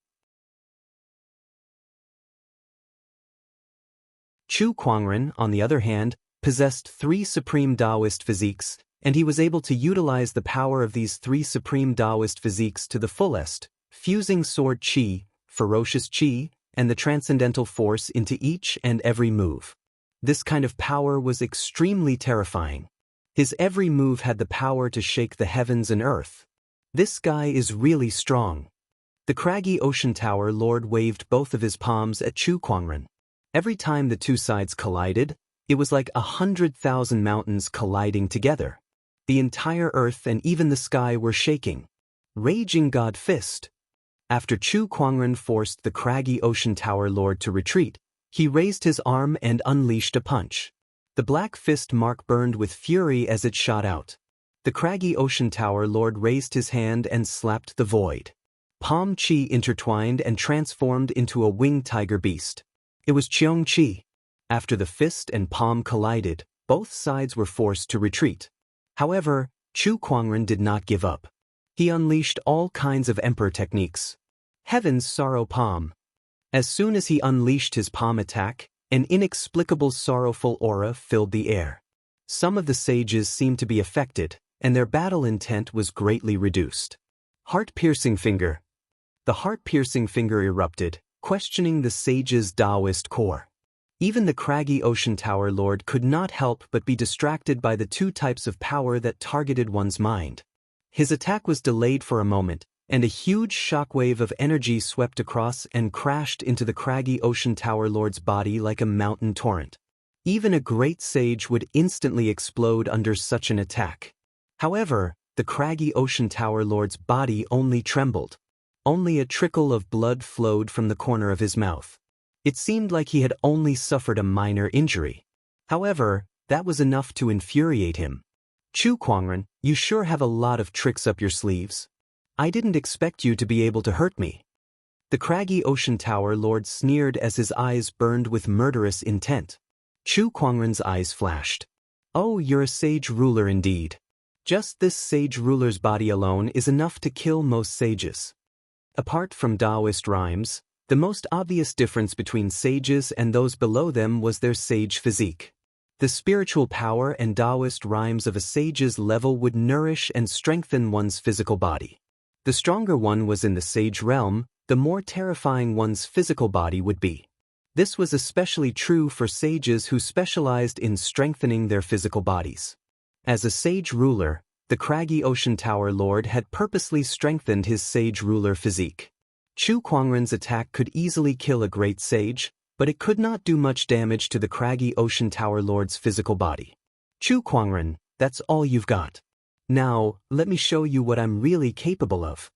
Chu Kuangren, on the other hand, possessed three supreme Taoist physiques, and he was able to utilize the power of these three supreme Taoist physiques to the fullest, fusing sword chi, ferocious chi, and the transcendental force into each and every move. This kind of power was extremely terrifying. His every move had the power to shake the heavens and earth. This guy is really strong. The craggy ocean tower lord waved both of his palms at Chu Kuangren. Every time the two sides collided, it was like 100,000 mountains colliding together. The entire earth and even the sky were shaking. Raging God Fist. After Chu Kuangren forced the craggy ocean tower lord to retreat, he raised his arm and unleashed a punch. The black fist mark burned with fury as it shot out. The craggy ocean tower lord raised his hand and slapped the void. Palm chi intertwined and transformed into a winged tiger beast. It was Cheong Chi. After the fist and palm collided, both sides were forced to retreat. However, Chu Kuangren did not give up. He unleashed all kinds of emperor techniques. Heaven's sorrow palm. As soon as he unleashed his palm attack, an inexplicable sorrowful aura filled the air. Some of the sages seemed to be affected, and their battle intent was greatly reduced. Heart-piercing finger. The heart-piercing finger erupted, questioning the sage's Taoist core. Even the craggy ocean tower lord could not help but be distracted by the two types of power that targeted one's mind. His attack was delayed for a moment, and a huge shockwave of energy swept across and crashed into the craggy ocean tower lord's body like a mountain torrent. Even a great sage would instantly explode under such an attack. However, the craggy ocean tower lord's body only trembled. Only a trickle of blood flowed from the corner of his mouth. It seemed like he had only suffered a minor injury. However, that was enough to infuriate him. Chu Kuangren, you sure have a lot of tricks up your sleeves. I didn't expect you to be able to hurt me. The craggy ocean tower lord sneered as his eyes burned with murderous intent. Chu Kuangren's eyes flashed. Oh, you're a sage ruler indeed. Just this sage ruler's body alone is enough to kill most sages. Apart from Taoist rhymes, the most obvious difference between sages and those below them was their sage physique. The spiritual power and Taoist rhymes of a sage's level would nourish and strengthen one's physical body. The stronger one was in the sage realm, the more terrifying one's physical body would be. This was especially true for sages who specialized in strengthening their physical bodies. As a sage ruler, the craggy ocean tower lord had purposely strengthened his sage ruler physique. Chu Kuangren's attack could easily kill a great sage, but it could not do much damage to the craggy ocean tower lord's physical body. Chu Kuangren, that's all you've got. Now, let me show you what I'm really capable of.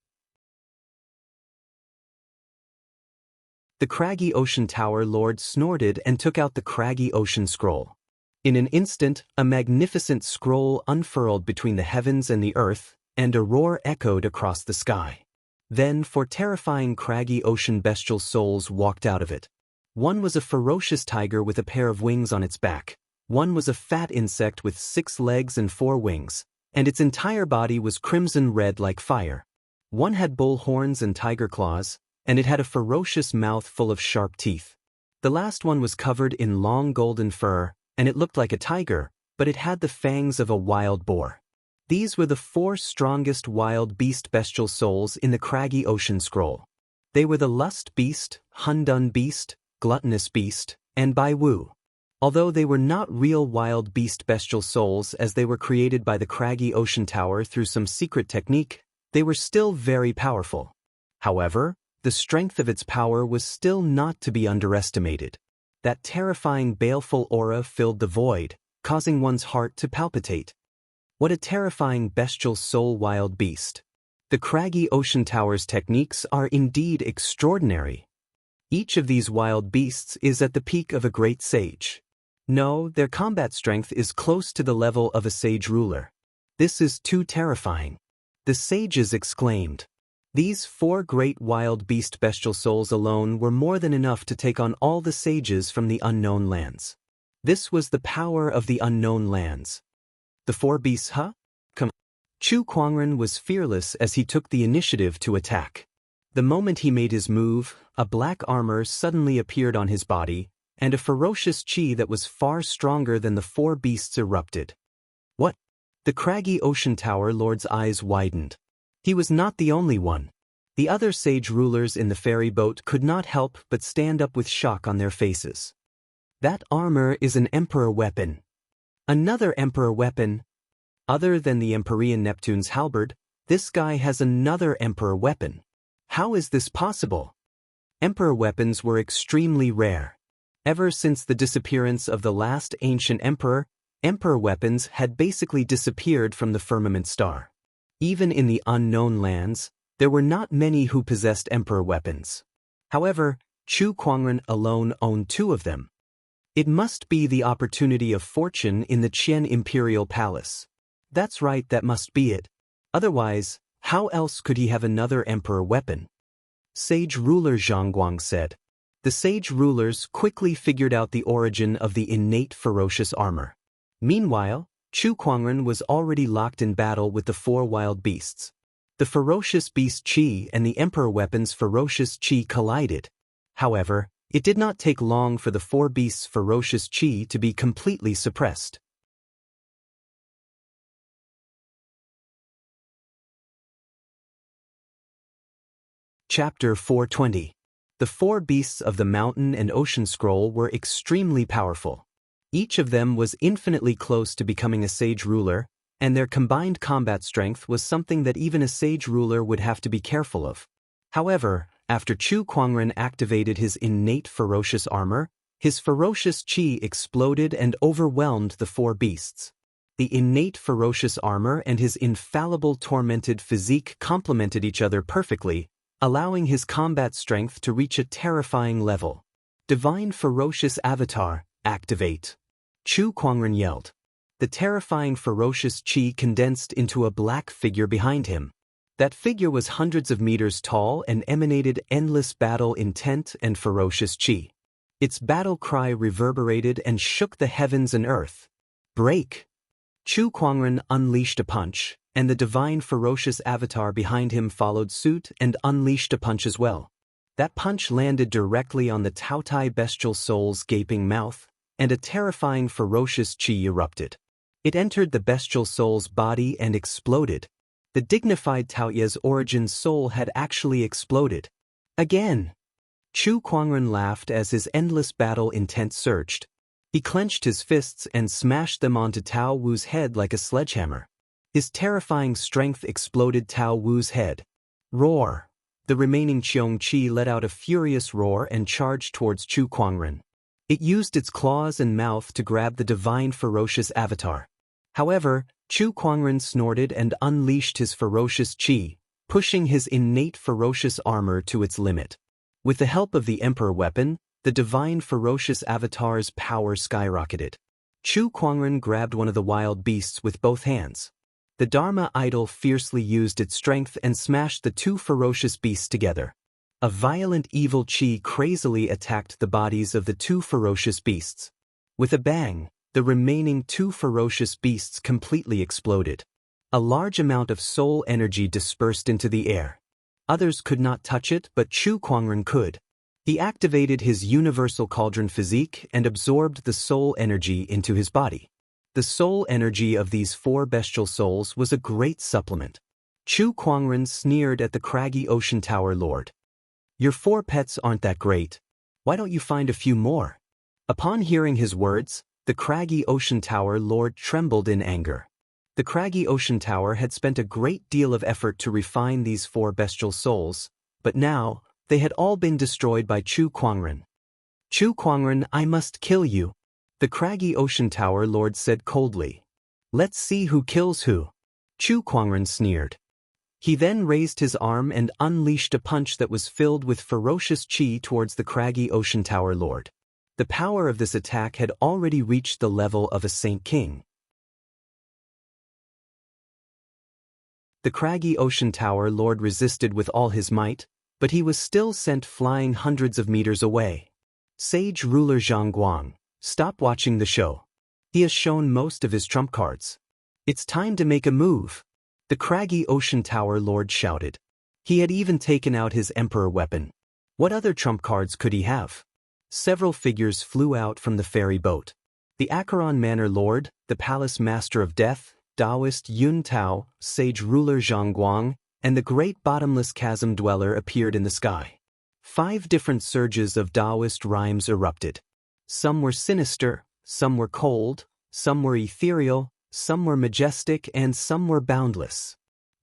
The craggy ocean tower lord snorted and took out the craggy ocean scroll. In an instant, a magnificent scroll unfurled between the heavens and the earth, and a roar echoed across the sky. Then 4 terrifying craggy ocean bestial souls walked out of it. One was a ferocious tiger with a pair of wings on its back. One was a fat insect with 6 legs and 4 wings, and its entire body was crimson red like fire. One had bull horns and tiger claws, and it had a ferocious mouth full of sharp teeth. The last one was covered in long golden fur, and it looked like a tiger, but it had the fangs of a wild boar. These were the 4 strongest wild beast bestial souls in the craggy ocean scroll. They were the lust beast, Hundun beast, gluttonous beast, and Bai Wu. Although they were not real wild beast bestial souls as they were created by the craggy ocean tower through some secret technique, they were still very powerful. However, the strength of its power was still not to be underestimated. That terrifying baleful aura filled the void, causing one's heart to palpitate. What a terrifying bestial soul wild beast. The craggy ocean tower's techniques are indeed extraordinary. Each of these wild beasts is at the peak of a great sage. No, their combat strength is close to the level of a sage ruler. This is too terrifying. The sages exclaimed. These 4 great wild beast bestial souls alone were more than enough to take on all the sages from the unknown lands. This was the power of the unknown lands. The 4 beasts, huh? Come. Chu Kuangren was fearless as he took the initiative to attack. The moment he made his move, a black armor suddenly appeared on his body, and a ferocious chi that was far stronger than the 4 beasts erupted. What? The craggy ocean tower lord's eyes widened. He was not the only one. The other sage rulers in the ferry boat could not help but stand up with shock on their faces. That armor is an emperor weapon. Another emperor weapon. Other than the Empyrean Neptune's halberd, this guy has another emperor weapon. How is this possible? Emperor weapons were extremely rare. Ever since the disappearance of the last ancient emperor, emperor weapons had basically disappeared from the firmament star. Even in the unknown lands, there were not many who possessed emperor weapons. However, Chu Kuangren alone owned 2 of them. It must be the opportunity of fortune in the Qian Imperial Palace. That's right, that must be it. Otherwise, how else could he have another emperor weapon? Sage ruler Zhang Guang said. The sage rulers quickly figured out the origin of the innate ferocious armor. Meanwhile, Chu Kuangren was already locked in battle with the 4 wild beasts. The ferocious beast Qi and the emperor weapon's ferocious Qi collided. However, it did not take long for the 4 beasts' ferocious Qi to be completely suppressed. Chapter 420. The 4 beasts of the mountain and ocean scroll were extremely powerful. Each of them was infinitely close to becoming a sage ruler, and their combined combat strength was something that even a sage ruler would have to be careful of. However, after Chu Kuangren activated his innate ferocious armor, his ferocious chi exploded and overwhelmed the 4 beasts. The innate ferocious armor and his infallible tormented physique complemented each other perfectly, allowing his combat strength to reach a terrifying level. Divine Ferocious Avatar, activate. Chu Kuangren yelled. The terrifying ferocious Qi condensed into a black figure behind him. That figure was hundreds of meters tall and emanated endless battle intent and ferocious Qi. Its battle cry reverberated and shook the heavens and earth. Break! Chu Kuangren unleashed a punch, and the divine ferocious avatar behind him followed suit and unleashed a punch as well. That punch landed directly on the Taotai bestial soul's gaping mouth, and a terrifying ferocious Qi erupted. It entered the bestial soul's body and exploded. The dignified Taoye's origin soul had actually exploded. Again! Chu Kuangren laughed as his endless battle intent surged. He clenched his fists and smashed them onto Tao Wu's head like a sledgehammer. His terrifying strength exploded Tao Wu's head. Roar! The remaining Qiong Qi let out a furious roar and charged towards Chu Kuangren. It used its claws and mouth to grab the divine ferocious avatar. However, Chu Kuangren snorted and unleashed his ferocious Qi, pushing his innate ferocious armor to its limit. With the help of the Emperor weapon, the divine ferocious avatar's power skyrocketed. Chu Kuangren grabbed one of the wild beasts with both hands. The Dharma idol fiercely used its strength and smashed the two ferocious beasts together. A violent evil Qi crazily attacked the bodies of the two ferocious beasts. With a bang, the remaining two ferocious beasts completely exploded. A large amount of soul energy dispersed into the air. Others could not touch it, but Chu Kuangren could. He activated his universal cauldron physique and absorbed the soul energy into his body. The soul energy of these four bestial souls was a great supplement. Chu Kuangren sneered at the craggy ocean tower lord. Your four pets aren't that great. Why don't you find a few more? Upon hearing his words, the craggy ocean tower lord trembled in anger. The craggy ocean tower had spent a great deal of effort to refine these four bestial souls, but now, they had all been destroyed by Chu Kuangren. Chu Kuangren, I must kill you, the craggy ocean tower lord said coldly. Let's see who kills who. Chu Kuangren sneered. He then raised his arm and unleashed a punch that was filled with ferocious Qi towards the craggy ocean tower lord. The power of this attack had already reached the level of a Saint King. The craggy ocean tower lord resisted with all his might, but he was still sent flying hundreds of meters away. Sage ruler Zhang Guang, stop watching the show. He has shown most of his trump cards. It's time to make a move. The craggy ocean tower lord shouted. He had even taken out his emperor weapon. What other trump cards could he have? Several figures flew out from the ferry boat. The Acheron Manor Lord, the Palace Master of Death, Taoist Yun Tao, Sage Ruler Zhang Guang, and the Great Bottomless Chasm Dweller appeared in the sky. 5 different surges of Taoist rhymes erupted. Some were sinister, some were cold, some were ethereal, some were majestic, and some were boundless.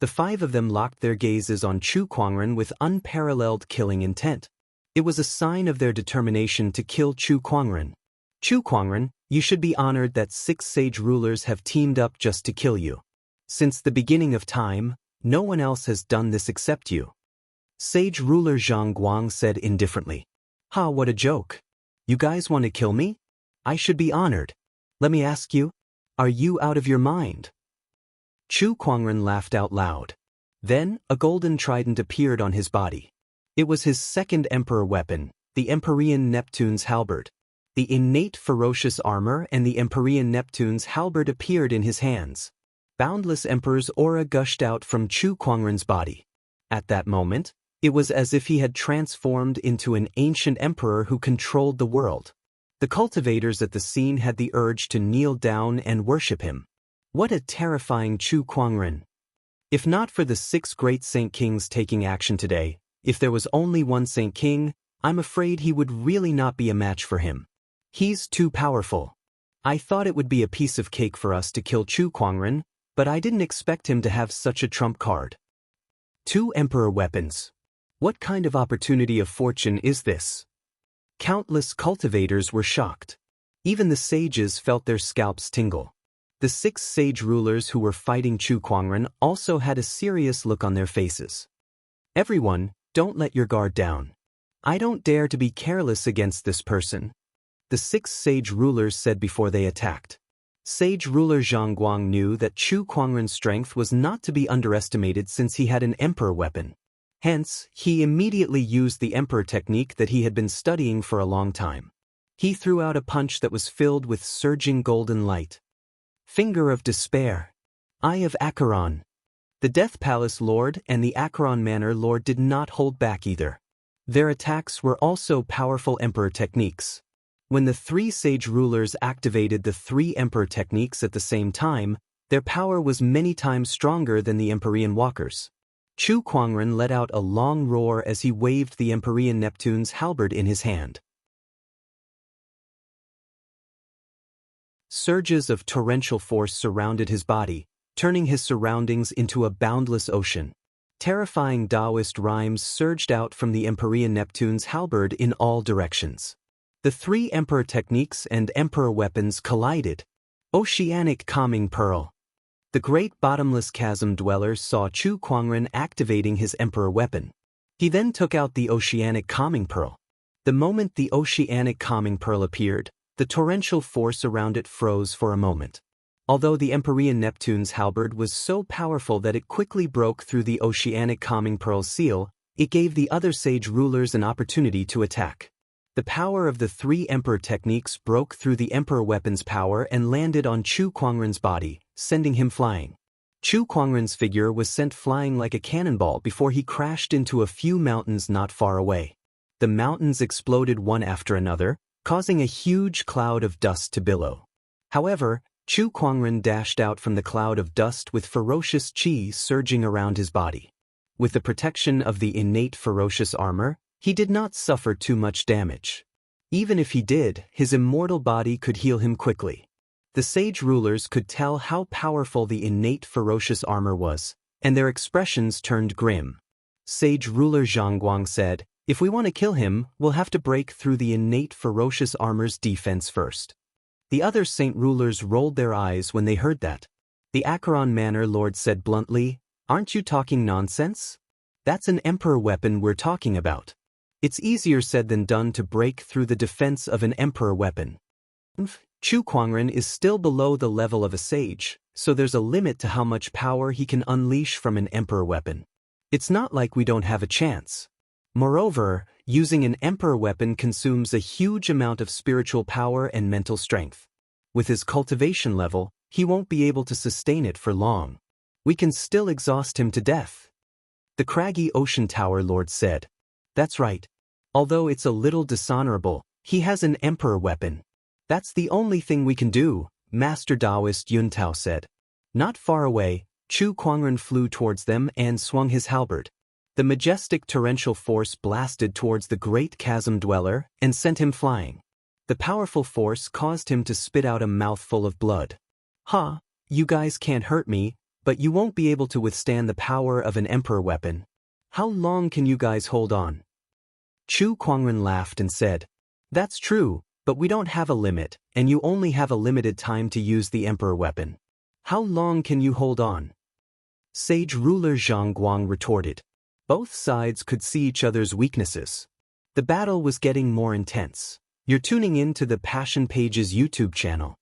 The 5 of them locked their gazes on Chu Kuangren with unparalleled killing intent. It was a sign of their determination to kill Chu Kuangren. Chu Kuangren, you should be honored that 6 sage rulers have teamed up just to kill you. Since the beginning of time, no one else has done this except you. Sage ruler Zhang Guang said indifferently. Ha, what a joke. You guys want to kill me? I should be honored. Let me ask you, are you out of your mind? Chu Kuangren laughed out loud. Then, a golden trident appeared on his body. It was his second emperor weapon, the Empyrean Neptune's halberd. The innate ferocious armor and the Empyrean Neptune's halberd appeared in his hands. Boundless Emperor's aura gushed out from Chu Kuangren's body. At that moment, it was as if he had transformed into an ancient emperor who controlled the world. The cultivators at the scene had the urge to kneel down and worship him. What a terrifying Chu Kuangren! If not for the 6 great Saint Kings taking action today, if there was only one Saint King, I'm afraid he would really not be a match for him. He's too powerful. I thought it would be a piece of cake for us to kill Chu Kuangren, but I didn't expect him to have such a trump card. 2 emperor weapons. What kind of opportunity of fortune is this? Countless cultivators were shocked. Even the sages felt their scalps tingle. The 6 sage rulers who were fighting Chu Kuangren also had a serious look on their faces. Everyone, don't let your guard down. I don't dare to be careless against this person. the 6 sage rulers said before they attacked. Sage ruler Zhang Guang knew that Chu Kuangren's strength was not to be underestimated since he had an emperor weapon. Hence, he immediately used the emperor technique that he had been studying for a long time. He threw out a punch that was filled with surging golden light. Finger of Despair. Eye of Acheron. The Death Palace Lord and the Acheron Manor Lord did not hold back either. Their attacks were also powerful emperor techniques. When the 3 sage rulers activated the 3 emperor techniques at the same time, their power was many times stronger than the Empyrean walkers. Chu Kuangren let out a long roar as he waved the Empyrean Neptune's halberd in his hand. Surges of torrential force surrounded his body, turning his surroundings into a boundless ocean. Terrifying Taoist rhymes surged out from the Empyrean Neptune's halberd in all directions. The 3 emperor techniques and emperor weapons collided. Oceanic Calming Pearl. The great bottomless chasm dweller saw Chu Kuangren activating his emperor weapon. He then took out the Oceanic Calming Pearl. The moment the Oceanic Calming Pearl appeared, the torrential force around it froze for a moment. Although the Empyrean Neptune's halberd was so powerful that it quickly broke through the Oceanic Calming Pearl's seal, it gave the other sage rulers an opportunity to attack. The power of the 3 emperor techniques broke through the emperor weapon's power and landed on Chu Kuangren's body, sending him flying. Chu Kuangren's figure was sent flying like a cannonball before he crashed into a few mountains not far away. The mountains exploded one after another, causing a huge cloud of dust to billow. However, Chu Kuangren dashed out from the cloud of dust with ferocious qi surging around his body. With the protection of the innate ferocious armor, he did not suffer too much damage. Even if he did, his immortal body could heal him quickly. The sage rulers could tell how powerful the innate ferocious armor was, and their expressions turned grim. Sage ruler Zhang Guang said, "If we want to kill him, we'll have to break through the innate ferocious armor's defense first." The other saint rulers rolled their eyes when they heard that. The Acheron Manor Lord said bluntly, "Aren't you talking nonsense? That's an emperor weapon we're talking about. It's easier said than done to break through the defense of an emperor weapon. Chu Kuangren is still below the level of a sage, so there's a limit to how much power he can unleash from an emperor weapon. It's not like we don't have a chance. Moreover, using an emperor weapon consumes a huge amount of spiritual power and mental strength. With his cultivation level, he won't be able to sustain it for long. We can still exhaust him to death." The craggy ocean tower lord said, "That's right. Although it's a little dishonorable, he has an emperor weapon. That's the only thing we can do," Master Taoist Yun Tao said. Not far away, Chu Kuangren flew towards them and swung his halberd. The majestic torrential force blasted towards the great chasm dweller and sent him flying. The powerful force caused him to spit out a mouthful of blood. "Ha, you guys can't hurt me, but you won't be able to withstand the power of an emperor weapon. How long can you guys hold on?" Chu Kuangren laughed and said, "That's true, but we don't have a limit, and you only have a limited time to use the emperor weapon. How long can you hold on?" Sage ruler Zhang Guang retorted. Both sides could see each other's weaknesses. The battle was getting more intense. You're tuning in to the Passion Pages YouTube channel.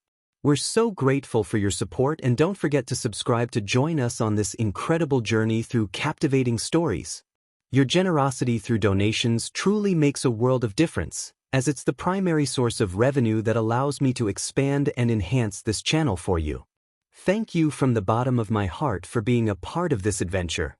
We're so grateful for your support, and don't forget to subscribe to join us on this incredible journey through captivating stories. Your generosity through donations truly makes a world of difference, as it's the primary source of revenue that allows me to expand and enhance this channel for you. Thank you from the bottom of my heart for being a part of this adventure.